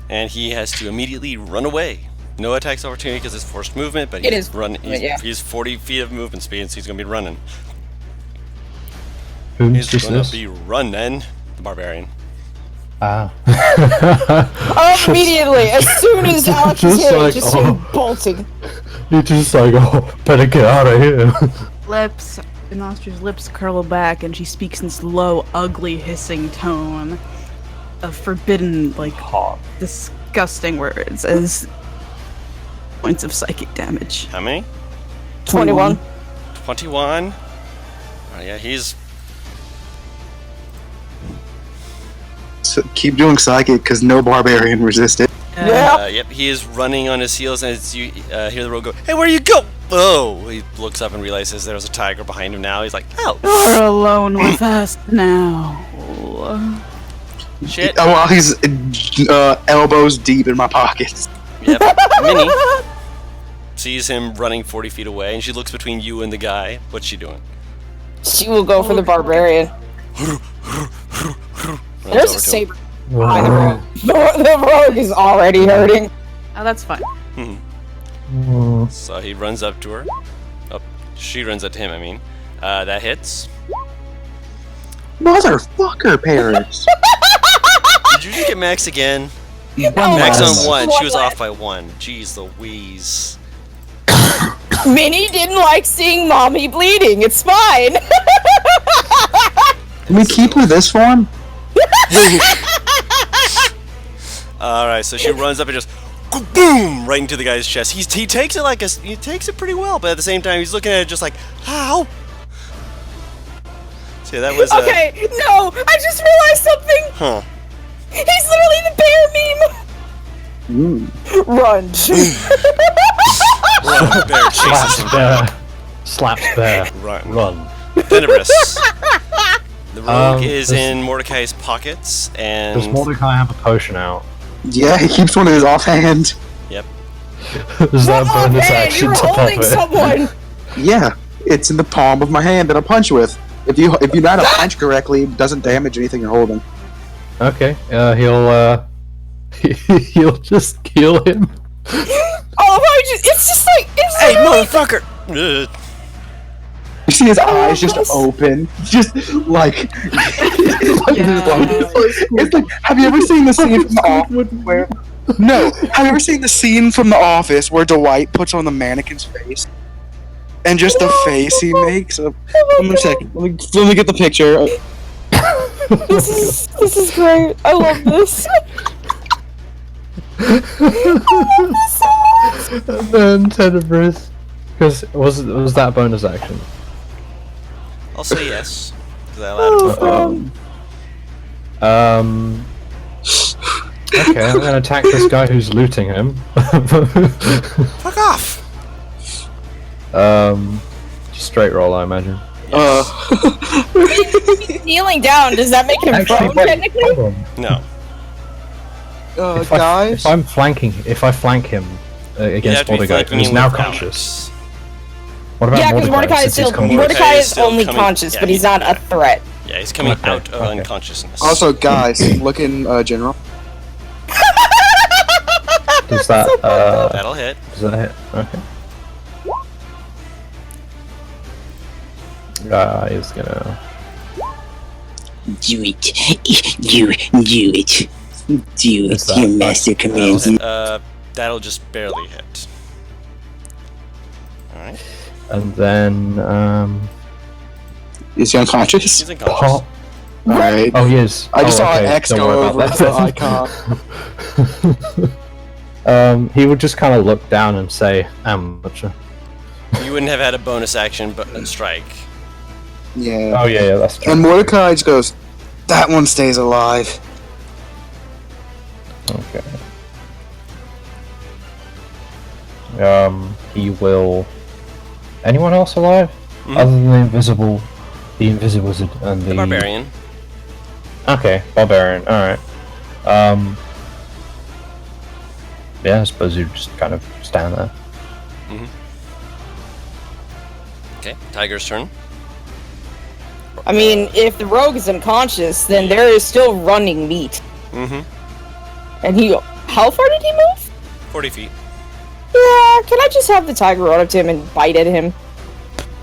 And he has to immediately run away. No attacks opportunity because it's forced movement, but It he's is, running. yeah. He's 40 feet of movement speed, so he's gonna be running. Who's He's just gonna this? be running. The barbarian. Ah. Immediately, as soon as Alex is Just here, like, just start oh. bolting. You're just like, oh, better get out of here. Lips. Nostri's lips curl back, and she speaks in this low, ugly, hissing tone of forbidden, like, disgusting words as points of psychic damage. How many? 21. 21. Oh, yeah, he's. So keep doing psychic, because no barbarian resisted. Yeah. Yep, he is running on his heels, and as you hear the road go, "Hey, where you go?" Oh, he looks up and realizes there's a tiger behind him now. He's like, "Oh, You're alone with us now. shit!" Oh, well, he's elbows deep in my pockets. Yep, Minnie sees him running 40 feet away, and she looks between you and the guy. What's she doing? She will go for the barbarian. Runs There's over a to saber behind the rogue. The rogue is already hurting. Oh, that's fine. him. So he runs up to her. Oh, she runs up to him, I mean. That hits. Motherfucker, Paris. Did you just get max again? Oh, Max my on 1. She was God. off by 1. Jeez Louise. Minnie didn't like seeing mommy bleeding. It's fine. Can we keep her this form? Alright, so she runs up and just boom right into the guy's chest. He takes it like he takes it pretty well, but at the same time he's looking at it just like, how? So yeah, that was Okay, no, I just realized something. huh. He's literally the bear meme. Run. Bear chases him. Slaps bear. Slaps bear. Run. Tenebris. The rogue is does- in Mordecai's pockets, and Does Mordecai have a potion out? Yeah, he keeps one in his offhand. yep. Is that Oh bonus man, action you're to pop holding it? someone! Yeah, it's in the palm of my hand that I punch with. If you know how to punch correctly, it doesn't damage anything you're holding. Okay, he'll just kill him. It's just like, it's Hey, literally- motherfucker! You see his eyes just open, just like. It's like, have you ever seen the scene from The Office where? No, have you ever seen the scene from The Office where Dwight puts on the mannequin's face, and just the face he makes? Let me a second. Let me get the picture. This is great. I love this. And then Tenebris, because was that bonus action? I'll say yes. Because I allowed him. Okay, I'm gonna attack this guy who's looting him. Fuck off! Just straight roll, I imagine. Kneeling down, does that make him prone, technically? hold on. No. Guys. If I flank him You have against to be Mordecai, flanking who's him now with conscious. What about Yeah, because Mordecai is since he's still come back? Mordecai is still only coming- conscious, yeah, but he's not a threat. Yeah, he's coming Okay, out of okay. unconsciousness. Also, guys, look in General. Does that That'll hit. does that hit? Okay. He's gonna. Do it. Do it. Do Is it. that Your right? master That'll commands you. hit. That'll just barely hit. Alright. And then Is he unconscious? He's unconscious. pop. Alright. Oh, he is. I just saw okay. an X Don't go worry over about the that. icon. He would just kind of look down and say, "Amateur." You wouldn't have had a bonus action but strike. Yeah. Oh yeah, that's true. And Mordecai just goes, that one stays alive. Okay. He will. Anyone else alive? Mhm. Other than the invisible wizard and The barbarian. Okay, barbarian. All right. Yeah, I suppose you just kind of stand there. Okay, Tiger's turn. I mean, if the rogue is unconscious, then there is still running meat. Mm-hmm. And how far did he move? 40 feet. Yeah, can I just have the tiger run up to him and bite at him?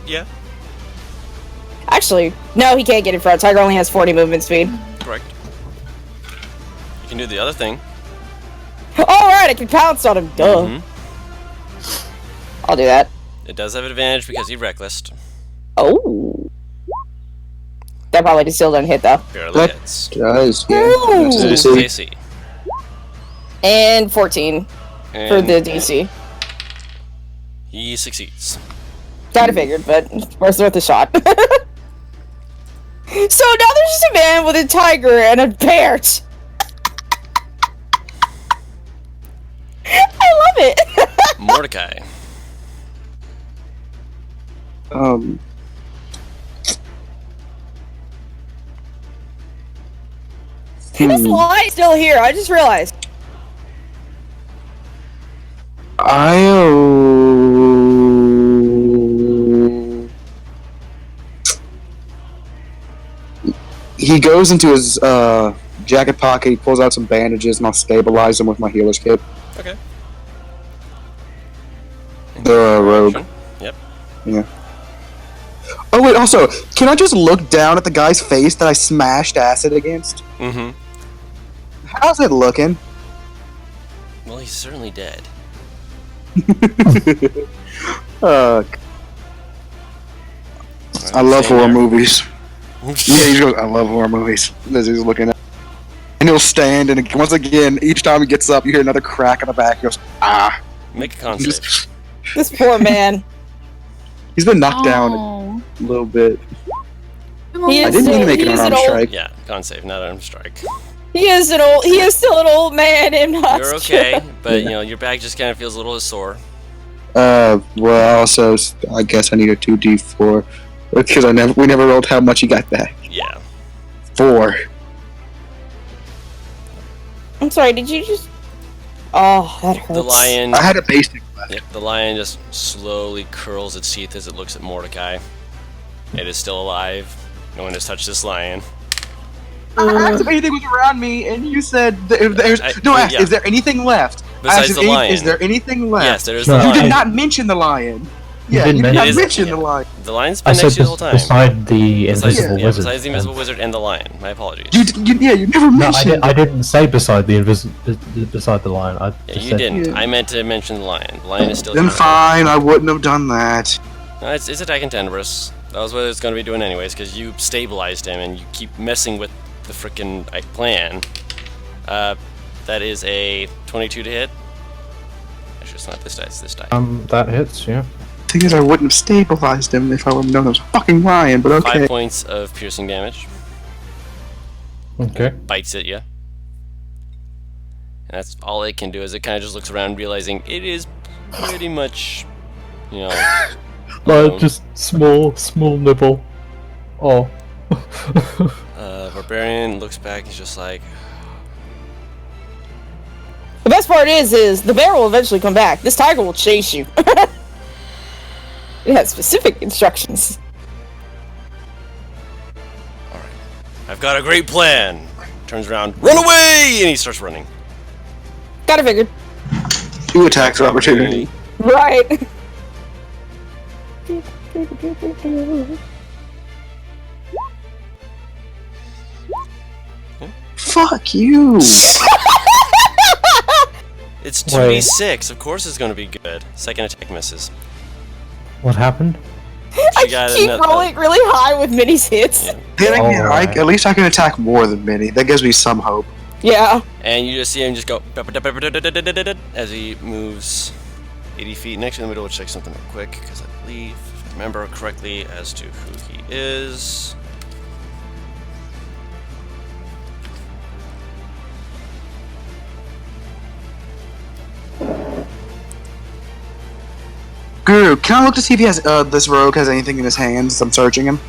Yeah, Actually, no, he can't get in front. Tiger only has 40 movement speed. correct. You can do the other thing. Alright, I can pounce on him. Duh. Mhm. I'll do that. It does have advantage because he reckless. Oh. That probably still doesn't hit, though. Barely That- hits. Guys, Ooh. So this is AC. And 14 for And the DC. he succeeds. Kinda figured, but worth a shot. So now there's just a man with a tiger and a bear. I love it. Mordecai. This line's still here. I just realized. He goes into his jacket pocket, he pulls out some bandages, and I'll stabilize him with my healer's kit. Okay. The rogue. Turn. Yep. Yeah. Oh wait, also, can I just look down at the guy's face that I smashed acid against? Mm-hmm. How's it looking? Well, he's certainly dead. I love Same horror there. movies. Yeah, he goes, I love horror movies. As he's looking at and he'll stand, and once again, each time he gets up, you hear another crack in the back. He goes, ah. Make a con save. This poor man. He's been knocked down Oh. a little bit. He I is didn't mean still, to make it he an is arm an old, strike. Yeah, con save, not arm strike. he is still an old man in You're okay, but you know your back just kind of feels a little sore. Well, also, I guess I need a 2d4 because we never rolled how much he got back. Yeah. 4. I'm sorry, did you just... Oh, that hurts. The lion. I had a basic left. Yep, the lion just slowly curls its teeth as it looks at Mordecai. It is still alive. No one has touched this lion. I asked if anything was around me, and you said there's. Yeah. Is there anything left? Besides the lion. Is there anything left? Yes, there is No, the You lion. did not mention the lion. You Yeah, didn't you did mention- not It is- mention yeah. the lion. The lion's I been said next to you the whole time. beside the invisible yeah, wizard. besides the invisible and- wizard and the lion. My apologies. You never No, mentioned. I didn't say beside the beside the lion. I Yeah, just you said didn't. Yeah. I meant to mention the lion. The lion is still Then here. fine, I wouldn't have done that. No, it's attacking Tenebris. That was what it's going to be doing anyways, because you stabilized him and you keep messing with the frickin' plan. That is a 22 to hit. Actually, it's not this die, it's this die. that hits. Yeah. Thing is, I wouldn't have stabilized him if I would have known it was a fucking lion. But okay. 5 points of piercing damage. Okay. Bites at you. And that's all it can do, is it kind of just looks around, realizing it is pretty much, you know... Just small nibble. Oh. Barbarian looks back, he's just like... The best part is the bear will eventually come back. This tiger will chase you. It has specific instructions. I've got a great plan! Turns around, run away! And he starts running. Gotta figured. 2 attacks of opportunity. Right. Fuck you. It's 2d6, of course it's gonna be good. Second attack misses. What happened? I keep rolling really high with Minnie's hits. Yeah. Then again, Alright. at least I can attack more than Minnie. That gives me some hope. Yeah. And you just see him just go as he moves 80 feet. Next, I'm going to check something real quick, because I believe, if I remember correctly, as to who he is. Guru, can I look to see if he has this rogue has anything in his hands as I'm searching him?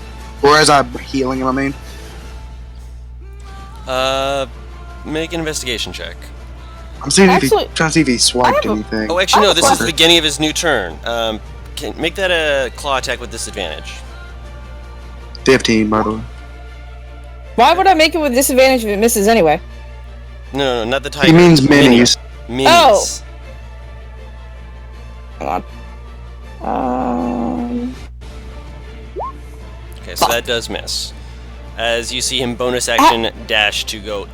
Or as I'm healing him, I mean? Make an investigation check. I'm seeing Actually, trying to see if he swiped I have a- anything. Oh, actually, no, this is the fucker. beginning of his new turn. Make that a claw attack with disadvantage. 15, by the way. Why would I make it with disadvantage if it misses anyway? No, not the tiger. He means minis. Minis. Oh. Hang on. Okay, so that does miss. As you see him bonus action dash to go.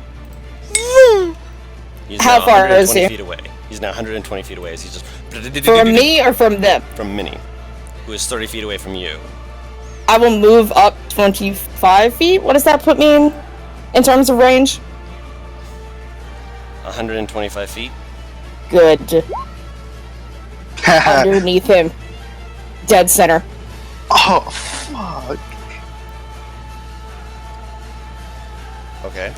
He's How now far is 120 he? feet away. He's now 120 feet away as he's just. From me or from them? From Minnie, who is 30 feet away from you. I will move up 25 feet. What does that put me in terms of range? 125 feet. Good. Underneath him. Dead center. Oh, fuck. Okay.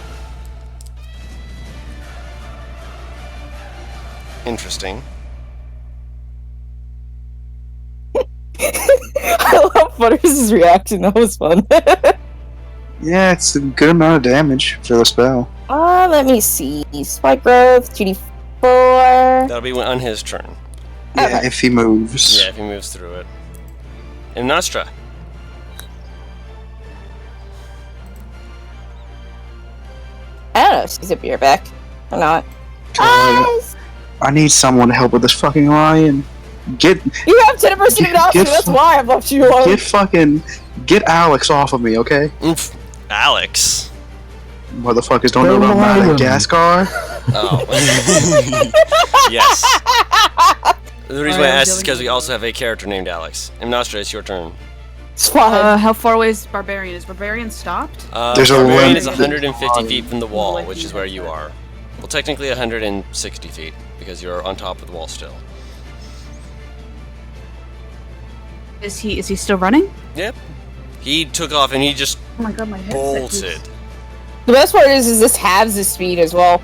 Interesting. I love Butters' reaction. That was fun. Yeah, it's a good amount of damage for the spell. Let me see. Spike growth, 2d4. That'll be on his turn. Yeah, if he moves. Yeah, if he moves through it. And Nostra. I don't know if she's a beer back or not. I need someone to help with this fucking lion. Get You have 10% of option. That's why I've left you alone. get Alex off of me, okay? Oof. Alex. Motherfuckers don't know about Madagascar. Oh. Yes. The reason why I asked is because we also have a character named Alex. And Nostra, it's your turn. It's fine. How far away is Barbarian? Is Barbarian stopped? There's a Barbarian limit. is 150 feet from the wall, which is where you are. Well, technically 160 feet, because you're on top of the wall still. Is he still running? Yep. He took off and he just Oh my god, my headset bolted. The best part is this halves his speed as well.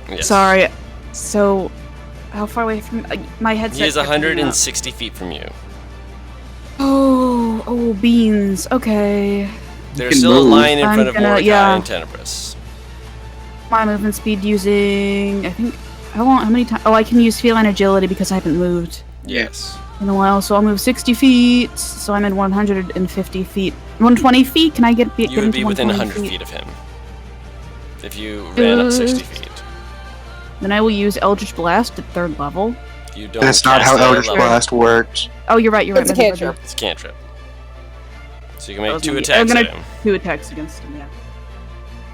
Yes. Sorry. So, How far away from my headset? He is kept coming up. 160 feet from you. Oh, beans. Okay. There's can still a move. line in I'm front of gonna- Mordecai yeah. and Tenebris. My movement speed using, I think, how many times? Oh, I can use feline agility because I haven't moved Yes. in a while, so I'll move 60 feet, so I'm in 150 feet. 120 feet? Can I get You would into be within 120 100 feet of him. If you ran up 60 feet. Then I will use Eldritch Blast at 3rd level. You don't That's not cast how it at Eldritch level. Blast works. Oh, you're right, It's a maybe I cantrip. did. It's a cantrip. So you can I make was 2 gonna- attacks I'm at gonna him. 2 attacks against him, yeah.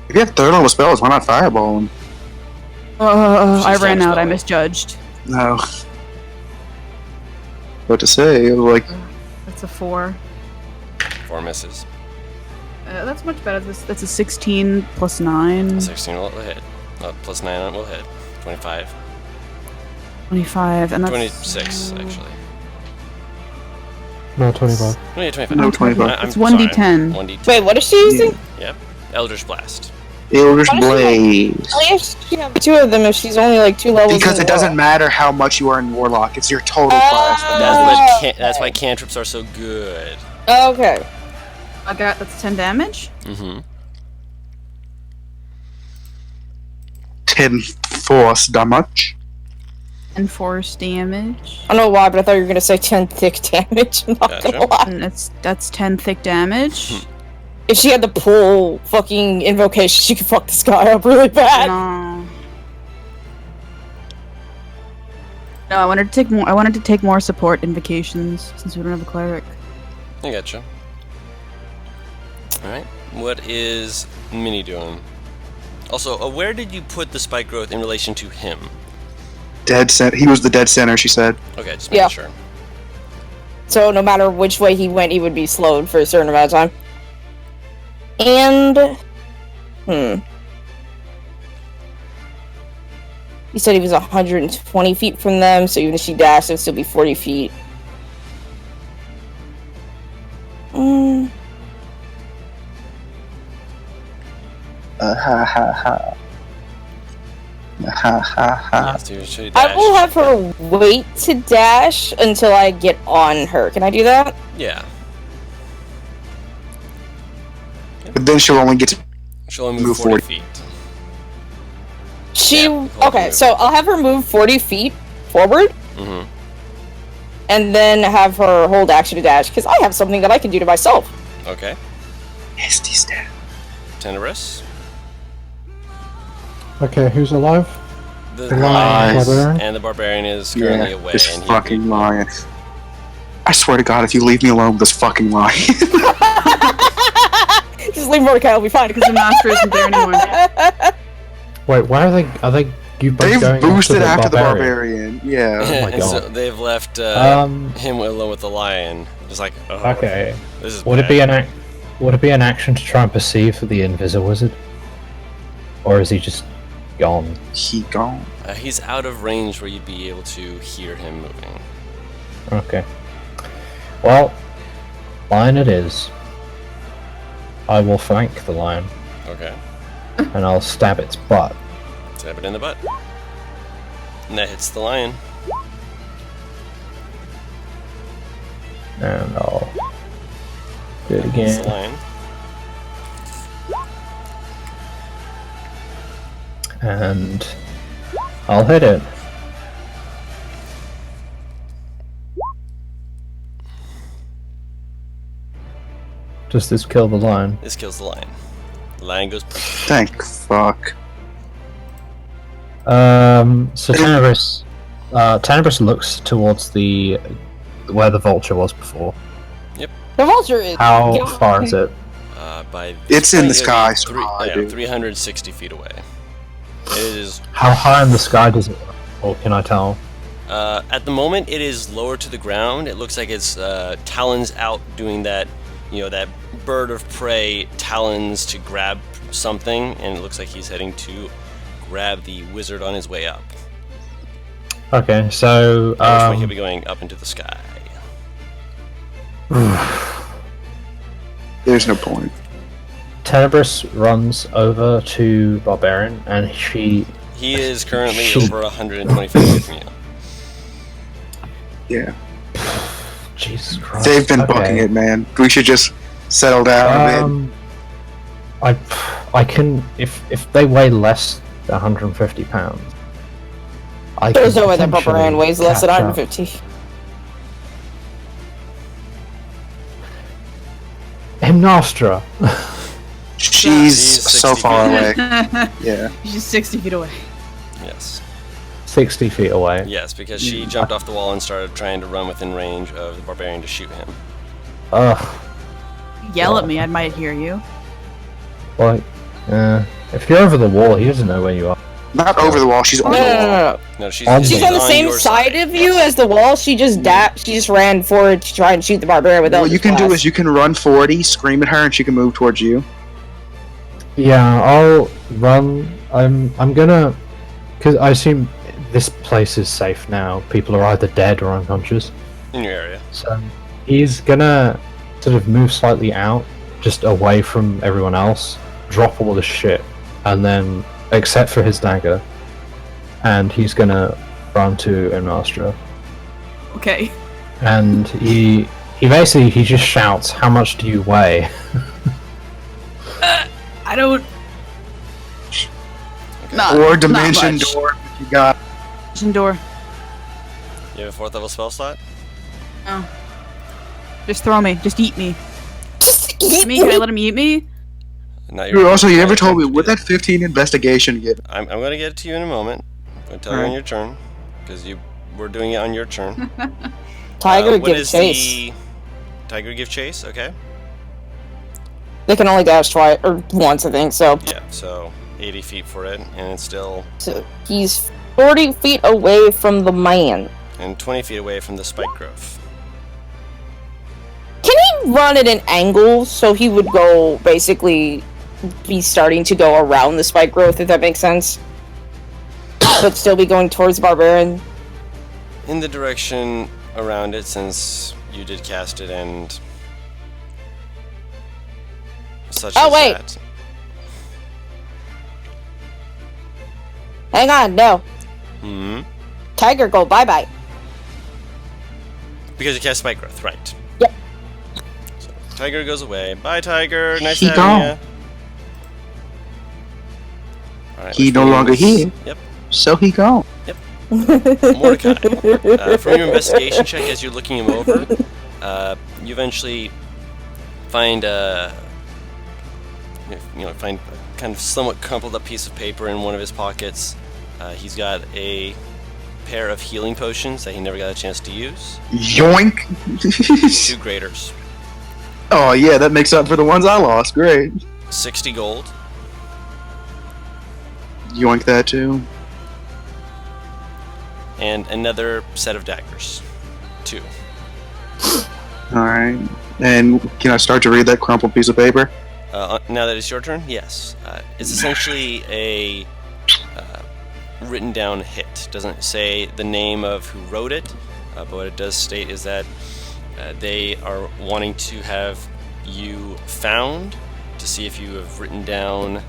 If you have 3rd level spells, why not Fireball him? I She's ran out, I counterspelling. misjudged. No. What to say? It was like, That's a 4. 4 misses. That's much better. That's a 16 plus 9. 16 will hit. Plus 9 will hit. 25. 25, and that's 26, actually. No, 25. No, yeah, 25. No, 25. I'm It's 1d10. sorry, 1d10. Wait, what is she using? Yep. Eldritch Blast. Eldritch Why does Blaze. Why does she have 2 of them if she's only like 2 levels? Because in it doesn't Warlock? matter how much you are in Warlock. It's your total class. That's why cantrips are so good. Okay. That's 10 damage? Mm-hmm. 10 force damage. And force damage. I don't know why, but I thought you were gonna say 10 thick damage. I'm not Gotcha. gonna lie. And that's 10 thick damage. If she had to pull fucking invocation, she could fuck this guy up really bad. No. No, I wanted to take more. I wanted to take more support invocations since we don't have a cleric. I gotcha. Alright. What is Minnie doing? Also, where did you put the spike growth in relation to him? Dead center. He was the dead center, she said. Okay, just making Yeah. sure. So no matter which way he went, he would be slowed for a certain amount of time. And he said he was 120 feet from them, so even if she dashed, it would still be 40 feet. Ha ha ha. Ha ha ha. Yes, you should I will dash. have her wait to dash until I get on her. Can I do that? Yeah. But then she'll only get to. She'll only move Move 40 40. feet. She Yeah, hold okay, on. so I'll have her move 40 feet forward, Mm-hmm. and then have her hold action to dash because I have something that I can do to myself. Okay. Misty step. Tenebris. Okay, who's alive? The The lion is, Barbarian? and the barbarian is currently Yeah, away. this And he fucking lion. I swear to God, if you leave me alone with this fucking lion. Just leave Mordecai, I'll be fine. Because the master isn't there anymore. Wait, why are they? Are they? You both They've going boosted after after the barbarian. Yeah. Oh my and so God. they've left Um. him alone with the lion. Just like, oh, Okay. this is Would bad. it be Would it be an action to try and perceive the Invis-Wizard, or is he just gone? He gone. He's out of range where you'd be able to hear him moving. Okay. Well, lion it is. I will flank the lion, Okay. and I'll stab its butt. Stab it in the butt. And that hits the lion. And I'll do it Hits the again. lion. And I'll hit it. Does this kill the lion? This kills the lion. The lion goes. Thank fuck. So Tenebris looks towards the where the vulture was before. The vulture is. How Yeah. far is it? By It's in the yeah, sky, so high, dude. 360 feet away. It is. How high in the sky does it? Or can I tell? At the moment, it is lower to the ground. It looks like it's talons out doing that, that bird of prey talons to grab something, and it looks like he's heading to grab the wizard on his way up. Okay, so At which point he'll be going up into the sky. There's no point. Tenebris runs over to Barbarian, and He is currently She- over 125 feet from you. Jesus Christ. They've been Okay. booking it, man. We should just settle down a bit. I can if they weigh less than 150 pounds. There's no way that barbarian weighs less than catch up. 150. Hymnostra. She's She's so 60 far feet. away. Yeah. She's 60 feet away. Yes. 60 feet away. Yes, because she jumped off the wall and started trying to run within range of the barbarian to shoot him. Ugh. Yell at me, I might hear you. Like, if you're over the wall, he doesn't know where you are. Not over the wall, she's on No, the no, wall. no, no. No, she's She's on the same your side of you as the wall. She just ran forward to try and shoot the barbarian with What Eldritch you can do Blast. is you can run 40, scream at her, and she can move towards you. Yeah, I'll run. I'm gonna, because I assume this place is safe now. People are either dead or unconscious. in your area. So he's gonna sort of move slightly out, just away from everyone else, drop all the shit, and then, except for his dagger, and he's gonna run to Hymnostra. Okay. And he basically just shouts, "How much do you weigh?" I don't. Not, Or not dimension much. door if you got. Dimension door. You have a 4th level spell slot? Oh. Just throw me. Just eat me. Just Eat me? Can I let him eat me? Not Dude, also, you never told me, turn to what do that 15 investigation get? I'm going to get it to you in a moment. I'm going to tell you on Alright. your turn, because we're doing it on your turn. Tiger What give is chase. the Tiger give chase? Okay. They can only dash twice or once, I think. So, Yeah. So 80 feet for it, and it's still he's 40 feet away from the man. and 20 feet away from the spike growth. Can he run at an angle so he would go basically be starting to go around the spike growth, if that makes sense? But still be going towards the barbarian? In the direction around it, since you did cast it and such Oh, as wait. that. Hang on, no. Hmm. Tiger, go bye-bye. Because you cast spike growth, right? Yep. So, Tiger goes away. Bye, Tiger. Nice He having gone. ya. Alright, He which no means- longer here. Yep. So he gone. Mordecai. From your investigation check, as you're looking him over, you eventually find find a kind of somewhat crumpled up piece of paper in one of his pockets. He's got a pair of healing potions that he never got a chance to use. Yoink! 2 graders, Oh yeah, that makes up for the ones I lost. Great. 60 gold, Yoink that too. and another set of daggers. 2. Alright. And can I start to read that crumpled piece of paper? Now that it's your turn, yes. It's essentially a written down hit. Doesn't say the name of who wrote it, but what it does state is that they are wanting to have you found to see if you have written down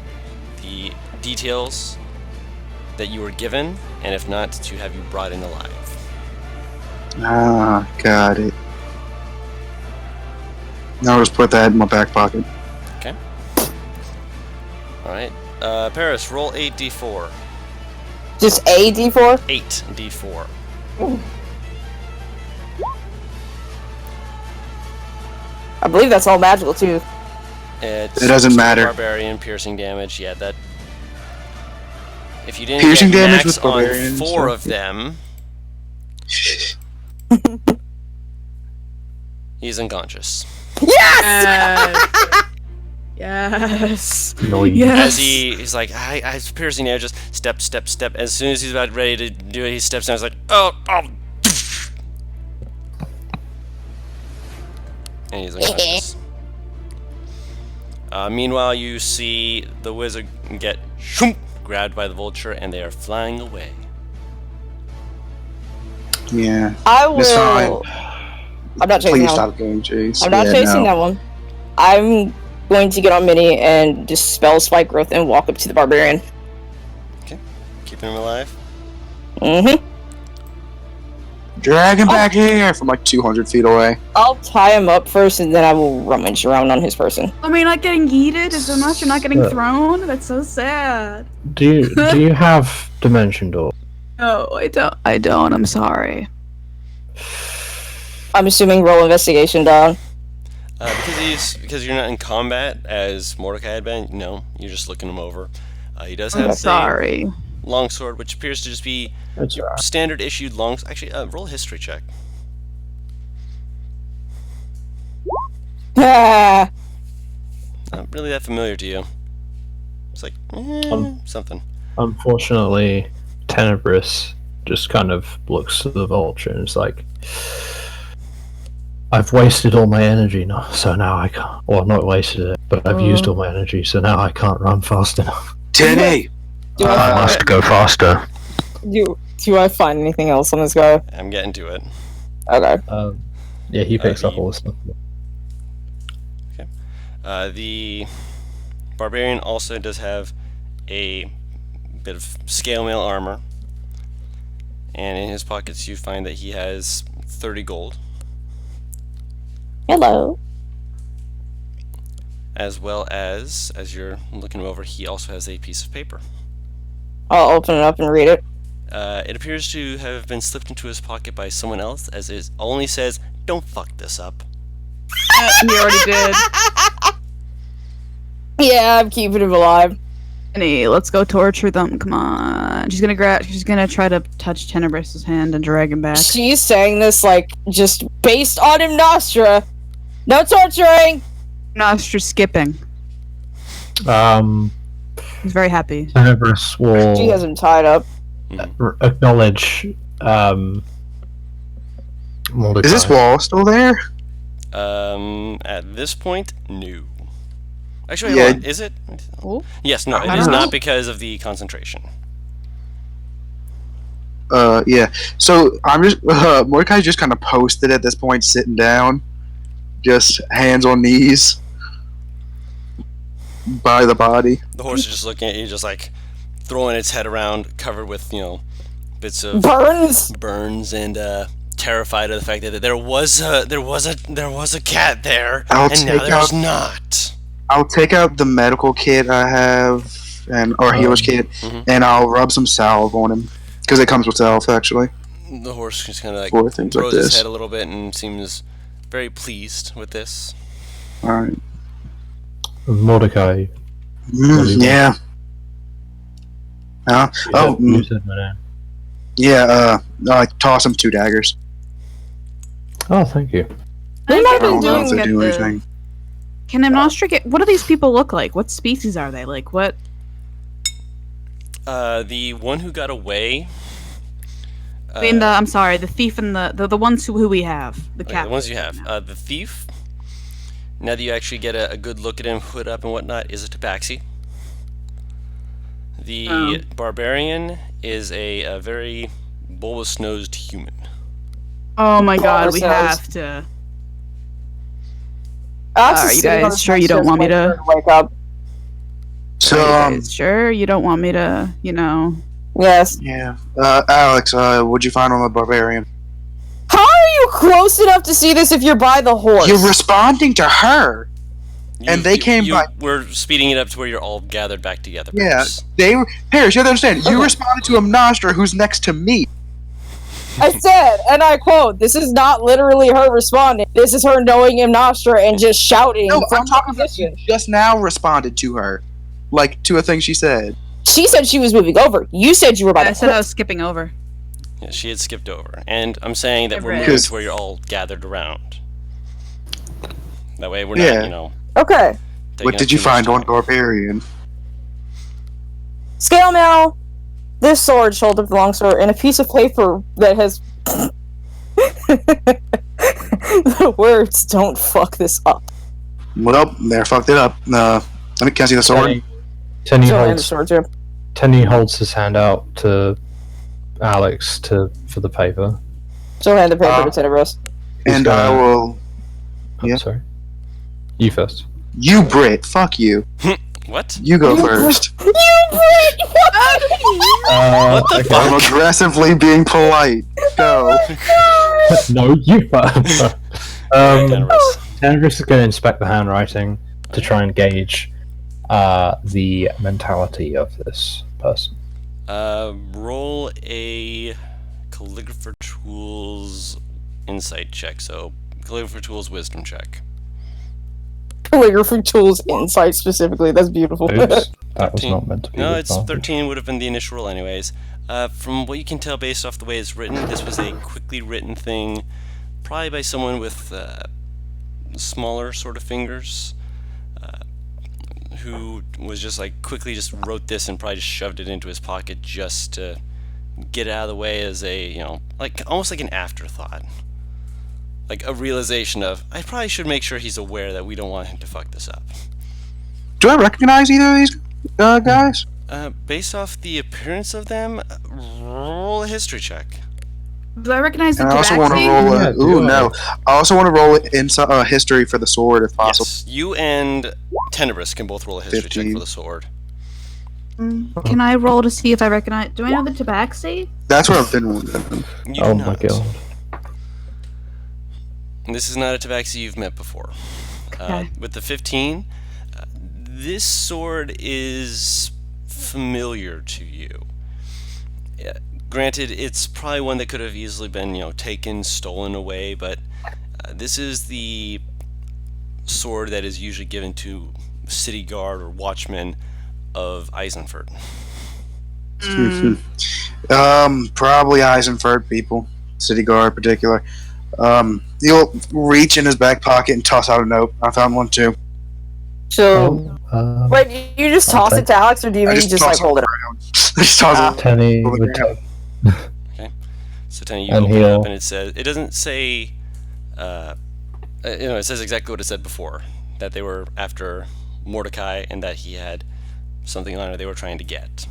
the details that you were given, and if not, to have you brought in alive. Ah, got it. Now I'll just put that in my back pocket. Okay. Alright. Paris, roll 8d4. Just a D4? 8d4. I believe that's all magical, too. It's It doesn't matter. Barbarian piercing damage. Yeah, that. If you didn't Piercing get damage max with barbarians, on 4 so- of them, he's unconscious. Yes! Yes. Noise. Yes. As he's like, I piercing damage. Just step, step, step. As soon as he's about ready to do it, he steps down. He's like, oh. And he's unconscious. Meanwhile, you see the wizard get grabbed by the vulture, and they are flying away. Yeah. I It's fine. will... I'm not chasing Please that one. stop going, Chase. I'm not Yeah, chasing no. that one. I'm going to get on Minnie and dispel spike growth and walk up to the barbarian. Keeping him alive. Mm-hmm. Drag him back here from like 200 feet away. I'll tie him up first, and then I will rummage around on his person. I mean, not getting yeeted is so much. You're not getting thrown. That's so sad. Do you have dimension door? No, I don't. I don't. I'm sorry. I'm assuming roll investigation, Don. Because you're not in combat as Mordecai had been. No, you're just looking him over. He does I'm have sorry. a longsword, which appears to just be That's alright. standard issued longs. Actually, roll a history check. Ah, Not really that familiar to you. It's like something. Unfortunately, Tenebris just kind of looks to the vulture and is like, I've wasted all my energy now, so now I can't. Well, not wasted it, but I've used all my energy, so now I can't run fast enough. Tenny! I must go faster. do I find anything else on this guy? I'm getting to it. Okay. Yeah, he picks up all the stuff. The barbarian also does have a bit of scale mail armor, and in his pockets you find that he has 30 gold, Hello. as well as you're looking him over, he also has a piece of paper. I'll open it up and read it. It appears to have been slipped into his pocket by someone else, as it only says, "Don't fuck this up." You already did. Yeah, I'm keeping him alive. Annie, let's go torture them. Come on. She's gonna try to touch Tenebris's hand and drag him back. She's saying this like just based on him, Nostra. No torturing. Nostra's skipping. He's very happy. Tenebris will She has him tied up. acknowledge Mordecai. Is this wall still there? At this point, no. Actually, Yeah. hold on. Is it? Oh. Yes, no, it I is don't know. not because of the concentration. Yeah. So I'm just Mordecai's just kind of posted at this point, sitting down, just hands on knees by the body. The horse is just looking at you, just like throwing its head around, covered with bits of Burns. burns, and terrified of the fact that there was a cat there, I'll and now take there's out- not. I'll take out the medical kit I have, or healer's kit, and I'll rub some salve on him because it comes with salve actually. The horse just kind of like For things like throws his this. head a little bit and seems very pleased with this. All right. Mordecai. Yeah. You said my name. Yeah. I toss him 2 daggers. Oh, thank you. They might I have been don't know if doing they do anything. Can Nostra get? What do these people look like? What species are they? Like what? The one who got away. I mean, I'm sorry, the thief and the ones who we have. The Okay, cat. the ones you have. The thief, now that you actually get a good look at him, hood up and whatnot, is a tabaxi. The barbarian is a very bulbous-nosed human. Oh my god, we Ourselves. have to. Are you guys sure you don't want me to- wake up? So Are you guys sure you don't want me to, Yes. yeah. Alex, what'd you find on the barbarian? How are you close enough to see this if you're by the horse? You're responding to her. And they came by- We're speeding it up to where you're all gathered back together. Yeah, Paris. they were. Paris, you have to understand. You responded to a Nostra who's next to me. I said, and I quote, "This is not literally her responding. This is her knowing him Nostra and just shouting No, from I'm talking about position." you just now responded to her, like to a thing she said. She said she was moving over. You said you were by I the said I horse. was skipping over. Yeah, she had skipped over, and I'm saying that we're Right. moving to where you're all gathered around. That way, we're Yeah. not, Okay. taking What up did you too much find on time. barbarian? Scale mail. This sword, shoulder of the longsword, and a piece of paper that has. The words "Don't fuck this up." Well, there, fucked it up. Can I see the sword? Tenny So, and the holds sword too. Tenny holds his hand out to Alex for the paper. So hand the paper to Tenebris. And I will. I'm Yeah. sorry. You first. You Brit, fuck you. What? You go first. You Brit! What the okay. fuck? I'm aggressively being polite. Go. No, you first. Generous. Tenebris is going to inspect the handwriting to try and gauge the mentality of this person. Roll a calligrapher tools insight check. So calligrapher tools wisdom check. Calligraphy tools insight specifically. That's beautiful. Oops, that was 13. not meant to be. No, with it's advantage. 13 would have been the initial roll anyways. From what you can tell based off the way it's written, this was a quickly written thing, probably by someone with smaller sort of fingers, who was just like quickly just wrote this and probably just shoved it into his pocket just to get it out of the way as a, like almost like an afterthought. Like a realization of, I probably should make sure he's aware that we don't want him to fuck this up. Do I recognize either of these guys? Based off the appearance of them, roll a history check. Do I recognize the And I also want to tabaxi? roll Yeah, a. do Ooh, it. no. I also want to roll history for the sword if possible. Yes, you and Tenebris can both roll a history check 15. for the sword. Can I roll to see if I recognize? Do I know the tabaxi? That's what I've been wanting. You do Oh my not. god. And this is not a tabaxi you've met before. Okay. With the 15, this sword is familiar to you. Yeah, granted, it's probably one that could have easily been, taken, stolen away, but this is the sword that is usually given to city guard or watchman of Eisenfurt. Probably Eisenfurt people, city guard in particular. He'll reach in his back pocket and toss out a note. I found one too. So, wait, do you just toss okay. it to Alex, or do you I mean just just like toss it hold it? around. Just toss it. Tenny Over would there. take. So Tony, you And open it he'll- up and it doesn't say, it says exactly what it said before, that they were after Mordecai and that he had something on it they were trying to get.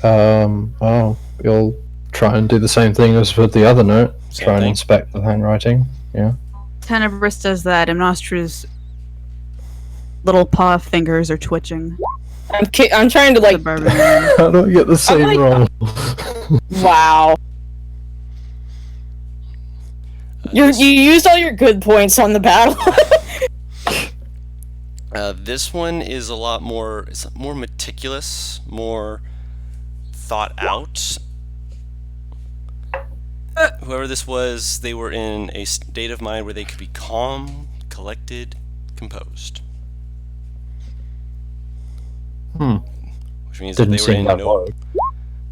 You'll try and do the same thing as with the other note. Same Try and thing. inspect the handwriting. Yeah. Tenebris does that, and Nostra's little paw fingers are twitching. I'm trying to The like. barbarian. How do I get the same like- roll? Wow. You used all your good points on the battle. This one is a lot more, it's more meticulous, more thought out. Whoever this was, they were in a state of mind where they could be calm, collected, composed. Which means that Didn't seem that worried.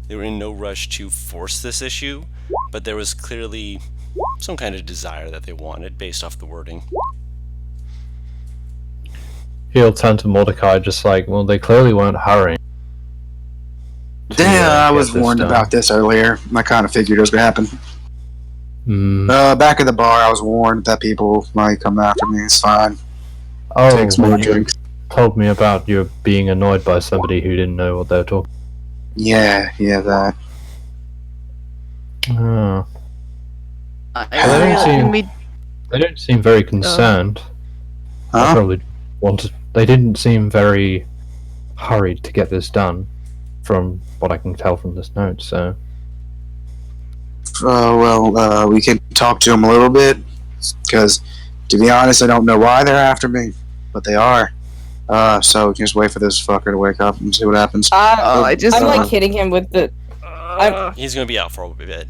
they were in no rush to force this issue, but there was clearly some kind of desire that they wanted based off the wording. He'll turn to Mordecai just like, well, they clearly weren't hurrying. Damn, I get was this warned done. about this earlier. I kind of figured it was going to happen. Back at the bar, I was warned that people might come after me. It's fine. Oh, Takes more well, you drinks. told me about you being annoyed by somebody who didn't know what they were talking. Yeah, that. Oh. I don't seem- can we They don't seem very concerned. I Huh? probably wanted. They didn't seem very hurried to get this done, from what I can tell from this note. So We can talk to them a little bit, because, to be honest, I don't know why they're after me, but they are. So we can just wait for this fucker to wake up and see what happens. I just I'm like want- hitting him with the. He's going to be out for a bit.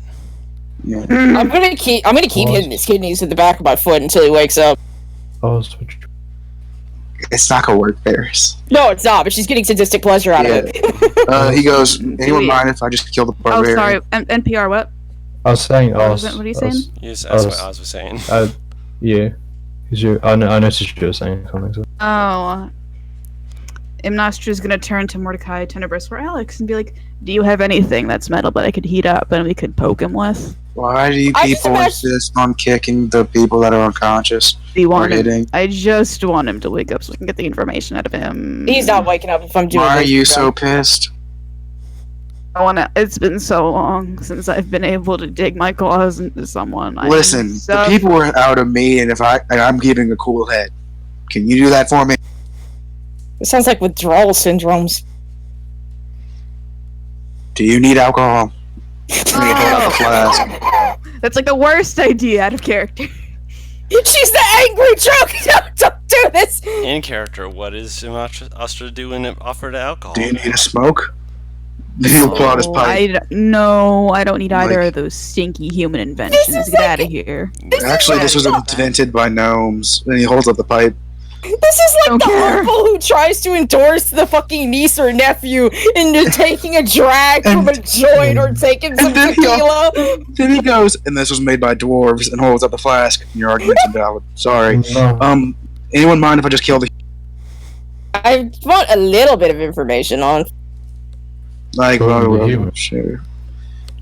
Yeah. I'm gonna keep hitting his kidneys with the back of my foot until he wakes up. oh, switch. It's not gonna work, Paris. No, it's not. But she's getting sadistic pleasure out of it. He goes, anyone mind if I just kill the Oh, barbarian? sorry. NPR, what? I was saying. What are you saying? Yes, I that's was- what Oz was saying. Yeah. 'Cause I noticed you were saying something. So. Oh. Nostra's gonna turn to Mordecai, Tenebris, or Alex and be like, do you have anything that's metal that I could heat up and we could poke him with? Why do you I just people imagine- insist on kicking the people that are unconscious? Do you Or want him? hitting? I just want him to wake up so we can get the information out of him. He's not waking up if I'm doing. Why are this, you bro. so pissed? I wanna. It's been so long since I've been able to dig my claws into someone. I'm Listen, so- the people are out of me, and I'm keeping a cool head. Can you do that for me? It sounds like withdrawal syndromes. Do you need alcohol? Let me hold out the flask. That's like the worst idea out of character. She's the angry drunk! Don't do this! In character, what is Astra do when offered alcohol? Do you need a smoke? He'll pull out his pipe. No, I don't need either Like- of those stinky human inventions. Get out of here. Actually, this was invented by gnomes. And he holds up the pipe. This is like Don't the care. uncle who tries to endorse the fucking niece or nephew into taking a drag from a joint or taking some then he- tequila. Then he goes, and this was made by dwarves, and holds up the flask. And your argument's invalid. Sorry. No. Anyone mind if I just kill the I want a little bit of information on. like? Kill the Well, human. sure.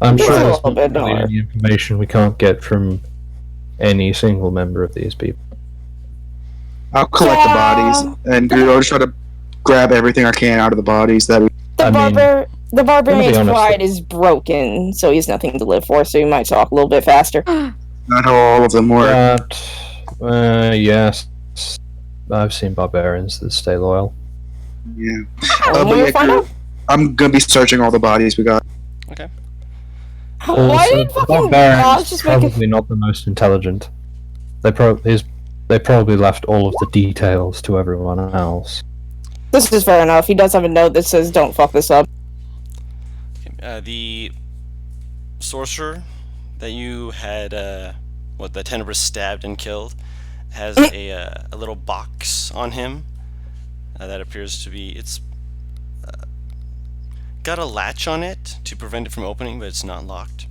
I'm sure It's a there's little not bit really hard. any information we can't get from any single member of these people. I'll collect the bodies, and I'll just try to grab everything I can out of the bodies. That The I mean, the barbarian's honest. pride is broken, so he's nothing to live for. So he might talk a little bit faster. not how all of them work. But, yes, I've seen barbarians that stay loyal. Yeah. When but we yeah, find out, I'm gonna be searching all the bodies we got. why Also, did the fucking barbarians Josh just make probably not the most intelligent. They probably left all of the details to everyone else. This is fair enough. He does have a note that says, "Don't fuck this up." The sorcerer that you had, the Tenebris stabbed and killed, has a little box on him that appears to be. It's got a latch on it to prevent it from opening, but it's not locked.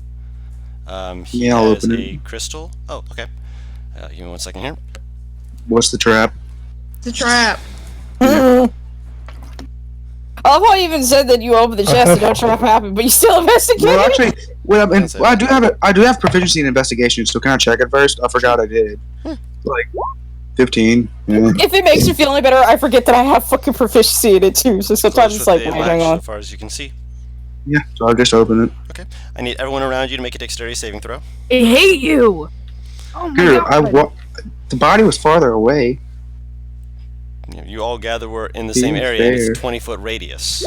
He Yeah, I'll has open a it. crystal. Oh, okay. Give me 1 second here. What's the trap? It's a trap. I love how you even said that you opened the chest and no trap happened, but you still investigated. Well, actually, That's it. I do have proficiency in investigation, so can I check it first? I forgot I did. Like 15. Yeah. If it makes you feel any better, I forget that I have fucking proficiency in it too. So sometimes Closed it's with like, a wait, hang latch, on. so far as you can see. Yeah, so I'll just open it. Okay. I need everyone around you to make a dexterity saving throw. I hate you. Oh my Dude, god. the body was farther away. You all gather were in the Being same area. And it's a fair. 20-foot radius.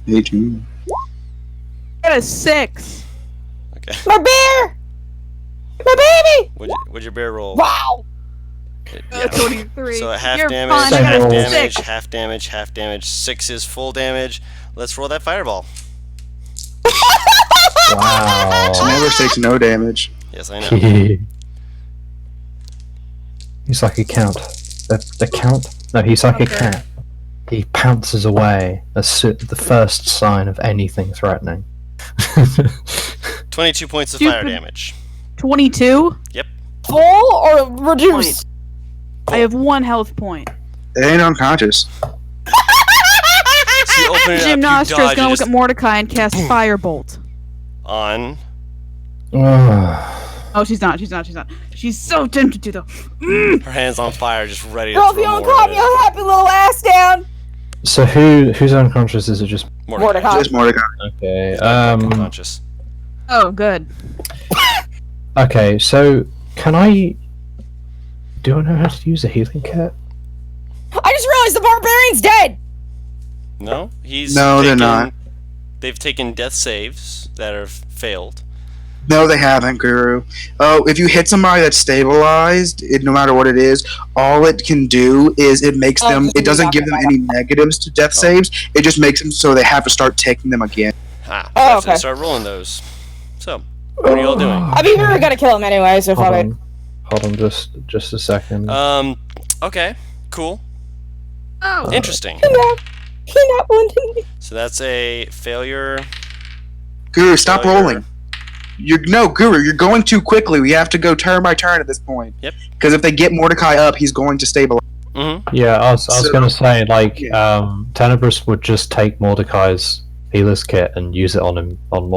18. I got a 6. Okay. My bear! My baby! What'd your bear roll? Wow! Yeah. 23. So a half You're damage, fine, I Same got roll. a damage, 6. half damage, half damage. 6 is full damage. Let's roll that fireball. Wow. Never takes no damage. Yes, I know. He's like a count. The count? No, he's like a cat. He pounces away the first sign of anything threatening. 22 points of Stupid. fire damage. 22? Full or reduced? I have 1 health point. It ain't unconscious. So you open it up, Jim you Nostra's dodge, gonna you look just at Mordecai and cast Firebolt. on. Oh, she's not. She's so tempted to, though. Her hands on fire, just ready to Girl, if throw you don't more calm at it. your happy little ass down! So who's unconscious? Is it just Mordecai. Just Mordecai. okay? Unconscious. Oh, good. Okay. So can I? Do I know how to use a healing kit? I just realized the barbarian's dead! No, he's No, they're taken- not. They've taken death saves that have failed. No, they haven't, Guru. Oh, if you hit somebody that's stabilized, no matter what it is, all it can do is it makes Oh, them. just It doesn't give them any negatives to death saves. It just makes them so they have to start taking them again. Ah, Oh, so I have to okay. start rolling those. So, what are you all doing? I mean, we were gonna kill him anyway, so fuck it. Hold on, just a second. Okay, cool, Oh, interesting. He not wanting me. So that's a failure. Guru, stop Failure. rolling. Guru, you're going too quickly. We have to go turn by turn at this point. Yep. Because if they get Mordecai up, he's going to stabilize. Mm-hmm. Yeah, I was So- gonna say like Yeah. Tenebris would just take Mordecai's healer's kit and use it on him on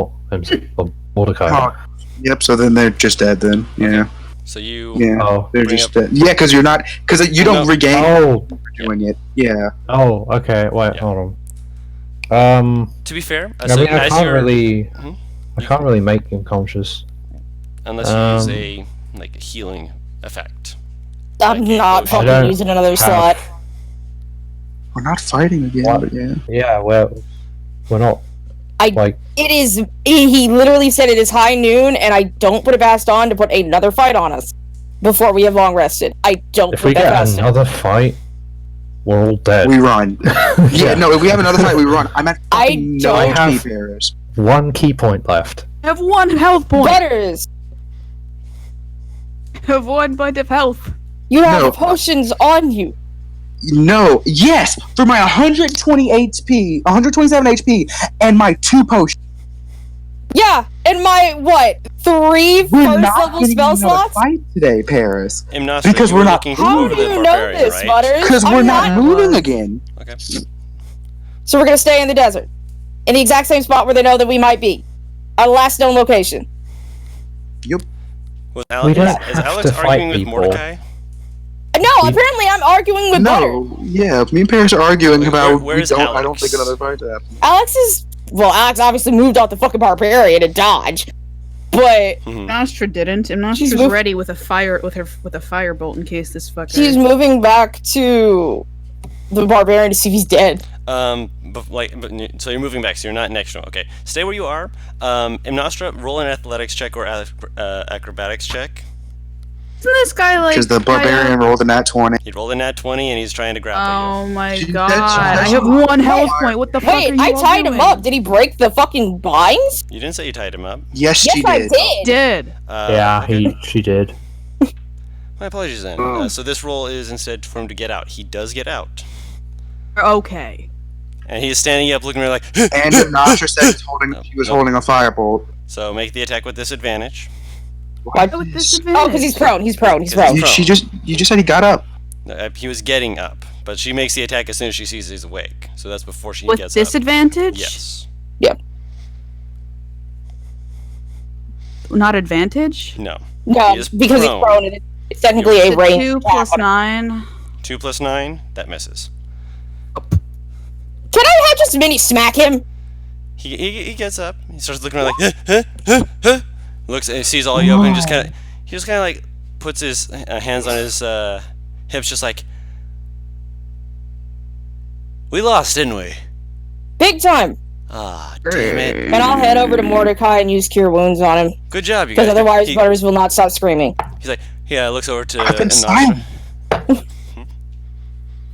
Mordecai. Oh, yep. So then they're just dead. Then yeah, So you. yeah, Oh, they're Bring just up- dead. Yeah, because you're not because you don't No. regain oh, for doing it. Yeah. oh, okay. Wait, Yeah. hold on. To be fair, I so mean, I as can't you're, really, Mhm. I can't really make him conscious. unless you use um, a healing effect. I'm Okay, not potion. I don't fucking using another have- slot. We're not fighting again, What? but yeah. Yeah, we're not It is. He literally said it is high noon, and I don't put it past on to put another fight on us before we have long rested. I don't. If put we that get past him. another fight, we're all dead. We run. Yeah, no, if we have another fight, we run. I'm at I fucking no don't- HP, Paris. One key point left. I have 1 health point. Butters, I have 1 point of health. you have No. potions on you. No, yes, for my 120 HP, 127 HP, and my 2 potions. Yeah, and my what? 3 We're first not level getting spell another slots? fight today, Paris. Imnostra, Because you we're were not- looking How over do the you know barbarian, this, right? Butters? Because I'm we're not moving was- again. Okay. So we're gonna stay in the desert, in the exact same spot where they know that we might be, our last known location. Was We Alex, don't is have Alex to fight arguing with people. Mordecai? No, apparently I'm arguing with Butters. No, yeah, me and Paris are arguing Wait, about where's I Alex? don't think another fight to happen. Alex obviously moved off the fucking barbarian and dodged, but Nostra didn't. She's Nostra's mov- ready with a firebolt in case this fucker. she's moving back to the barbarian to see if he's dead. So you're moving back, so you're not next to him. Okay, stay where you are. Imnostra, roll an athletics check or acrobatics check. Isn't this guy like? Because the barbarian rolled a nat 20. He rolled a nat 20 and he's trying to grapple Oh my She- god! that's- I have 1 health point. What the fuck are Wait, you I all tied him doing? up. Did he break the fucking binds? you. You didn't say you tied him up. Yes, Yes, she I did. did. Did. Yeah, Okay. she did. My apologies then. Oh. So this roll is instead for him to get out. He does get out. Okay. And he's standing up looking like, And Nasha said he was holding a firebolt. so make the attack with disadvantage. What? With Oh, disadvantage. because he's prone. He's prone. He's Because prone. he's- You just said he got up. He was getting up, but she makes the attack as soon as she sees he's awake. So that's before she With gets up. disadvantage. Yes. Not advantage. No. No, He is because prone. he's prone. And it's technically Is a it range. 2 attack. plus 9. 2 plus 9, that misses. Can I have just mini smack him? He gets up. He starts looking around like, looks and sees all you up and just kind of like puts his hands on his hips, just like, we lost, didn't we? Big time. Ah, damn it. And I'll head over to Mordecai and use Cure Wounds on him. Good job, you Because guys. otherwise, Butters will not stop screaming. He's like, looks over to I've been Imnostra. silent.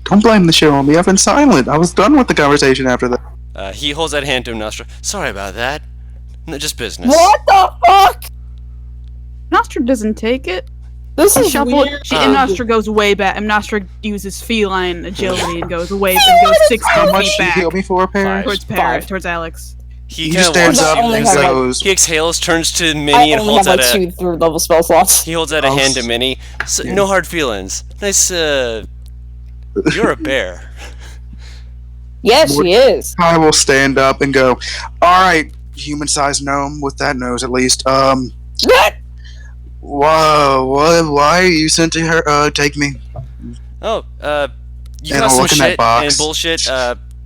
Don't blame the show on me. I've been silent. I was done with the conversation after that. He holds out a hand to Imnostra. Sorry about that. No, just business. What the fuck? Nostra doesn't take it. This is Shuffle. weird. Nostra goes way back. Nostra uses feline agility and goes 6 How much feet you back heal me for, Paris? towards Paris, towards Alex. He He kind just of stands walks up only and have, like- goes, He exhales, turns to I Minnie, and only holds have out like a 2 third level spell slots. he holds out a hand to Minnie. So, no hard feelings. Nice. You're a bear. Yes, she is. I will stand up and go, alright, human-sized gnome, with that nose at least. What? Why are you sent to her, take me? Oh, you And got I'll some look in that shit box. and bullshit.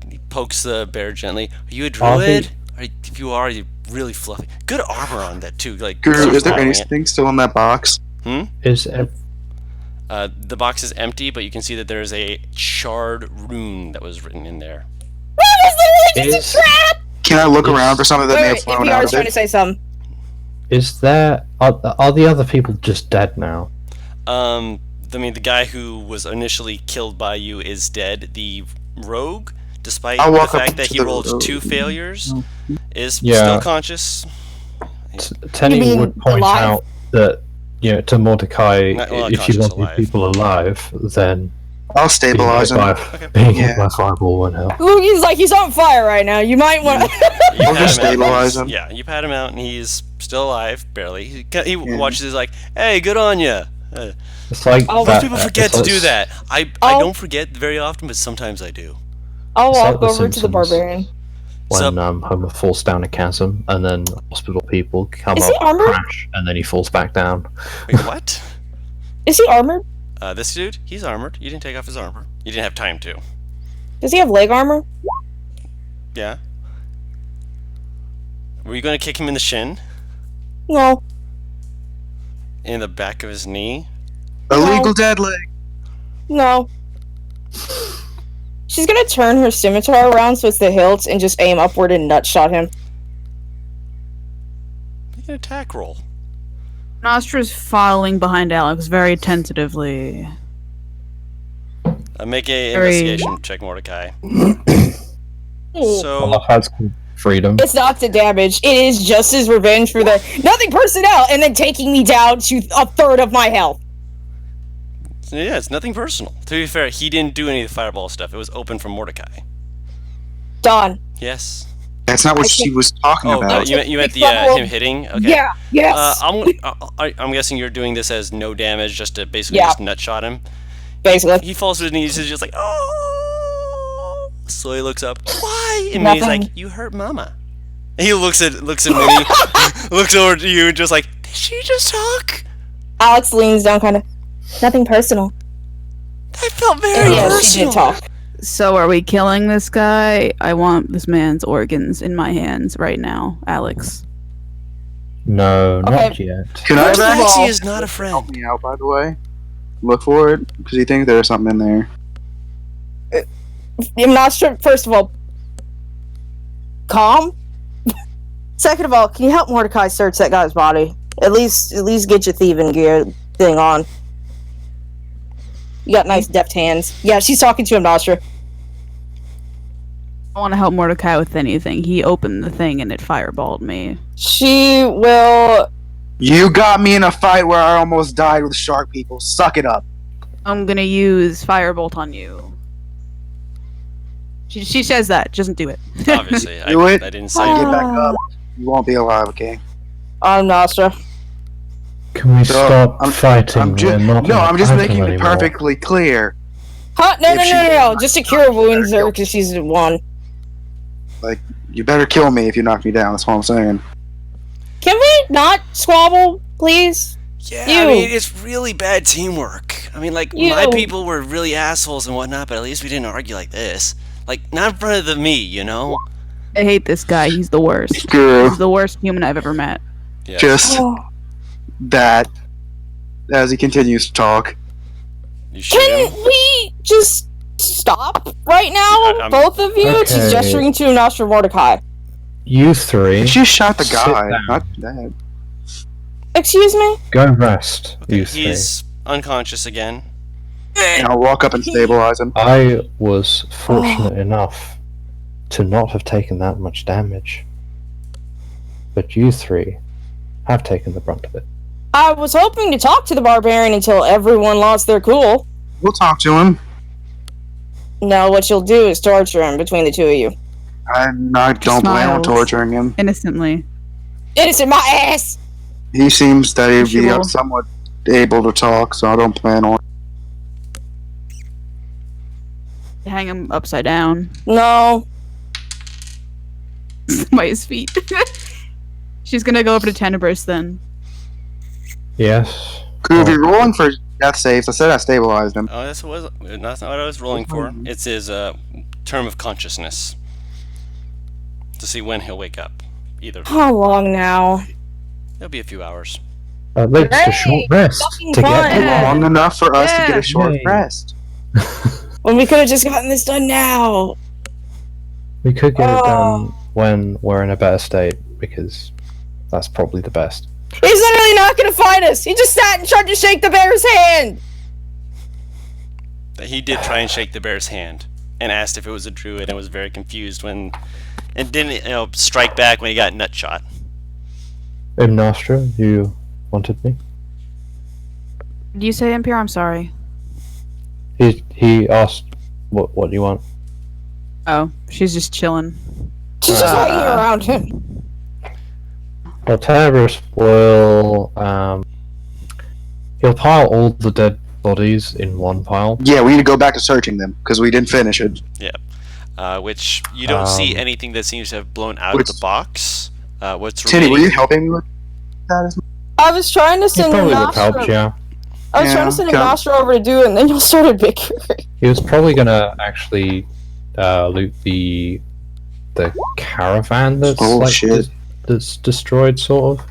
He pokes the bear gently. Are you a Are druid? If you are, you're really fluffy. Good armor on that too. Like, Guru, starts is there modeling it. anything still in that box? Is The box is empty, but you can see that there is a shard rune that was written in there. That was literally just Is- a trap! Can I look around for something that may Wait, have flown NPR out is of trying to it? say something. is there are the other people just dead now? The guy who was initially killed by you is dead. The rogue, despite I'll the walk up fact that to he the rolled rogue. 2 failures, is Yeah. still conscious. Tenny mean would point alive? out that to Mordecai, Not- well, not if you conscious, want alive. these people alive, then I'll stabilize him. being Yeah. hit by fireball won't help. Look, he's on fire right now. You might want to. You I'll pat just him out, stabilize he's- him. Yeah, you pat him out, and he's still alive, barely. He watches. He's like, "Hey, good on you." It's like Oh, Most people forget it's to like- do that. I Oh. don't forget very often, but sometimes I do. I'll It's like walk The over to the Simpsons. barbarian. When Sup? Homer falls down a chasm, and then hospital people come Is up, he armored? crash, and then he falls back down. Wait, what? Is he armored? This dude, he's armored. You didn't take off his armor. You didn't have time to. Does he have leg armor? Yeah. Were you going to kick him in the shin? No. In the back of his knee? Illegal dead leg. No. She's gonna turn her scimitar around so it's the hilt and just aim upward and nut shot him. an attack roll. Nostra's following behind Alex very tentatively. Make a Very- investigation check, Mordecai. Oh. So, That's freedom. It's not the damage. It is just his revenge for the nothing personnel and then taking me down to a third of my health. yeah, it's nothing personal. To be fair, he didn't do any of the fireball stuff. It was open from Mordecai. Done. Yes. That's not what she was talking Oh, about. you meant the him hitting? Okay. Yeah. Yes. I'm guessing you're doing this as no damage, just to basically Yeah. just nutshot him. Basically. He falls to his knees, he's just like, oh. So he looks up. Why? And Minnie's Nothing. like, you hurt Mama. And he looks at Minnie, looks over to you, and just like, did she just talk? Alex leans down, kind of. Nothing personal. That felt very Yeah, personal. she did talk. So are we killing this guy? I want this man's organs in my hands right now, Alex. No, not Okay. yet. Can I First of back all- Maxie is not a help friend. me out, by the way? Look for it, because you think there's something in there. I'm not sure. First of all, calm. Second of all, can you help Mordecai search that guy's body? At least get your thieving gear thing on. You got nice deft hands. Yeah, she's talking to him, Nostra. I want to help Mordecai with anything. He opened the thing and it fireballed me. She will. You got me in a fight where I almost died with shark people. Suck it up. I'm gonna use firebolt on you. She says that. Doesn't do it. Obviously, Do it. I didn't say Oh. Get back up. You won't be alive, okay? I'm Nostra. Can we stop I'm fighting? just, We're not no, in I'm just battle making it anymore. perfectly clear. Huh? No, If no, she- no, no, no. Just to cure wounds her because she's one. You better kill me if you knock me down. That's what I'm saying. Can we not squabble, please? Yeah, You. I mean, it's really bad teamwork. I mean, like, You. my people were really assholes and whatnot, but at least we didn't argue like this. Like, not in front of me, you know? I hate this guy. He's the worst. Guru, He's the worst human I've ever met. Yeah. just Oh. that as he continues to talk. You shoot Can him? we just stop right now, I'm- both of you? Okay. She's gesturing to Nostra Mordecai. You three, She shot the Sit guy, down. not that. Excuse me? go rest. You three. He's unconscious again. And I'll walk up and stabilize him. I was fortunate enough to not have taken that much damage. But you three have taken the brunt of it. I was hoping to talk to the barbarian until everyone lost their cool. We'll talk to him. No, what you'll do is torture him between the two of you. I don't plan on Smiles. torturing him. Innocently. Innocent my ass! He seems that he'd She be will. somewhat able to talk, so I don't plan on. Hang him upside down No. by his feet. She's gonna go over to Tenebris then. Yes. Could be rolling for death saves. I said I stabilized him. Oh, that's not what I was rolling for. It's his term of consciousness. To see when he'll wake up. Either. How long now? It'll be a few hours. At least a short rest fucking to fun. get Yeah. Long enough for us to get a short Yay. rest. When we could have just gotten this done now. We could get it Oh. done when we're in a better state, because that's probably the best. He's literally not gonna fight us. He just sat and tried to shake the bear's hand. He did try and shake the bear's hand and asked if it was a druid and was very confused when and didn't strike back when he got nut shot. Nostra, you wanted me? Did you say Impure? I'm sorry. He asked what do you want? Oh, she's just chilling. She's just hanging around him. Well, Tenebris will he'll pile all the dead bodies in one pile. Yeah, we need to go back to searching them because we didn't finish it. Which you don't see Um, anything that seems to have blown out of Which- the box. What's Tinny, were remaining? you helping me with that? I was trying to He send probably would have helped, Nostra. yeah. I was Yeah, trying to send okay. Nostra over to do it, and then you started bickering. He was probably gonna actually loot the caravan that's Oh, like shit. that's destroyed, sort of.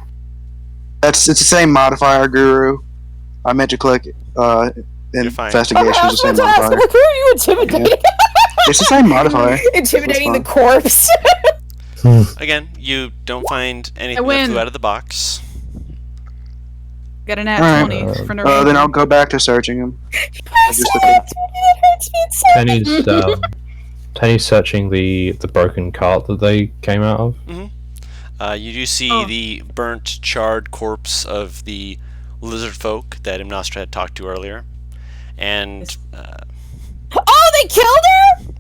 It's the same modifier, Guru. I meant to click fine. investigation. I It's the was same about to ask, modifier. like, who are you intimidating? It's the same modifier. Intimidating the That's corpse. Again, you don't find anything win. that flew out of the box. Got a nat Alright. 20 for no Then I'll go back to searching him. I'm just sorry, looking- that hurts me inside. Tenny's searching the broken cart that they came out of. You do see the burnt, charred corpse of the lizard folk that Imnostra had talked to earlier. And Oh, they killed her?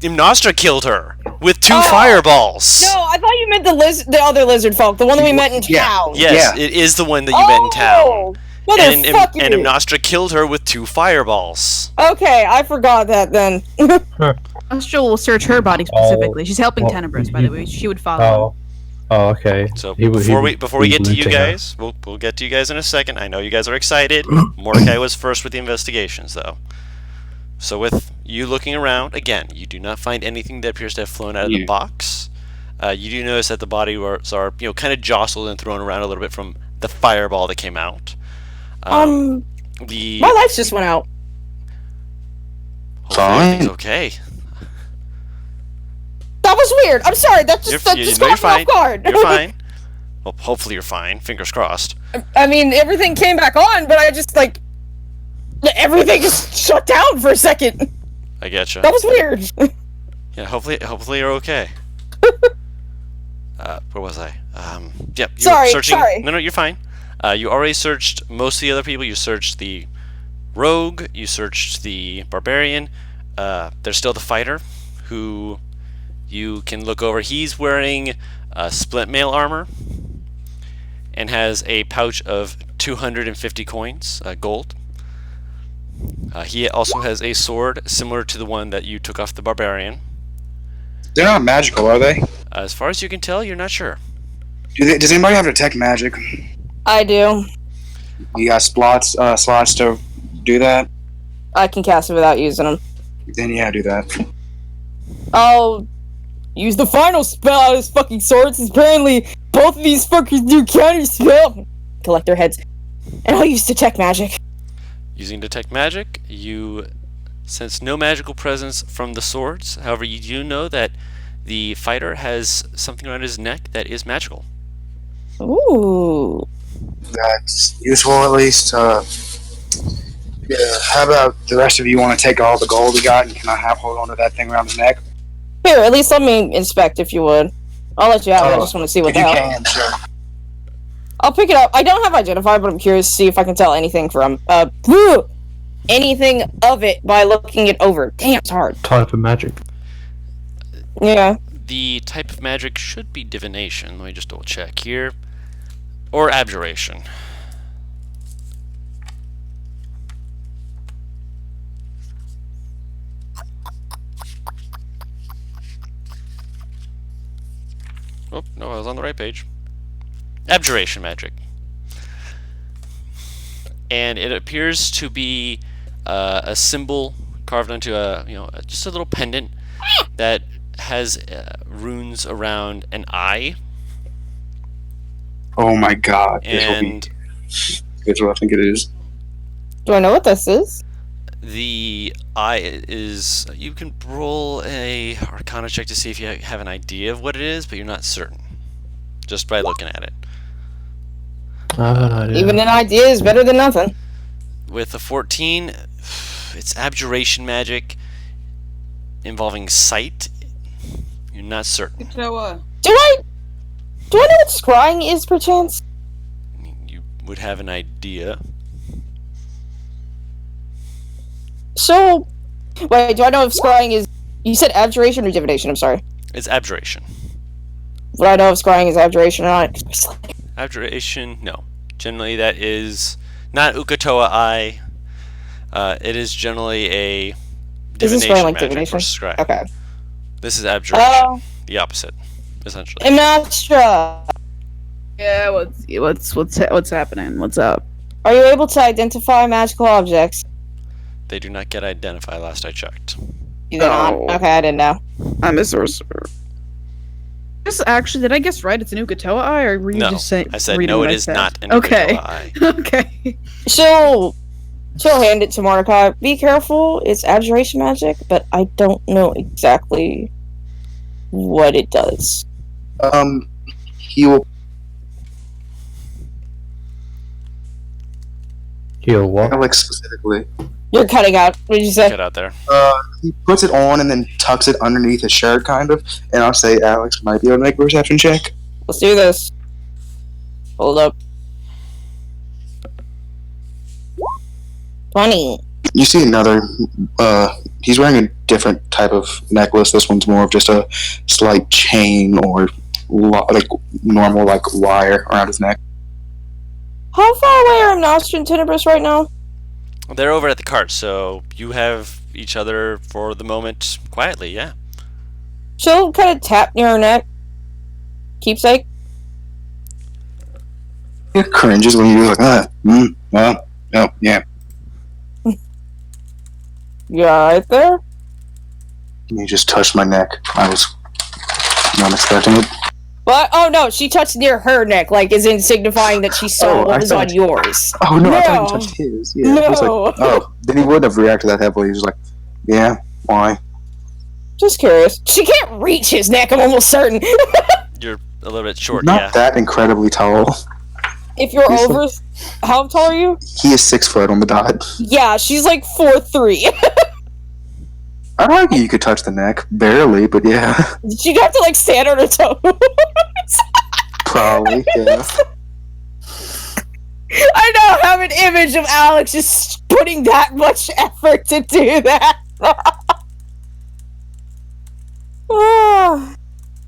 Imnostra killed her with 2 fireballs. No, I thought you meant the other lizard folk, the one that we met in town. Yes, it is the one that you met in town. And Motherfucker. Imnostra killed her with 2 fireballs. Okay, I forgot that then. Astral will search her body specifically. She's helping well, Tenebris, by the way. She would follow. Oh, okay. So He was before we get to you looting her. guys, we'll get to you guys in a second. I know you guys are excited. Mordecai was first with the investigations, though. So with you looking around, again, you do not find anything that appears to have flown out of the box. You do notice that the bodies are kind of jostled and thrown around a little bit from the fireball that came out. My lights just went out. Hopefully everything's okay. That was weird. I'm sorry. That just caught me off guard. You're fine. Well, hopefully you're fine. Fingers crossed. I mean, everything came back on, but I just everything just shut down for a second. I getcha. That was weird. Yeah, hopefully you're okay. Where was I? Yep. You Sorry, were searching. sorry. No, you're fine. You already searched most of the other people. You searched the rogue. You searched the barbarian. There's still the fighter, who you can look over. He's wearing split mail armor and has a pouch of 250 coins, gold. He also has a sword similar to the one that you took off the barbarian. They're not magical, are they? As far as you can tell, you're not sure. Does anybody have detect magic? I do. You got slots to do that? I can cast it without using them. Then yeah, do that. I'll use the final spell out of his fucking swords. Apparently, both of these fuckers do counter spell. Collect their heads. And I'll use detect magic. Using detect magic, you sense no magical presence from the swords. However, you do know that the fighter has something around his neck that is magical. Ooh. That's useful at least. Yeah, how about the rest of you want to take all the gold we got and can I hold on to that thing around his neck? Here, at least let me inspect if you would. I'll let you out. I just want to see what if the you hell. can, sure. I'll pick it up. I don't have identify, but I'm curious to see if I can tell anything from anything of it by looking it over. Damn, it's hard. Type of magic. Yeah. The type of magic should be divination. Let me just double check here. Or abjuration. Oh, no, I was on the right page. Abjuration magic. And it appears to be a symbol carved onto just a little pendant that has runes around an eye. Oh my god. And That's what I think it is. Do I know what this is? the eye is... You can roll a Arcana check to see if you have an idea of what it is, but you're not certain. Just by looking at it. I have an idea. Even an idea is better than nothing. With a 14, it's abjuration magic involving sight. You're not certain. Do I know what scrying is, perchance? You would have an idea. So, wait, do I know if scrying is... You said abjuration or divination? I'm sorry. It's abjuration. Would I know if scrying is abjuration or not? Abjuration, no. Generally, that is not Ukatoa eye. It is generally a Is this divination scrying like magic divination? or scry. Okay. This is abjuration. The opposite, essentially. I'm not sure. Yeah, what's happening? What's up? Are you able to identify magical objects? They do not get identified last I checked. You do not? Oh. Okay, I didn't know. I'm a sorcerer. Just actually, did I guess right? It's an Ukatoa eye, or were you No, just saying? I said reading no, what it I is said? not an Okay. Ukatoa eye. Okay. She'll hand it to Mordecai. Be careful, it's abjuration magic, but I don't know exactly what it does. He will Heal what? Alex specifically. You're cutting out. What did you say? Get out there. He puts it on and then tucks it underneath his shirt, kind of. And I'll say Alex might be able to make a perception check. Let's do this. Hold up. 20. You see another. He's wearing a different type of necklace. This one's more of just a slight chain or like normal like wire around his neck. How far away are Nostra and Tenebris right now? They're over at the cart, so you have each other for the moment quietly, yeah. She'll kind of tap near her neck. Keepsake. He cringes when you're like, well, oh, yeah. You alright there? You just touched my neck. I was not expecting it. What? Oh no, she touched near her neck, like as in signifying that she saw what was on yours. Oh no, I thought No. you touched his. Yeah. No. He was like, oh, then he wouldn't have reacted that heavily. He was like, yeah, why? Just curious. She can't reach his neck, I'm almost certain. You're a little bit short, Not yeah. that incredibly tall. If you're He's over... How tall are you? He is 6 foot on the dot. Yeah, she's like 4'3". I'd argue you could touch the neck. Barely, but yeah. She'd have to like stand on her toes. Probably, yeah. I know, have an image of Alex just putting that much effort to do that.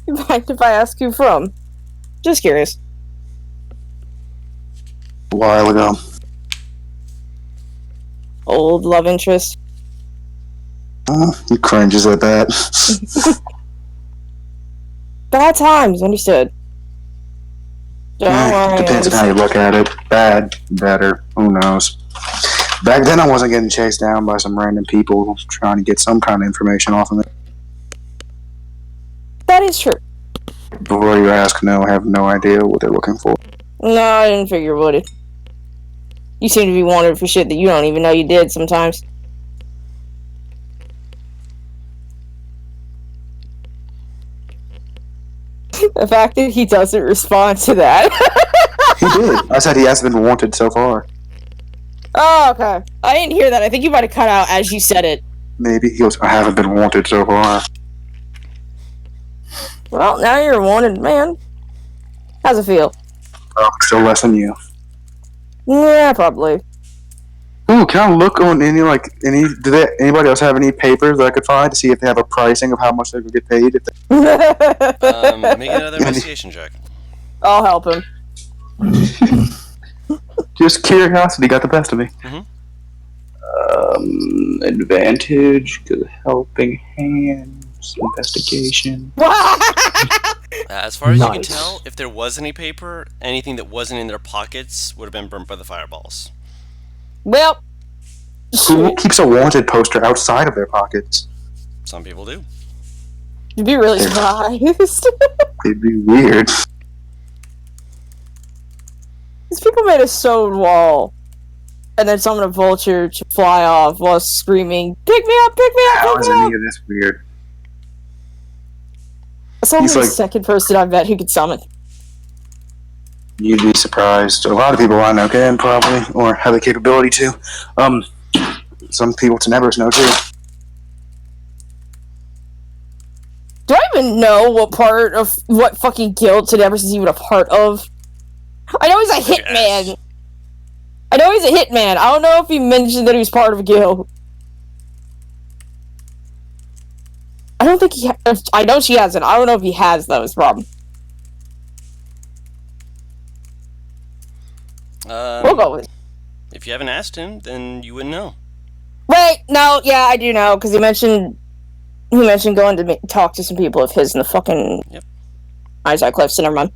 You mind if I ask who from? Just curious. A while ago. Old love interest. He cringes at that. Bad times, understood. Don't worry. Depends on how you look at it. Bad, better, who knows. Back then I wasn't getting chased down by some random people trying to get some kind of information off of me. That is true. Before you ask, no, I have no idea what they're looking for. No, I didn't figure it would. You seem to be wanted for shit that you don't even know you did sometimes. The fact that he doesn't respond to that. He did. I said he hasn't been wanted so far. Oh, okay. I didn't hear that. I think you might have cut out as you said it. Maybe. He goes, I haven't been wanted so far. Well, now you're a wanted man. How's it feel? Oh, still less than you. Yeah, probably. Ooh, can I look on anybody else have any papers that I could find to see if they have a pricing of how much they could get paid? If they... Make another investigation check. I'll help him. Just curiosity got the best of me. Advantage, good helping hands, investigation. As far as you can Nice. tell, if there was any paper, anything that wasn't in their pockets would have been burnt by the fireballs. Well, Who keeps a wanted poster outside of their pockets? Some people do. you'd be really surprised. It'd be weird. These people made a stone wall, and then summoned a vulture to fly off while screaming, "Pick me up! Pick me up! How Pick is me any up!" of this weird? That's only He's the like- second person I've met who could summon. You'd be surprised. A lot of people I know can probably, or have the capability to. Some people to Nevers know too. Do I even know what fucking guild Tenebris is even a part of? I know he's a hitman. I know he's a hitman. I don't know if he mentioned that he was part of a guild. I don't think he. I know she hasn't. I don't know if he has though. Is the problem. We'll go with it. If you haven't asked him, then you wouldn't know. Wait, no, yeah, I do know because he mentioned going to talk to some people of his in the fucking Isaac Cliffs. So never mind.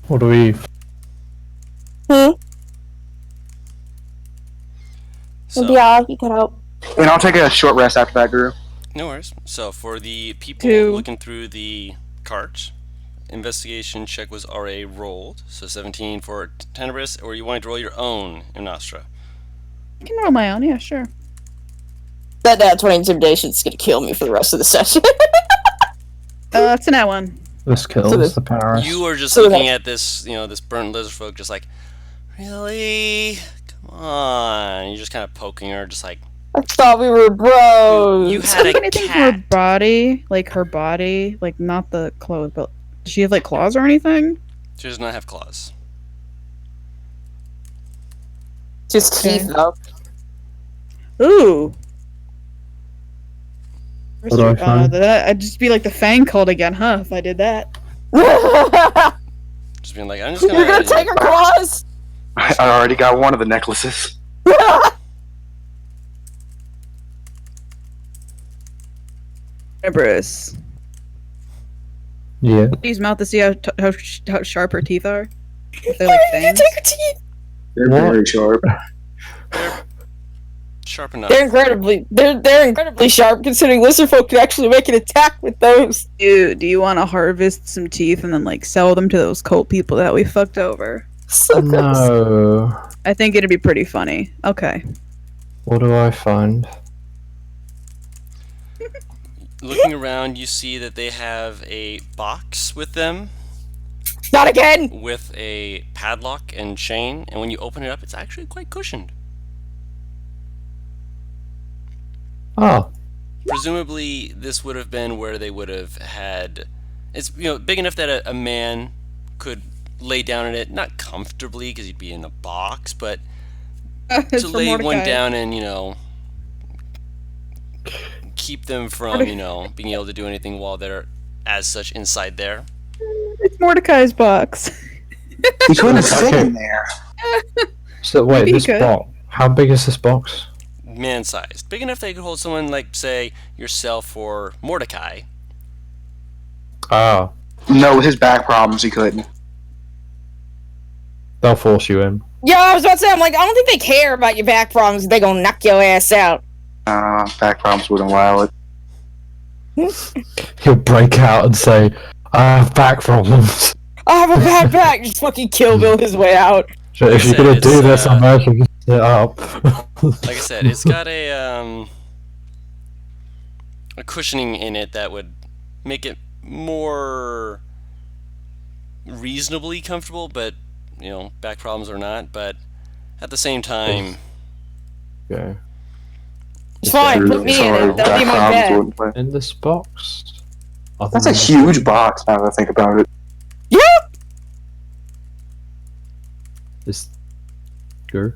What do we... So, Yeah, you cut out. And I'll take a short rest after that, Guru. no worries. So for the people Two. looking through the cart, investigation check was already rolled. So 17 for Tenebris, or you wanted to roll your own in Nostra. I can roll my own, yeah, sure. That 20 intimidation is gonna kill me for the rest of the session. It's an that one. This kills this- the Paris. You are just So looking that- at this, this burnt lizard folk, just like, really? Come on. You're just kind of poking her, just like, I thought we were bros. you had a Anything from her cat. body, like not the clothes, but does she have like claws or anything? She does not have claws. Just Okay. teeth, though. Ooh. What do I find? I'd just be like the Fang cult again, huh? If I did that. Just being like, I'm just You're gonna take her claws? I already got one of the necklaces. Bruce. Yeah. Use mouth to see how sharp her teeth are. If they're like You're gonna fangs. take her teeth? They're What? very sharp. Sharp enough. They're incredibly sharp, considering lizard folk can actually make an attack with those. Do you want to harvest some teeth and then like sell them to those cult people that we fucked over? So gross. No. I think it'd be pretty funny. Okay. What do I find? Looking around, you see that they have a box with them Not again! with a padlock and chain, and when you open it up, it's actually quite cushioned. Oh. Presumably, this would have been where they would have had. It's big enough that a man could lay down in it, not comfortably because he'd be in a box, but It's to for lay one Mordecai. down and keep them from being able to do anything while they're as such inside there. It's Mordecai's box. He couldn't fit in there. So wait, Maybe this you could. box. How big is this box? Man-sized, big enough they could hold someone like, say, yourself or Mordecai. Oh. No, with his back problems, he couldn't. They'll force you in. Yeah, I was about to say, I'm like, I don't think they care about your back problems. They gonna knock your ass out. Back problems wouldn't allow it. He'll break out and say, I have back problems. I have a bad back. Just fucking Kill Bill his way out. So if you're gonna It's, do this, I'm actually gonna sit up. Like I said, it's got a cushioning in it that would make it more reasonably comfortable, but back problems or not. But at the same time, Okay. It's fine. Put me in it. That'll be my bed. wouldn't play. In this box. Other That's a than- huge box now that I think about it. Is... Go.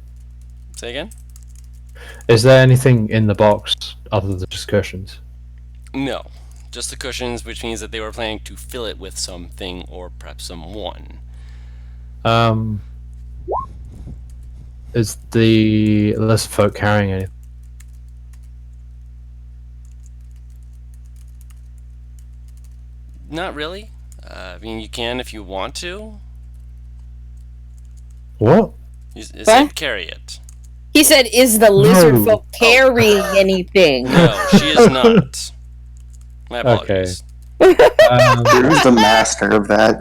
say again? Is there anything in the box other than just cushions? No, just the cushions, which means that they were planning to fill it with something or perhaps someone. Is the list folk carrying anything? Not really. I mean, you can if you want to. What? You said What? carry it. He said, "Is the lizard No. folk carrying anything?" No, she is not. My apologies. Um, Who's the master of that?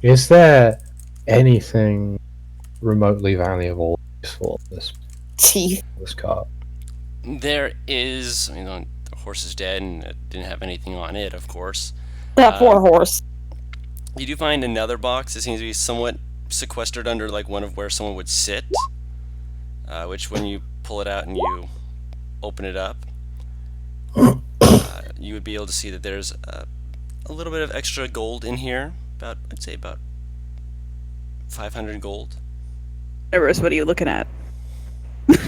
is there anything remotely valuable useful in Teeth. this cart? There is, the horse is dead and it didn't have anything on it, of course. That poor horse. You do find another box that seems to be somewhat sequestered under like one of where someone would sit, which when you pull it out and you open it up, you would be able to see that there's a little bit of extra gold in here. I'd say about 500 gold. Everest, what are you looking at? You rolled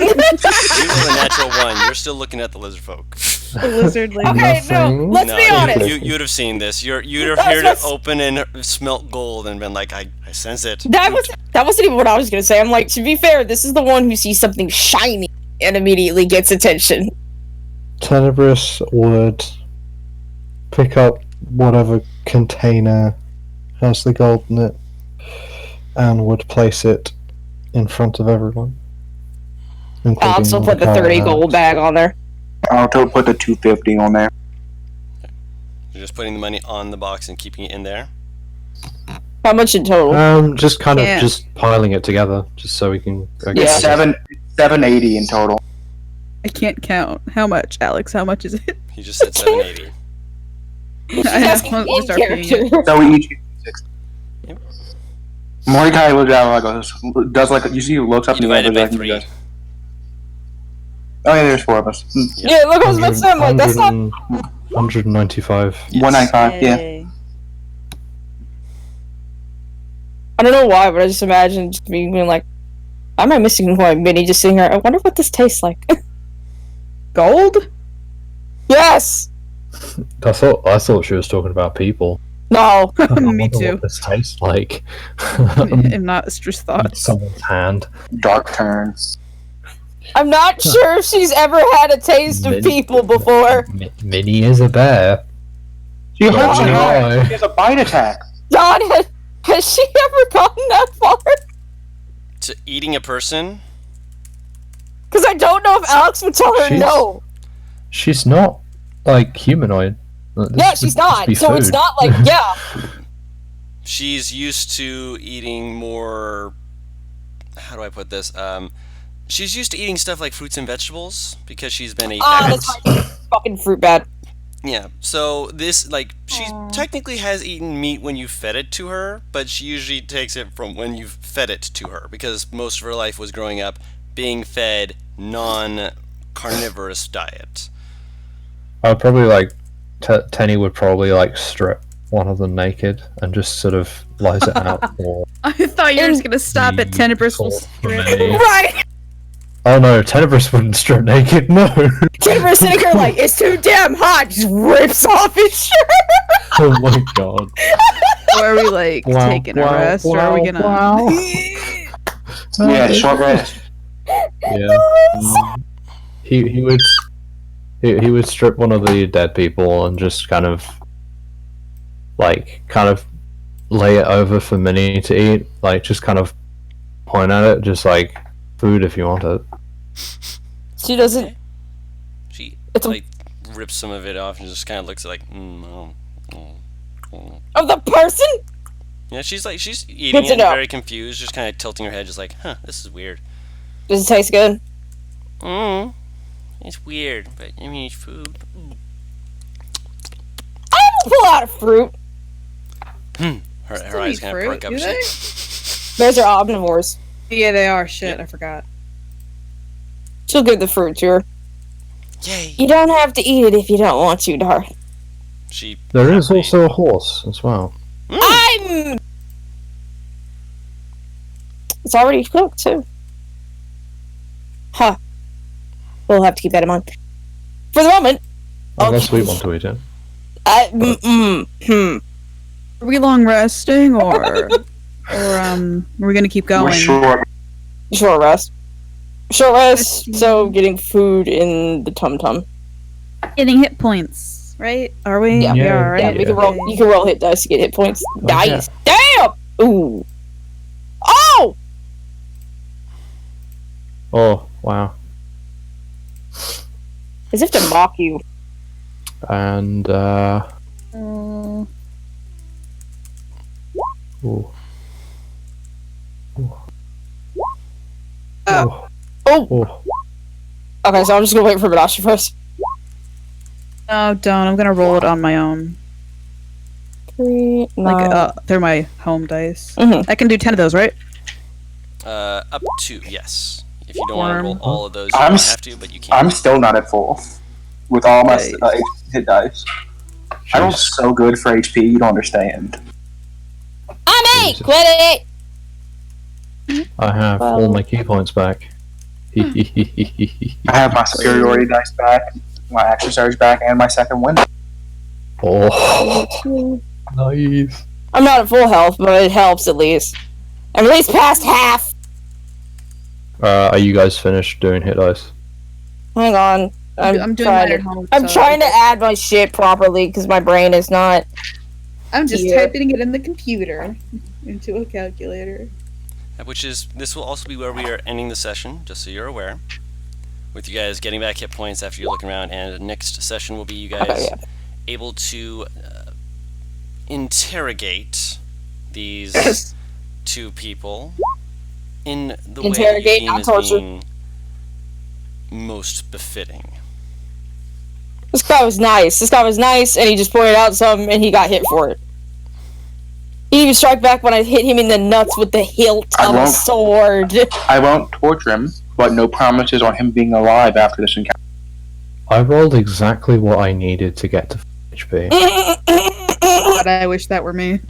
a natural one. You're still looking at the lizard folk. The lizard lady. Okay, no. Nothing. Let's No, be honest. you'd have seen this. You'd have That's heard it what's- open and smelt gold and been like, I sense it. That wasn't even what I was gonna say. I'm like, to be fair, this is the one who sees something shiny and immediately gets attention. Tenebris would pick up whatever container has the gold in it and would place it in front of everyone. I'll also put the including 30 her. gold bag on there. I'll put the 250 on there. You're just putting the money on the box and keeping it in there. How much in total? Just kind of Yeah. just piling it together, just so we can. I Yeah. guess- 780 in total. I can't count. How much, Alex? How much is it? He just said 780. She's I know, asking I'm in start peeing character. So we each get 6. Yep. Mordecai looks out like does like you see he looks up You in the air, divided by goes, 3. oh yeah, there's 4 of us. Yeah, look, I was about to say, I'm like, that's not. 195. Yes. 195. Yeah. Yay. I don't know why, but I just imagine just being like, why am I missing one? Minnie just sitting here. I wonder what this tastes like. Gold? Yes. I thought she was talking about people. No. I Me wonder too. What this tastes like. I'm not just thoughts. Someone's hand. Dark turn. I'm not sure if she's ever had a taste of people before. Minnie is a bear. She Oh, hurts her no. head. She has a bite attack. John, has she ever gotten that far? To eating a person? Because I don't know if Alex would tell her She's- no. She's not like humanoid. This Yeah, would she's just not. be So it's food. not like, yeah. She's used to eating more. How do I put this? She's used to eating stuff like fruits and vegetables because she's been a Ah, parrot. that's my fucking fruit bat. Yeah, so this, like, she technically has eaten meat when you fed it to her, but she usually takes it from when you've fed it to her because most of her life was growing up being fed non-carnivorous diet. I would probably like Tenny would probably like strip one of them naked and just sort of lies it out for I thought you were just gonna stop at the Tenebris will sort strip. for me. Right! Oh no, Tenebris wouldn't strip naked. No. Jennifer's sitting here like, it's too damn hot. Just rips off his shirt. Oh my god. Or are we like Wow, taking a wow, rest? Or are we wow, gonna? wow. Yeah, short rest. Yeah. He would strip one of the dead people and just kind of lay it over for Minnie to eat. Like just kind of point at it, just like food if you want it. She doesn't. She, It's a- like, rips some of it off and just kind of looks like, oh. Of the person? Yeah, she's eating to it, know. very confused, just kind of tilting her head, just like, huh, this is weird. Does it taste good? It's weird, but I mean, it's food. I will pull out a fruit. Her eyes kind of perk up. do they? Those are omnivores. Yeah, they are. Shit, I forgot. She'll give the fruit to her. Yay! You don't have to eat it if you don't want to, darling. She. There is happily- also a horse as well. I'm. It's already cooked too. Huh. We'll have to keep that in mind. For the moment. Unless we want to eat it. Are we long resting or are we gonna keep We're going? short. Short rest. Short rest, so getting food in the tum-tum. Getting hit points, right? Are we? Yeah. We Yeah, are, right? Yeah, we can roll. You can roll hit dice to get hit points. Okay. Nice. Damn! Ooh. Oh! Oh, wow. As if to mock you. And, Uh, ooh. Ooh. Oh. Ooh. Okay, so I'm just gonna wait for Badashi first. no, don't. I'm gonna roll it on my own, 3, through my home dice. Mhm. I can do 10 of those, right? Up to, yes. If you don't want to Worm. roll all of those, you I'm don't s- have to, but you can. I'm still not at full with all my Right. hit dice. I roll Jeez. so good for HP, you don't understand. I'm 8! Quit it! I have Well- all my key points back. I have my superiority dice back, my action surge back, and my second win. Oh, nice. I'm not at full health, but it helps at least. I'm at least past half! Are you guys finished doing hit dice? Hang on. I'm doing mine at home. I'm so- trying to add my shit properly because my brain is not. I'm just Yeah. typing it in the computer into a calculator. This will also be where we are ending the session, just so you're aware. With you guys getting back hit points after you're looking around, and the next session will be you guys Okay, yeah. able to interrogate these two people in the way that Interrogate, you not deem as torture. being most befitting. This guy was nice. And he just pointed out something, and he got hit for it. He even struck back when I hit him in the nuts with the hilt of a sword. I won't torture him, but no promises on him being alive after this encounter. I rolled exactly what I needed to get to HP. God, I wish that were me.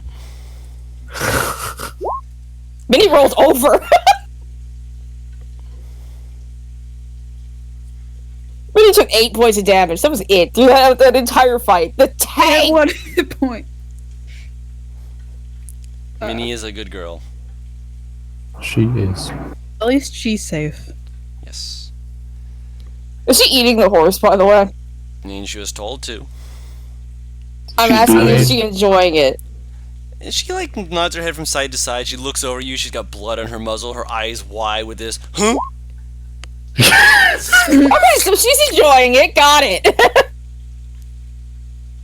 Then he rolled over. But he took 8 points of damage. That was it. Through that entire fight. The tank! One hit point. Minnie is a good girl. She is. At least she's safe. Yes. Is she eating the horse, by the way? I mean, she was told to. I'm asking, is she enjoying it? And she, like, nods her head from side to side. She looks over at you. She's got blood on her muzzle. Her eyes wide with this, huh? Okay, so she's enjoying it. Got it.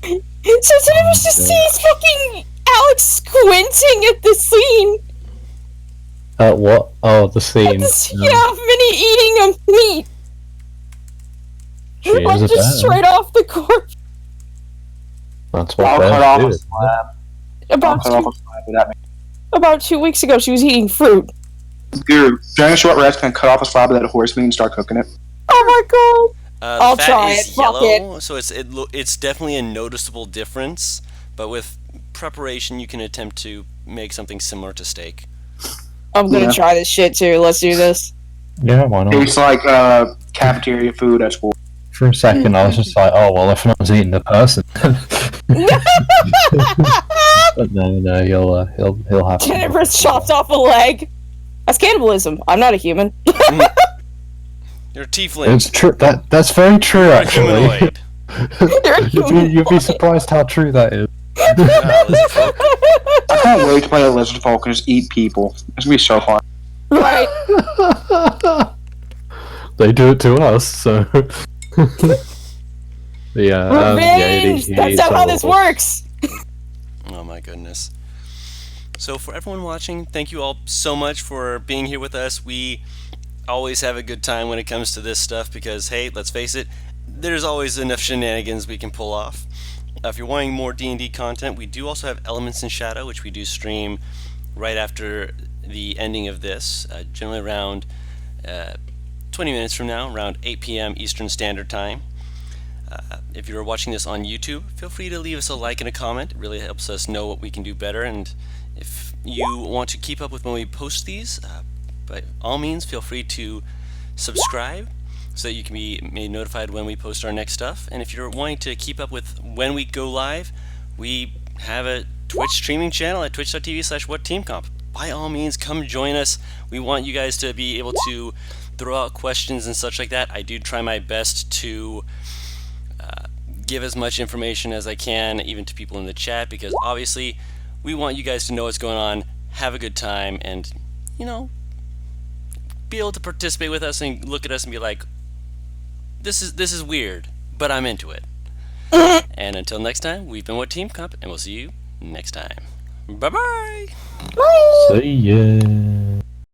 So today was just sees fucking Alex squinting at the scene. What? Oh, the scene. Yeah, Minnie eating a meat. She is Like, a just bear. straight off the corpse. That's what I'll cut bears off do. a slab. About Cut off a slab with that. about 2 weeks ago, she was eating fruit. Guru, during a short rest, can I cut off a slab of that horse meat and start cooking it? Oh my god. The I'll fat try is it, fuck yellow, so it's definitely a noticeable difference. But with preparation, you can attempt to make something similar to steak. I'm gonna try this shit too. Let's do this. Yeah, why not? Tastes like cafeteria food at school. For a second, I was just like, oh, well, if no one's eating the person. But no, he'll have to. Jennifer's chopped off a leg. That's cannibalism. I'm not a human. You're a tiefling. It's true. That's very true, You're a actually. humanoid. You're a human. You'd be surprised how true that is. Lizard folk. I can't wait to play a lizard folk and just eat people. It's gonna be so fun. Right. They do it to us, so. Yeah. Revenge! That's not how this works! Oh my goodness. So for everyone watching, thank you all so much for being here with us. We always have a good time when it comes to this stuff because, hey, let's face it, there's always enough shenanigans we can pull off. If you're wanting more D&D content, we do also have Elements in Shadow, which we do stream right after the ending of this, generally around 20 minutes from now, around 8 p.m. Eastern Standard Time. If you're watching this on YouTube, feel free to leave us a like and a comment. It really helps us know what we can do better. And if you want to keep up with when we post these, by all means, feel free to subscribe so that you can be made notified when we post our next stuff. And if you're wanting to keep up with when we go live, we have a Twitch streaming channel at twitch.tv/whatteamcomp. By all means, come join us. We want you guys to be able to throw out questions and such like that. I do try my best to give as much information as I can, even to people in the chat, because obviously we want you guys to know what's going on, have a good time, and, you know, be able to participate with us and look at us and be like, this is weird, but I'm into it. And until next time, we've been What Team Comp, and we'll see you next time. Bye-bye! See ya.